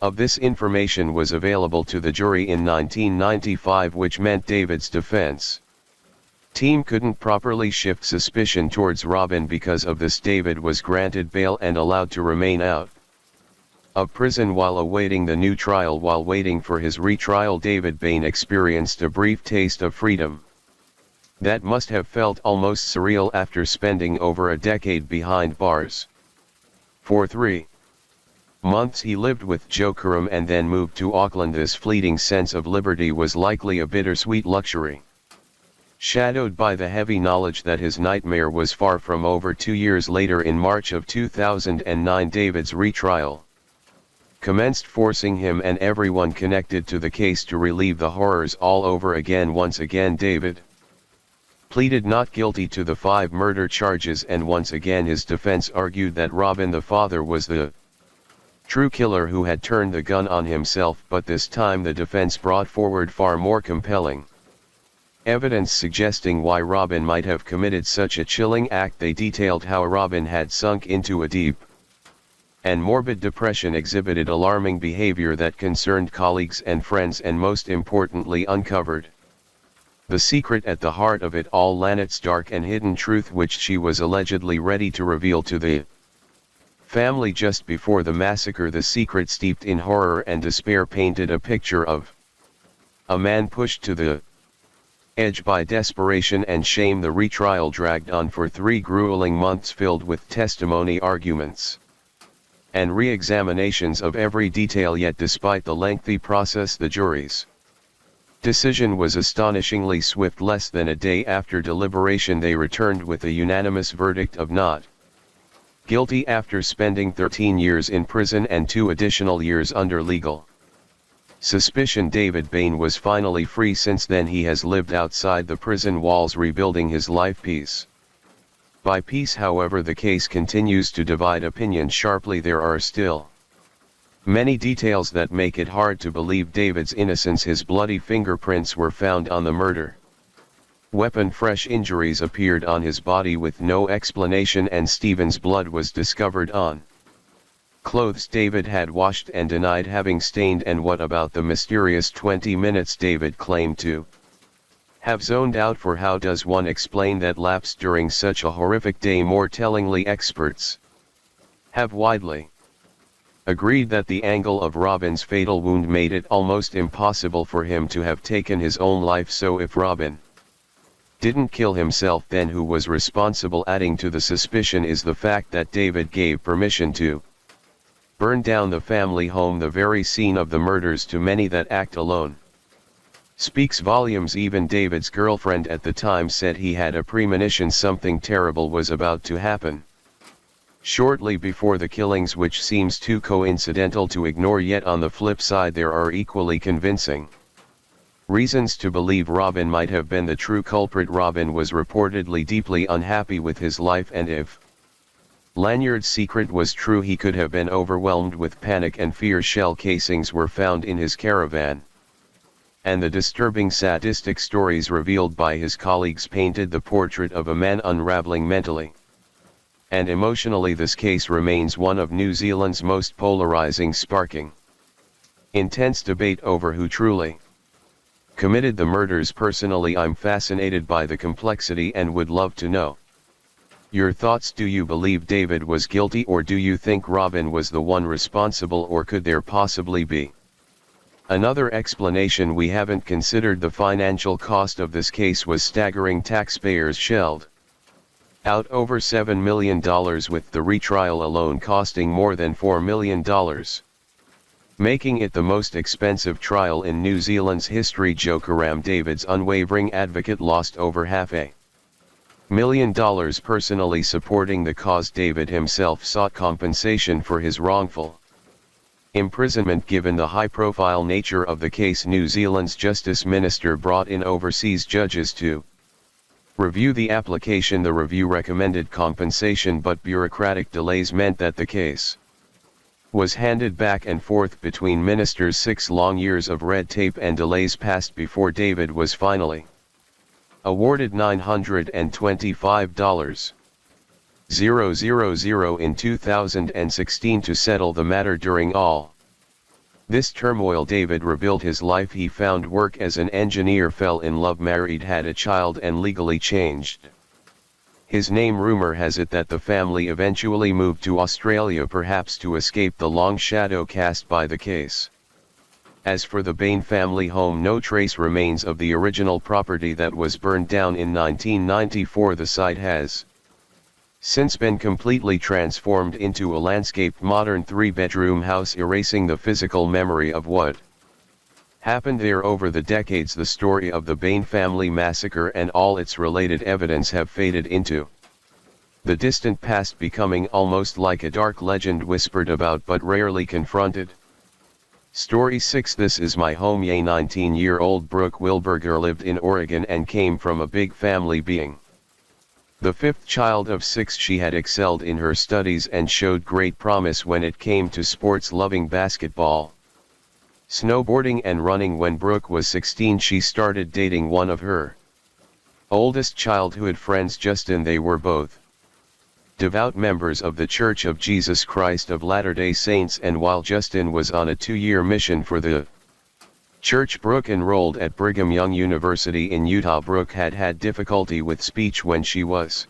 of this information was available to the jury in 1995, which meant David's defense team couldn't properly shift suspicion towards Robin. Because of this, David was granted bail and allowed to remain out of prison while awaiting the new trial. While waiting for his retrial, David Bain experienced a brief taste of freedom that must have felt almost surreal after spending over a decade behind bars. For 3 months he lived with Joe Karam and then moved to Auckland. This fleeting sense of liberty was likely a bittersweet luxury, shadowed by the heavy knowledge that his nightmare was far from over. 2 years later, in March of 2009, David's retrial commenced, forcing him and everyone connected to the case to relive the horrors all over again. Once again, David pleaded not guilty to the 5 murder charges, and once again his defense argued that Robin, the father, was the true killer who had turned the gun on himself. But this time the defense brought forward far more compelling evidence suggesting why Robin might have committed such a chilling act. They detailed how Robin had sunk into a deep and morbid depression, exhibited alarming behavior that concerned colleagues and friends, and most importantly uncovered the secret at the heart of it all, Lynette's dark and hidden truth, which she was allegedly ready to reveal to the family just before the massacre. The secret, steeped in horror and despair, painted a picture of a man pushed to the edge by desperation and shame. The retrial dragged on for 3 grueling months, filled with testimony, arguments, and re-examinations of every detail. Yet despite the lengthy process, the jury's decision was astonishingly swift. Less than a day after deliberation, they returned with a unanimous verdict of not guilty. After spending 13 years in prison and 2 additional years under legal suspicion, David Bain was finally free. Since then he has lived outside the prison walls, rebuilding his life piece by piece. However, the case continues to divide opinion sharply. There are still many details that make it hard to believe David's innocence. His bloody fingerprints were found on the murder weapon. Fresh injuries appeared on his body with no explanation, and Stephen's blood was discovered on clothes David had washed and denied having stained. And what about the mysterious 20 minutes David claimed to have zoned out for? How does one explain that lapse during such a horrific day? More tellingly, experts have widely agreed that the angle of Robin's fatal wound made it almost impossible for him to have taken his own life. So if Robin didn't kill himself, then who was responsible? Adding to the suspicion is the fact that David gave permission to burn down the family home, the very scene of the murders. To many, that act alone speaks volumes. Even David's girlfriend at the time said he had a premonition something terrible was about to happen. shortly before the killings, which seems too coincidental to ignore, yet on the flip side there are equally convincing reasons to believe Robin might have been the true culprit. Robin was reportedly deeply unhappy with his life, and if Lanyard's secret was true, he could have been overwhelmed with panic and fear. Shell casings were found in his caravan, and the disturbing sadistic stories revealed by his colleagues painted the portrait of a man unraveling mentally and emotionally. This case remains one of New Zealand's most polarizing, sparking intense debate over who truly committed the murders. Personally, I'm fascinated by the complexity and would love to know your thoughts. Do you believe David was guilty, or do you think Robin was the one responsible, or could there possibly be another explanation? We haven't considered the financial cost of this case was staggering. Taxpayers shelled out over $7 million, with the retrial alone costing more than $4 million, making it the most expensive trial in New Zealand's history. Joe Karam, David's unwavering advocate, lost over $500,000 personally supporting the cause. David himself sought compensation for his wrongful imprisonment. Given the high-profile nature of the case, New Zealand's Justice Minister brought in overseas judges to review the application. The review recommended compensation, but bureaucratic delays meant that the case was handed back and forth between ministers. 6 long years of red tape and delays passed before David was finally awarded $925,000 in 2016 to settle the matter. During all this turmoil, David rebuilt his life. He found work as an engineer, fell in love, married, had a child, and legally changed his name. Rumor has it that the family eventually moved to Australia, perhaps to escape the long shadow cast by the case. As for the Bain family home, no trace remains of the original property that was burned down in 1994. The site has since been completely transformed into a landscaped modern 3-bedroom house, erasing the physical memory of what happened there over the decades. The story of the Bain family massacre and all its related evidence have faded into the distant past, becoming almost like a dark legend whispered about but rarely confronted. Story 6. This is my home. 19-year-old Brooke Wilberger lived in Oregon and came from a big family. Being the 5th child of 6, she had excelled in her studies and showed great promise when it came to sports, loving basketball, snowboarding and running. When Brooke was 16, she started dating one of her oldest childhood friends, Justin. They were both devout members of the Church of Jesus Christ of Latter-day Saints, and while Justin was on a 2-year mission for the church, Brooke enrolled at Brigham Young University in Utah. Brooke had had difficulty with speech when she was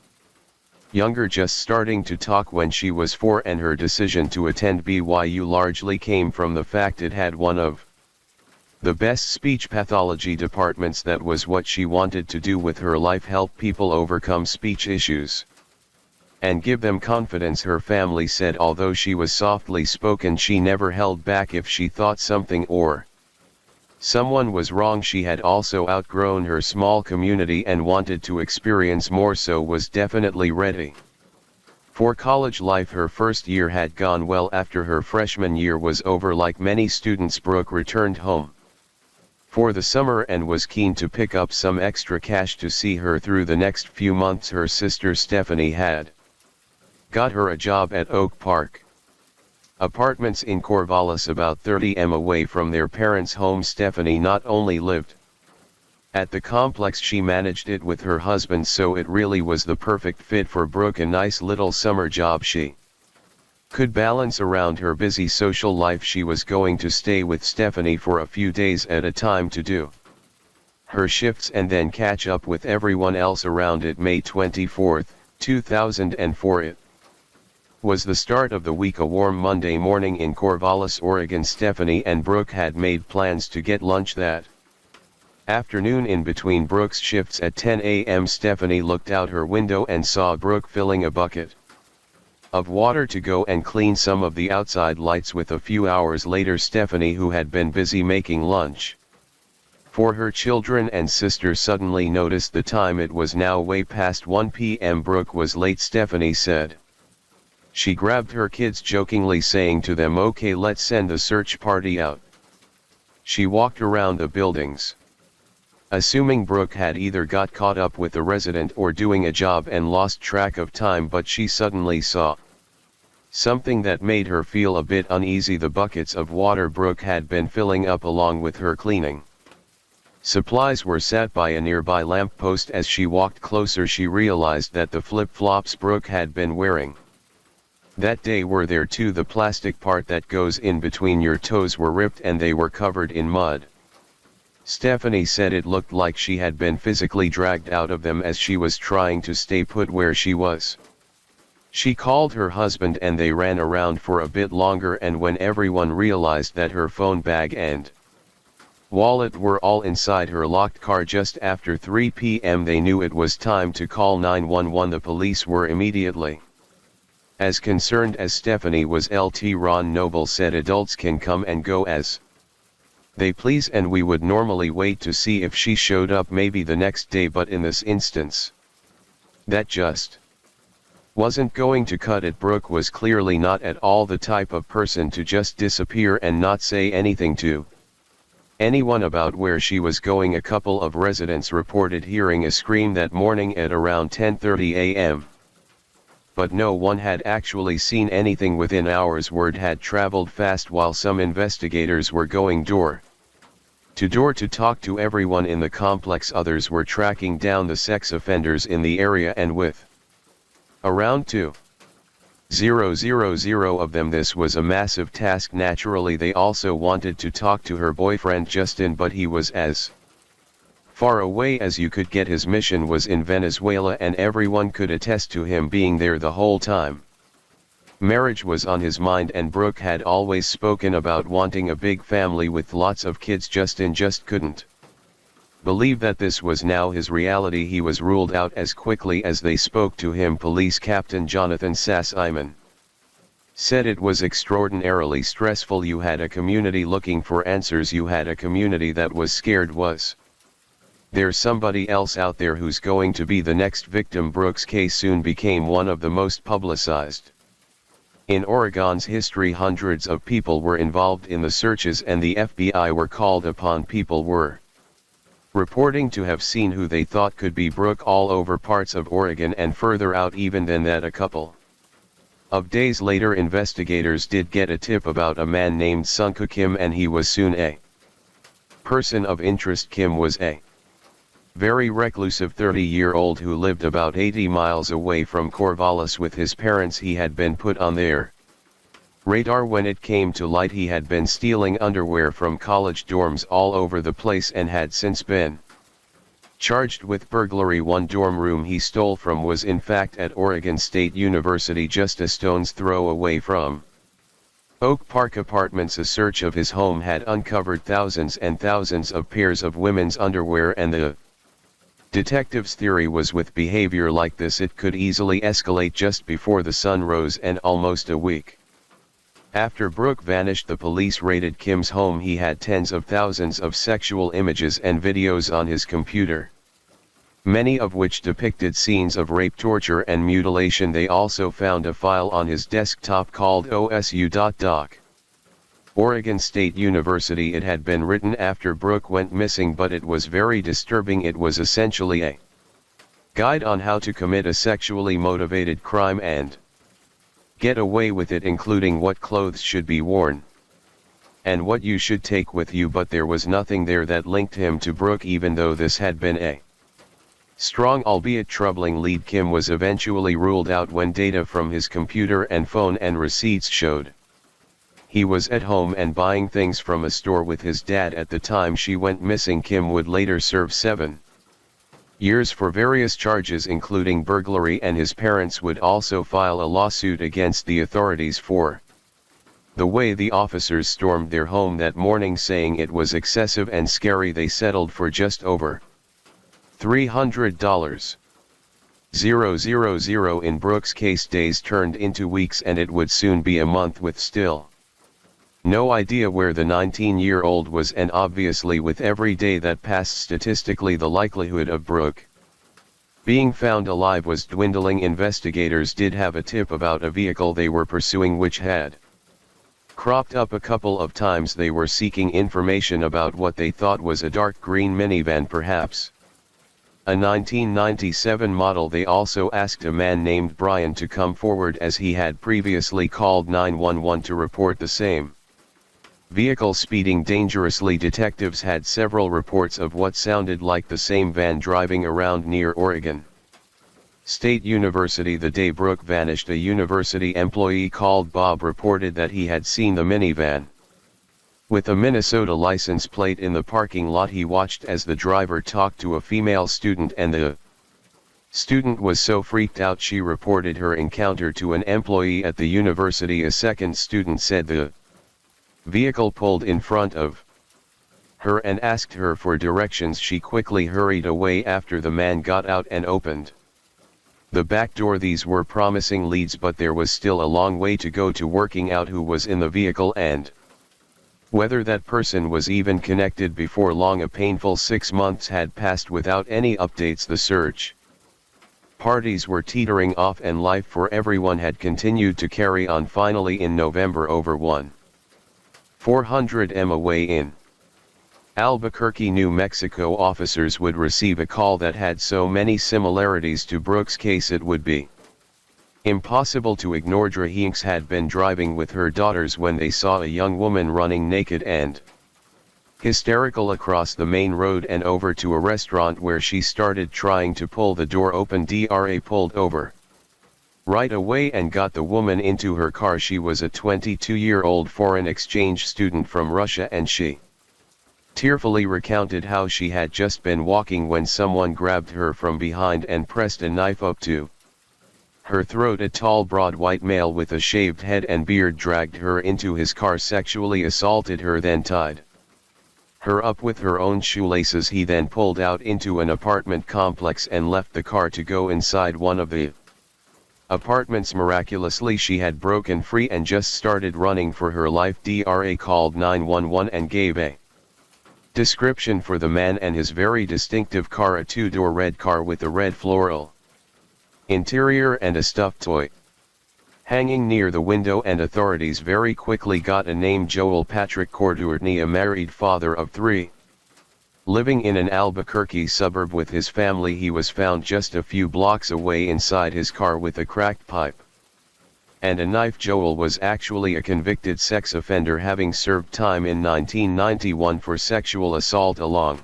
younger, just starting to talk when she was 4, and her decision to attend BYU largely came from the fact it had one of the best speech pathology departments. That was what she wanted to do with her life: help people overcome speech issues and give them confidence. Her family said although she was softly spoken, she never held back if she thought something or someone was wrong. She had also outgrown her small community and wanted to experience more, so was definitely ready for college life. Her first year had gone well. After her freshman year was over, like many students, Brooke returned home for the summer and was keen to pick up some extra cash to see her through the next few months. Her sister Stephanie had got her a job at Oak Park Apartments in Corvallis, about 30 m away from their parents' home. Stephanie not only lived at the complex, she managed it with her husband, so it really was the perfect fit for Brooke, a nice little summer job she could balance around her busy social life. She was going to stay with Stephanie for a few days at a time to do her shifts and then catch up with everyone else around. It May 24, 2004. It was the start of the week, a warm Monday morning in Corvallis, Oregon. Stephanie and Brooke had made plans to get lunch that afternoon. In between Brooke's shifts at 10 a.m., Stephanie looked out her window and saw Brooke filling a bucket of water to go and clean some of the outside lights. With a few hours later, Stephanie, who had been busy making lunch for her children and sister, suddenly noticed the time. It was now way past 1 p.m. Brooke was late. Stephanie said She grabbed her kids jokingly saying to them, "Okay, let's send the search party out." She walked around the buildings, assuming Brooke had either got caught up with the resident or doing a job and lost track of time, but she suddenly saw something that made her feel a bit uneasy: the buckets of water Brooke had been filling up along with her cleaning supplies were sat by a nearby lamppost. As she walked closer, she realized that the flip-flops Brooke had been wearing that day were there too. The plastic part that goes in between your toes were ripped and they were covered in mud. Stephanie said it looked like she had been physically dragged out of them as she was trying to stay put where she was. She called her husband and they ran around for a bit longer, and when everyone realized that her phone, bag and wallet were all inside her locked car just after 3 p.m., they knew it was time to call 911. The police were immediately as concerned as Stephanie was. LT Ron Noble said, "Adults can come and go as they please, and we would normally wait to see if she showed up maybe the next day, but in this instance, that just wasn't going to cut it." Brooke was clearly not at all the type of person to just disappear and not say anything to anyone about where she was going. A couple of residents reported hearing a scream that morning at around 10:30 a.m. but no one had actually seen anything within hours. Word had traveled fast while some investigators were going door to door to talk to everyone in the complex. Others were tracking down the sex offenders in the area, and with around 2,000 of them, this was a massive task. Naturally, they also wanted to talk to her boyfriend Justin, but he was as far away as you could get. His mission was in Venezuela, and everyone could attest to him being there the whole time. Marriage was on his mind, and Brooke had always spoken about wanting a big family with lots of kids. Justin just couldn't believe that this was now his reality. He was ruled out as quickly as they spoke to him. Police Captain Jonathan Sass-Iman said it was extraordinarily stressful. You had a community looking for answers. You had a community that was scared. Was there somebody else out there who's going to be the next victim? Brooke's case soon became one of the most publicized in Oregon's history. Hundreds of people were involved in the searches, and the FBI were called upon. People were reporting to have seen who they thought could be Brooke all over parts of Oregon and further out even than that. A couple of days later, investigators did get a tip about a man named Sunku Kim, and he was soon a person of interest. Kim was a very reclusive 30-year-old who lived about 80 miles away from Corvallis with his parents. He had been put on their radar when it came to light. He had been stealing underwear from college dorms all over the place and had since been charged with burglary. One dorm room he stole from was in fact at Oregon State University, just a stone's throw away from Oak Park Apartments. A search of his home had uncovered thousands and thousands of pairs of women's underwear, and the detectives' theory was, with behavior like this, it could easily escalate. Just before the sun rose, and almost a week after Brooke vanished, the police raided Kim's home. He had tens of thousands of sexual images and videos on his computer, many of which depicted scenes of rape, torture, and mutilation. They also found a file on his desktop called OSU.doc. Oregon State University. It had been written after Brooke went missing, but it was very disturbing. It was essentially a guide on how to commit a sexually motivated crime and get away with it, including what clothes should be worn and what you should take with you. But there was nothing there that linked him to Brooke, even though this had been a strong albeit troubling lead. Kim was eventually ruled out when data from his computer and phone and receipts showed he was at home and buying things from a store with his dad at the time she went missing. Kim would later serve 7 years for various charges, including burglary, and his parents would also file a lawsuit against the authorities for the way the officers stormed their home that morning, saying it was excessive and scary. They settled for just over $300. 000 in Brooke's case. Days turned into weeks, and it would soon be a month with still no idea where the 19-year-old was, and obviously with every day that passed, statistically the likelihood of Brooke Being found alive was dwindling. Investigators did have a tip about a vehicle they were pursuing which had cropped up a couple of times. They were seeking information about what they thought was a dark green minivan, perhaps a 1997 model. They also asked a man named Brian to come forward as he had previously called 911 to report the same vehicle speeding dangerously. Detectives had several reports of what sounded like the same van driving around near Oregon State University the day Brooke vanished. A university employee called Bob reported that he had seen the minivan with a Minnesota license plate in the parking lot. He watched as the driver talked to a female student, and the student was so freaked out she reported her encounter to an employee at the university. A second student said the vehicle pulled in front of her and asked her for directions. She quickly hurried away after the man got out and opened the back door. These were promising leads, but there was still a long way to go to working out who was in the vehicle and whether that person was even connected. Before long, a painful 6 months had passed without any updates. The search parties were teetering off and life for everyone had continued to carry on. Finally, in November, over 1,400 mi away in Albuquerque, New Mexico, officers would receive a call that had so many similarities to Brooke's case it would be impossible to ignore. Hinks had been driving with her daughters when they saw a young woman running naked and hysterical across the main road and over to a restaurant where she started trying to pull the door open. DRA pulled over right away and got the woman into her car. She was a 22-year-old foreign exchange student from Russia, and she tearfully recounted how she had just been walking when someone grabbed her from behind and pressed a knife up to her throat. A tall, broad white male with a shaved head and beard dragged her into his car, sexually assaulted her, then tied her up with her own shoelaces. He then pulled out into an apartment complex and left the car to go inside one of the apartments. Miraculously, she had broken free and just started running for her life. DRA called 911 and gave a description for the man and his very distinctive car: a two-door red car with a red floral interior and a stuffed toy hanging near the window. And authorities very quickly got a name: Joel Patrick Courtourtney, a married father of 3, living in an Albuquerque suburb with his family. He was found just a few blocks away inside his car with a cracked pipe and a knife. Joel was actually a convicted sex offender, having served time in 1991 for sexual assault along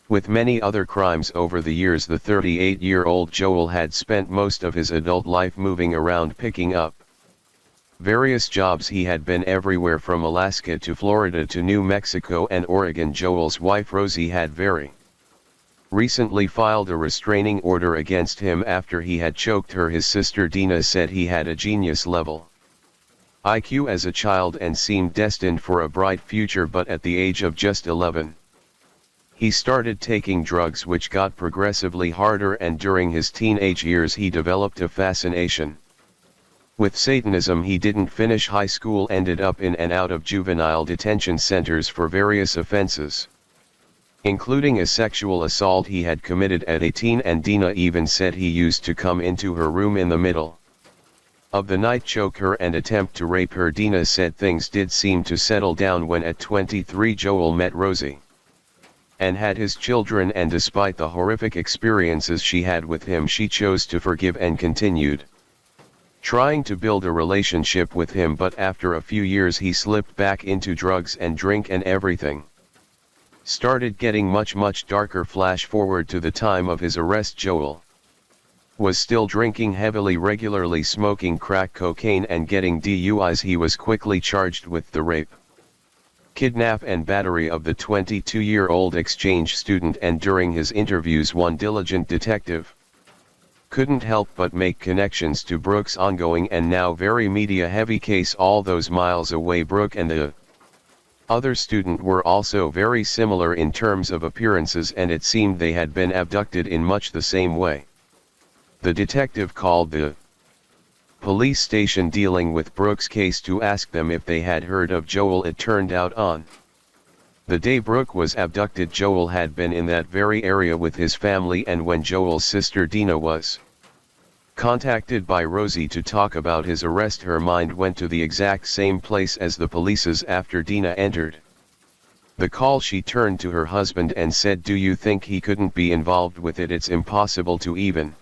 with many other crimes. Over the years, the 38-year-old Joel had spent most of his adult life moving around, picking up various jobs. He had been everywhere from Alaska to Florida to New Mexico and Oregon. Joel's wife Rosie had very recently filed a restraining order against him after he had choked her. His sister Dina said he had a genius-level IQ as a child and seemed destined for a bright future, but at the age of just 11, he started taking drugs, which got progressively harder, and during his teenage years he developed a fascination with Satanism. He didn't finish high school, ended up in and out of juvenile detention centers for various offenses, including a sexual assault he had committed at 18, and Dina even said he used to come into her room in the middle of the night, choke her and attempt to rape her. Dina said things did seem to settle down when at 23 Joel met Rosie and had his children, and despite the horrific experiences she had with him, she chose to forgive and continued trying to build a relationship with him. But after a few years he slipped back into drugs and drink, and everything started getting much darker. Flash forward to the time of his arrest. Joel was still drinking heavily, regularly smoking crack cocaine and getting DUIs. He was quickly charged with the rape, kidnap and battery of the 22-year-old exchange student, and during his interviews one diligent detective couldn't help but make connections to Brooke's ongoing and now very media-heavy case. All those miles away, Brooke and the other student were also very similar in terms of appearances, and it seemed they had been abducted in much the same way. The detective called the police station dealing with Brooke's case to ask them if they had heard of Joel. It turned out on The day Brooke was abducted, Joel had been in that very area with his family, and when Joel's sister Dina was contacted by Rosie to talk about his arrest, her mind went to the exact same place as the police's after Dina entered the call. She turned to her husband and said, "Do you think he couldn't be involved with it? It's impossible to even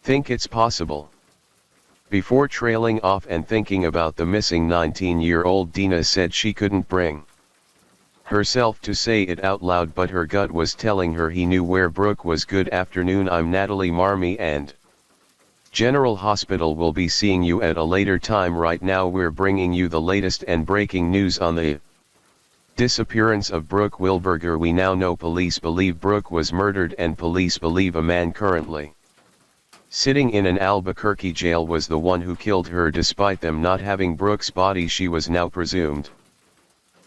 think it's possible." Before trailing off and thinking about the missing 19-year-old, Dina said she couldn't bring herself to say it out loud, but her gut was telling her he knew where Brooke was. "Good afternoon, I'm Natalie Marmee, and General Hospital will be seeing you at a later time. Right now we're bringing you the latest and breaking news on the disappearance of Brooke Wilberger. We now know police believe Brooke was murdered, and police believe a man currently sitting in an Albuquerque jail was the one who killed her. Despite them not having Brooke's body, she was now presumed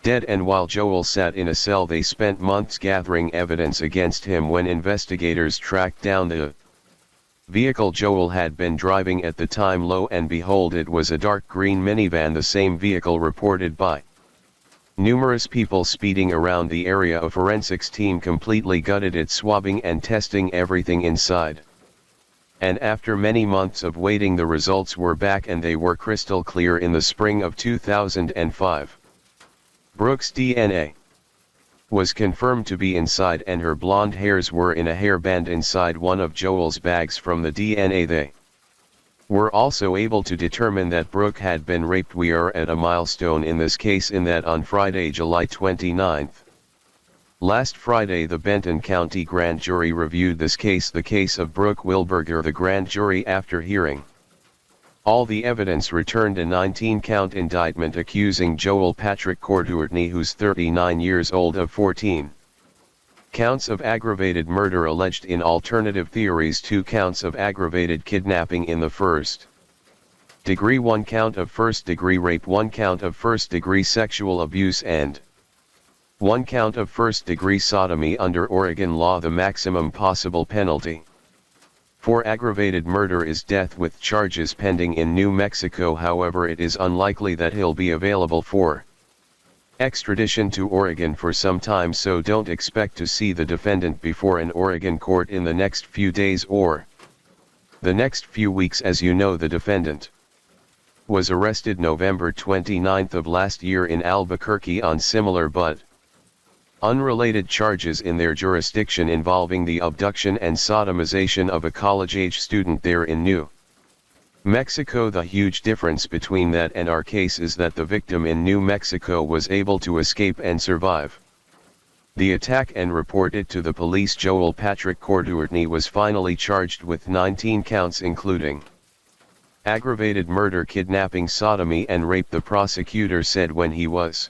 dead, and while Joel sat in a cell, they spent months gathering evidence against him. When investigators tracked down the vehicle Joel had been driving at the time, lo and behold, it was a dark green minivan, the same vehicle reported by numerous people speeding around the area. A forensics team completely gutted it, swabbing and testing everything inside. And after many months of waiting, the results were back, and they were crystal clear. In the spring of 2005, Brooke's DNA was confirmed to be inside, and her blonde hairs were in a hairband inside one of Joel's bags. From the DNA, they were also able to determine that Brooke had been raped. We are at a milestone in this case in that on Friday, July 29th, last Friday, the Benton County Grand Jury reviewed this case, the case of Brooke Wilberger. The grand jury, after hearing all the evidence, returned a 19-count indictment accusing Joel Patrick Courtney, who's 39 years old, of 14 counts of aggravated murder alleged in alternative theories, 2 counts of aggravated kidnapping in the first degree, 1 count of first-degree rape, 1 count of first-degree sexual abuse, and 1 count of first-degree sodomy. Under Oregon law, the maximum possible penalty for aggravated murder is death, with charges pending in New Mexico. However, it is unlikely that he'll be available for extradition to Oregon for some time, so don't expect to see the defendant before an Oregon court in the next few days or the next few weeks. As you know, the defendant was arrested November 29th of last year in Albuquerque on similar but unrelated charges in their jurisdiction involving the abduction and sodomization of a college-age student there in New Mexico. The huge difference between that and our case is that the victim in New Mexico was able to escape and survive the attack and report it to the police. Joel Patrick Courtney was finally charged with 19 counts, including aggravated murder, kidnapping, sodomy, and rape. The prosecutor said when he was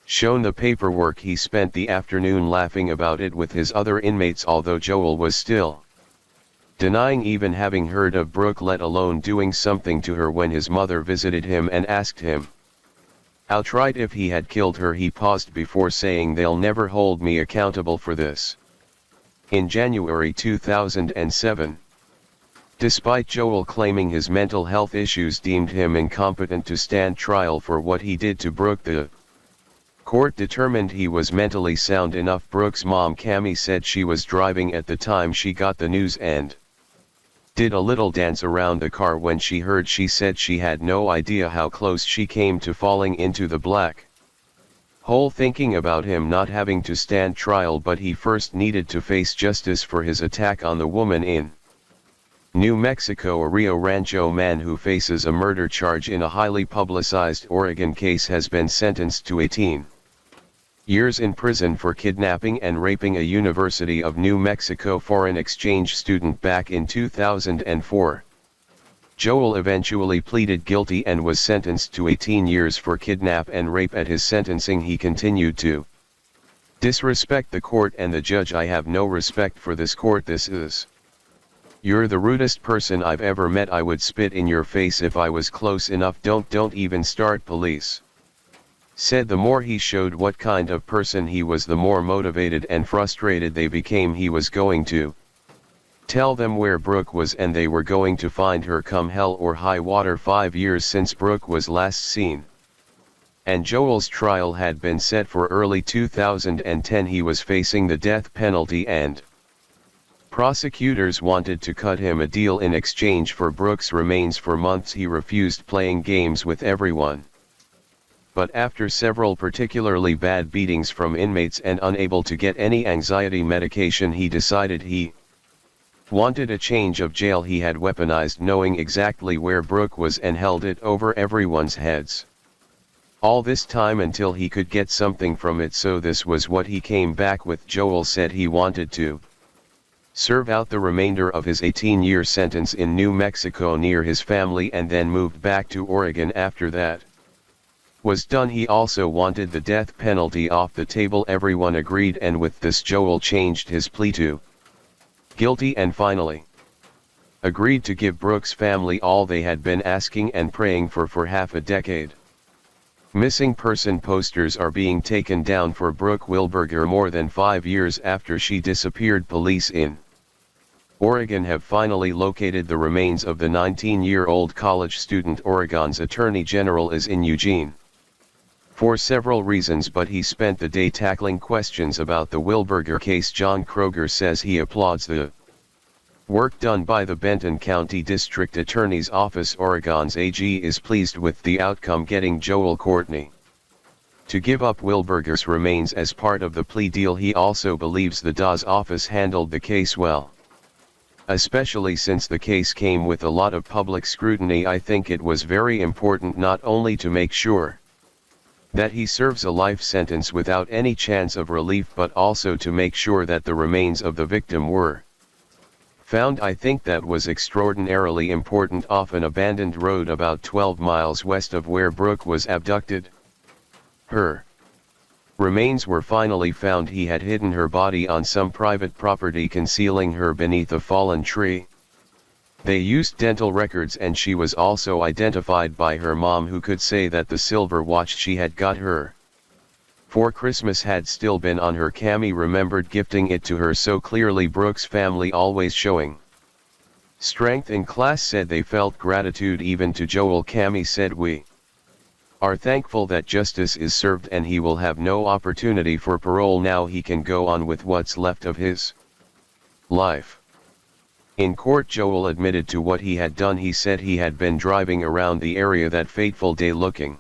shown the paperwork, he spent the afternoon laughing about it with his other inmates, although Joel was still denying even having heard of Brooke, let alone doing something to her. When his mother visited him and asked him outright if he had killed her, he paused before saying, "They'll never hold me accountable for this." In January 2007, despite Joel claiming his mental health issues deemed him incompetent to stand trial for what he did to Brooke, the court determined he was mentally sound enough. Brooke's mom, Cammie, said she was driving at the time she got the news and did a little dance around the car when she heard. She said she had no idea how close she came to falling into the black hole, thinking about him not having to stand trial, but he first needed to face justice for his attack on the woman in New Mexico. A Rio Rancho man who faces a murder charge in a highly publicized Oregon case has been sentenced to 18 years in prison for kidnapping and raping a University of New Mexico foreign exchange student back in 2004. Joel eventually pleaded guilty and was sentenced to 18 years for kidnap and rape. At his sentencing, he continued to disrespect the court and the judge. "I have no respect for this court. You're the rudest person I've ever met. I would spit in your face if I was close enough. Don't even start." Police said the more he showed what kind of person he was, the more motivated and frustrated they became. He was going to tell them where Brooke was, and they were going to find her come hell or high water. 5 years since Brooke was last seen and Joel's trial had been set for early 2010. He was facing the death penalty and prosecutors wanted to cut him a deal in exchange for Brooks' remains. For months he refused playing games with everyone. But after several particularly bad beatings from inmates and unable to get any anxiety medication, he decided he wanted a change of jail. He had weaponized knowing exactly where Brooke was and held it over everyone's heads. All this time until he could get something from it, so this was what he came back with. Joel said he wanted to serve out the remainder of his 18-year sentence in New Mexico near his family and then moved back to Oregon after that was done. He also wanted the death penalty off the table. Everyone agreed, and with this Joel changed his plea to guilty and finally agreed to give Brooks' family all they had been asking and praying for half a decade. Missing person posters are being taken down for Brooke Wilberger more than 5 years after she disappeared. Police in Oregon have finally located the remains of the 19-year-old college student. Oregon's Attorney General is in Eugene for several reasons, but he spent the day tackling questions about the Wilberger case. John Kroger says he applauds the work done by the Benton County District Attorney's Office. Oregon's AG is pleased with the outcome, getting Joel Courtney to give up Wilberger's remains as part of the plea deal. He also believes the DA's office handled the case well, especially since the case came with a lot of public scrutiny. I think it was very important not only to make sure that he serves a life sentence without any chance of relief, but also to make sure that the remains of the victim were found. I think that was extraordinarily important. Off an abandoned road about 12 miles west of where Brooke was abducted, her remains were finally found. He had hidden her body on some private property, concealing her beneath a fallen tree. They used dental records, and she was also identified by her mom, who could say that the silver watch she had got her for Christmas had still been on her. Cammie remembered gifting it to her so clearly. Brooks' family, always showing strength in class, said they felt gratitude even to Joel. Cammie said, "We are thankful that justice is served and he will have no opportunity for parole now. He can go on with what's left of his life." In court, Joel admitted to what he had done. He said he had been driving around the area that fateful day looking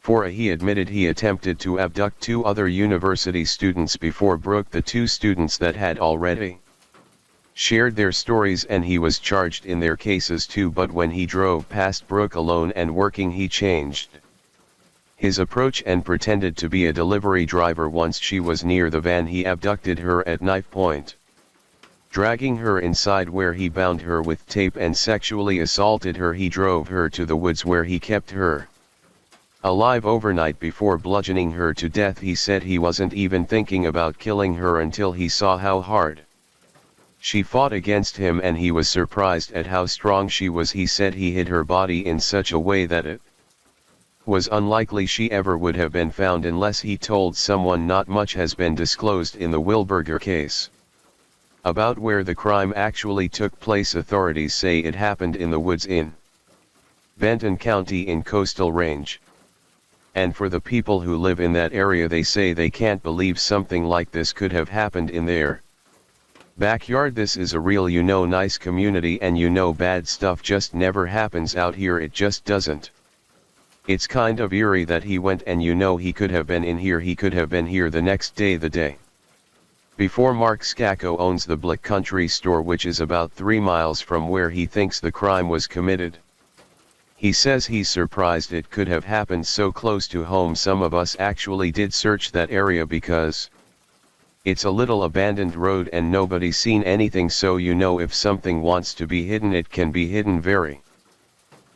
for a. He admitted he attempted to abduct 2 other university students before Brooke, the 2 students that had already shared their stories, and he was charged in their cases too. But when he drove past Brooke alone and working, he changed his approach and pretended to be a delivery driver. Once she was near the van, he abducted her at knife point, dragging her inside, where he bound her with tape and sexually assaulted her. He drove her to the woods where he kept her alive overnight before bludgeoning her to death. He said he wasn't even thinking about killing her until he saw how hard she fought against him, and he was surprised at how strong she was. He said he hid her body in such a way that it was unlikely she ever would have been found unless he told someone. Not much has been disclosed in the Wilberger case about where the crime actually took place. Authorities say it happened in the woods in Benton County in Coastal Range. And for the people who live in that area, they say they can't believe something like this could have happened in their backyard. This is a real, nice community, and bad stuff just never happens out here. It just doesn't. It's kind of eerie that he went and he could have been in here. He could have been here the next day, the day before. Mark Scacco owns the Black Country store, which is about 3 miles from where he thinks the crime was committed. He says he's surprised it could have happened so close to home. Some of us actually did search that area because it's a little abandoned road and nobody's seen anything, so if something wants to be hidden, it can be hidden very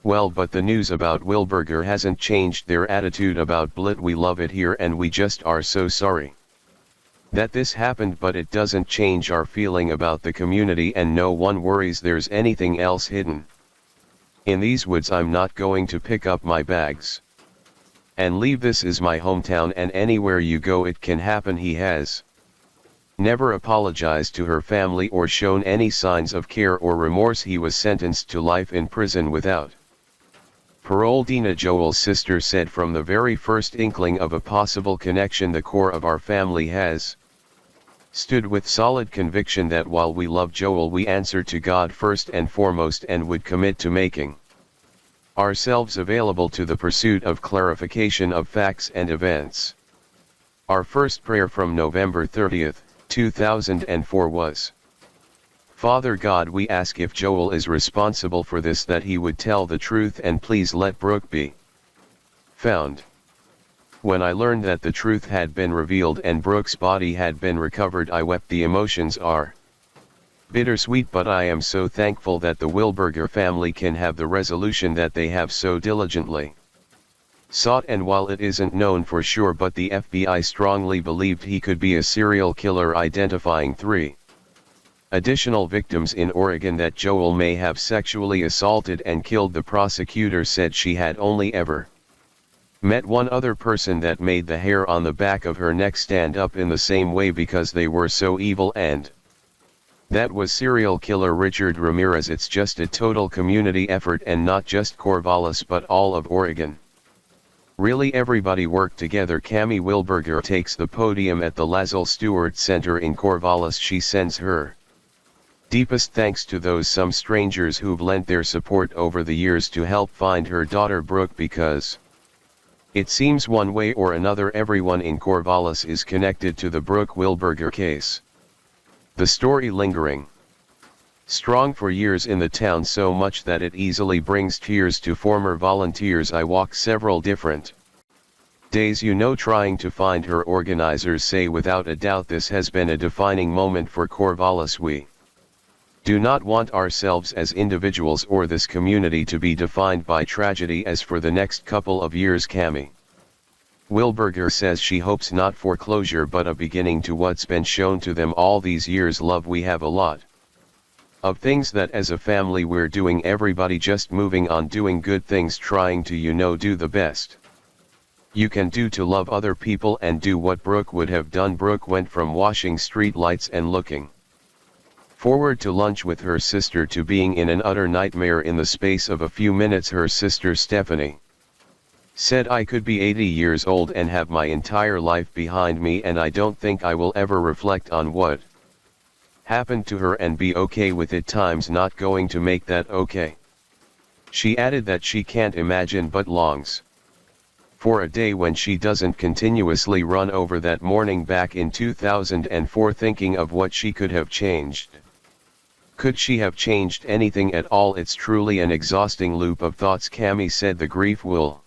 well. But the news about Wilberger hasn't changed their attitude about Blit. "We love it here and we just are so sorry that this happened, but it doesn't change our feeling about the community, and no one worries there's anything else hidden in these woods. I'm not going to pick up my bags and leave. This is my hometown, and anywhere you go it can happen." He has never apologized to her family or shown any signs of care or remorse. He was sentenced to life in prison without Paroldina, Joel's sister, said, from the very first inkling of a possible connection, the core of our family has stood with solid conviction that while we love Joel, we answer to God first and foremost and would commit to making ourselves available to the pursuit of clarification of facts and events. Our first prayer from November 30, 2004 was, Father God, we ask if Joel is responsible for this, that he would tell the truth, and please let Brooke be found. When I learned that the truth had been revealed and Brooke's body had been recovered, I wept. The emotions are bittersweet, but I am so thankful that the Wilberger family can have the resolution that they have so diligently sought. And while it isn't known for sure, but the FBI strongly believed he could be a serial killer, identifying 3 additional victims in Oregon that Joel may have sexually assaulted and killed. The prosecutor said she had only ever met one other person that made the hair on the back of her neck stand up in the same way because they were so evil, and that was serial killer Richard Ramirez. It's just a total community effort, and not just Corvallis but all of Oregon. Really, everybody worked together. Cami Wilberger takes the podium at the Lazel Stewart Center in Corvallis. She sends her deepest thanks to those some strangers who've lent their support over the years to help find her daughter Brooke, because it seems one way or another everyone in Corvallis is connected to the Brooke Wilberger case. The story lingering strong for years in the town, so much that it easily brings tears to former volunteers. I walk several different days, trying to find her. Organizers say without a doubt this has been a defining moment for Corvallis. We do not want ourselves as individuals or this community to be defined by tragedy as for the next couple of years. Cami Wilberger says she hopes not for closure but a beginning to what's been shown to them all these years. Love, we have a lot of things that as a family we're doing, everybody just moving on, doing good things, trying to do the best you can do to love other people and do what Brooke would have done. Brooke went from washing street lights and looking forward to lunch with her sister to being in an utter nightmare in the space of a few minutes. Her sister Stephanie said, I could be 80 years old and have my entire life behind me, and I don't think I will ever reflect on what happened to her and be okay with it. Time's not going to make that okay. She added that she can't imagine but longs for a day when she doesn't continuously run over that morning back in 2004, thinking of what she could have changed. Could she have changed anything at all? It's truly an exhausting loop of thoughts. Cami said, the grief will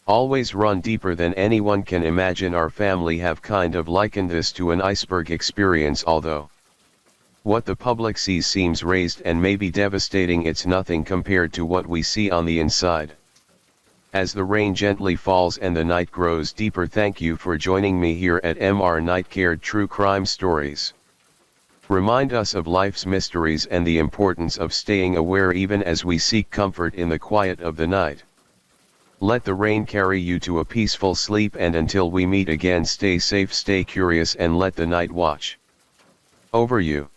always run deeper than anyone can imagine. Our family have kind of likened this to an iceberg experience. Although what the public sees seems raised and maybe devastating, it's nothing compared to what we see on the inside. As the rain gently falls and the night grows deeper, thank you for joining me here at MR Night Cared True Crime Stories. Remind us of life's mysteries and the importance of staying aware even as we seek comfort in the quiet of the night. Let the rain carry you to a peaceful sleep, and until we meet again, stay safe, stay curious, and let the night watch over you.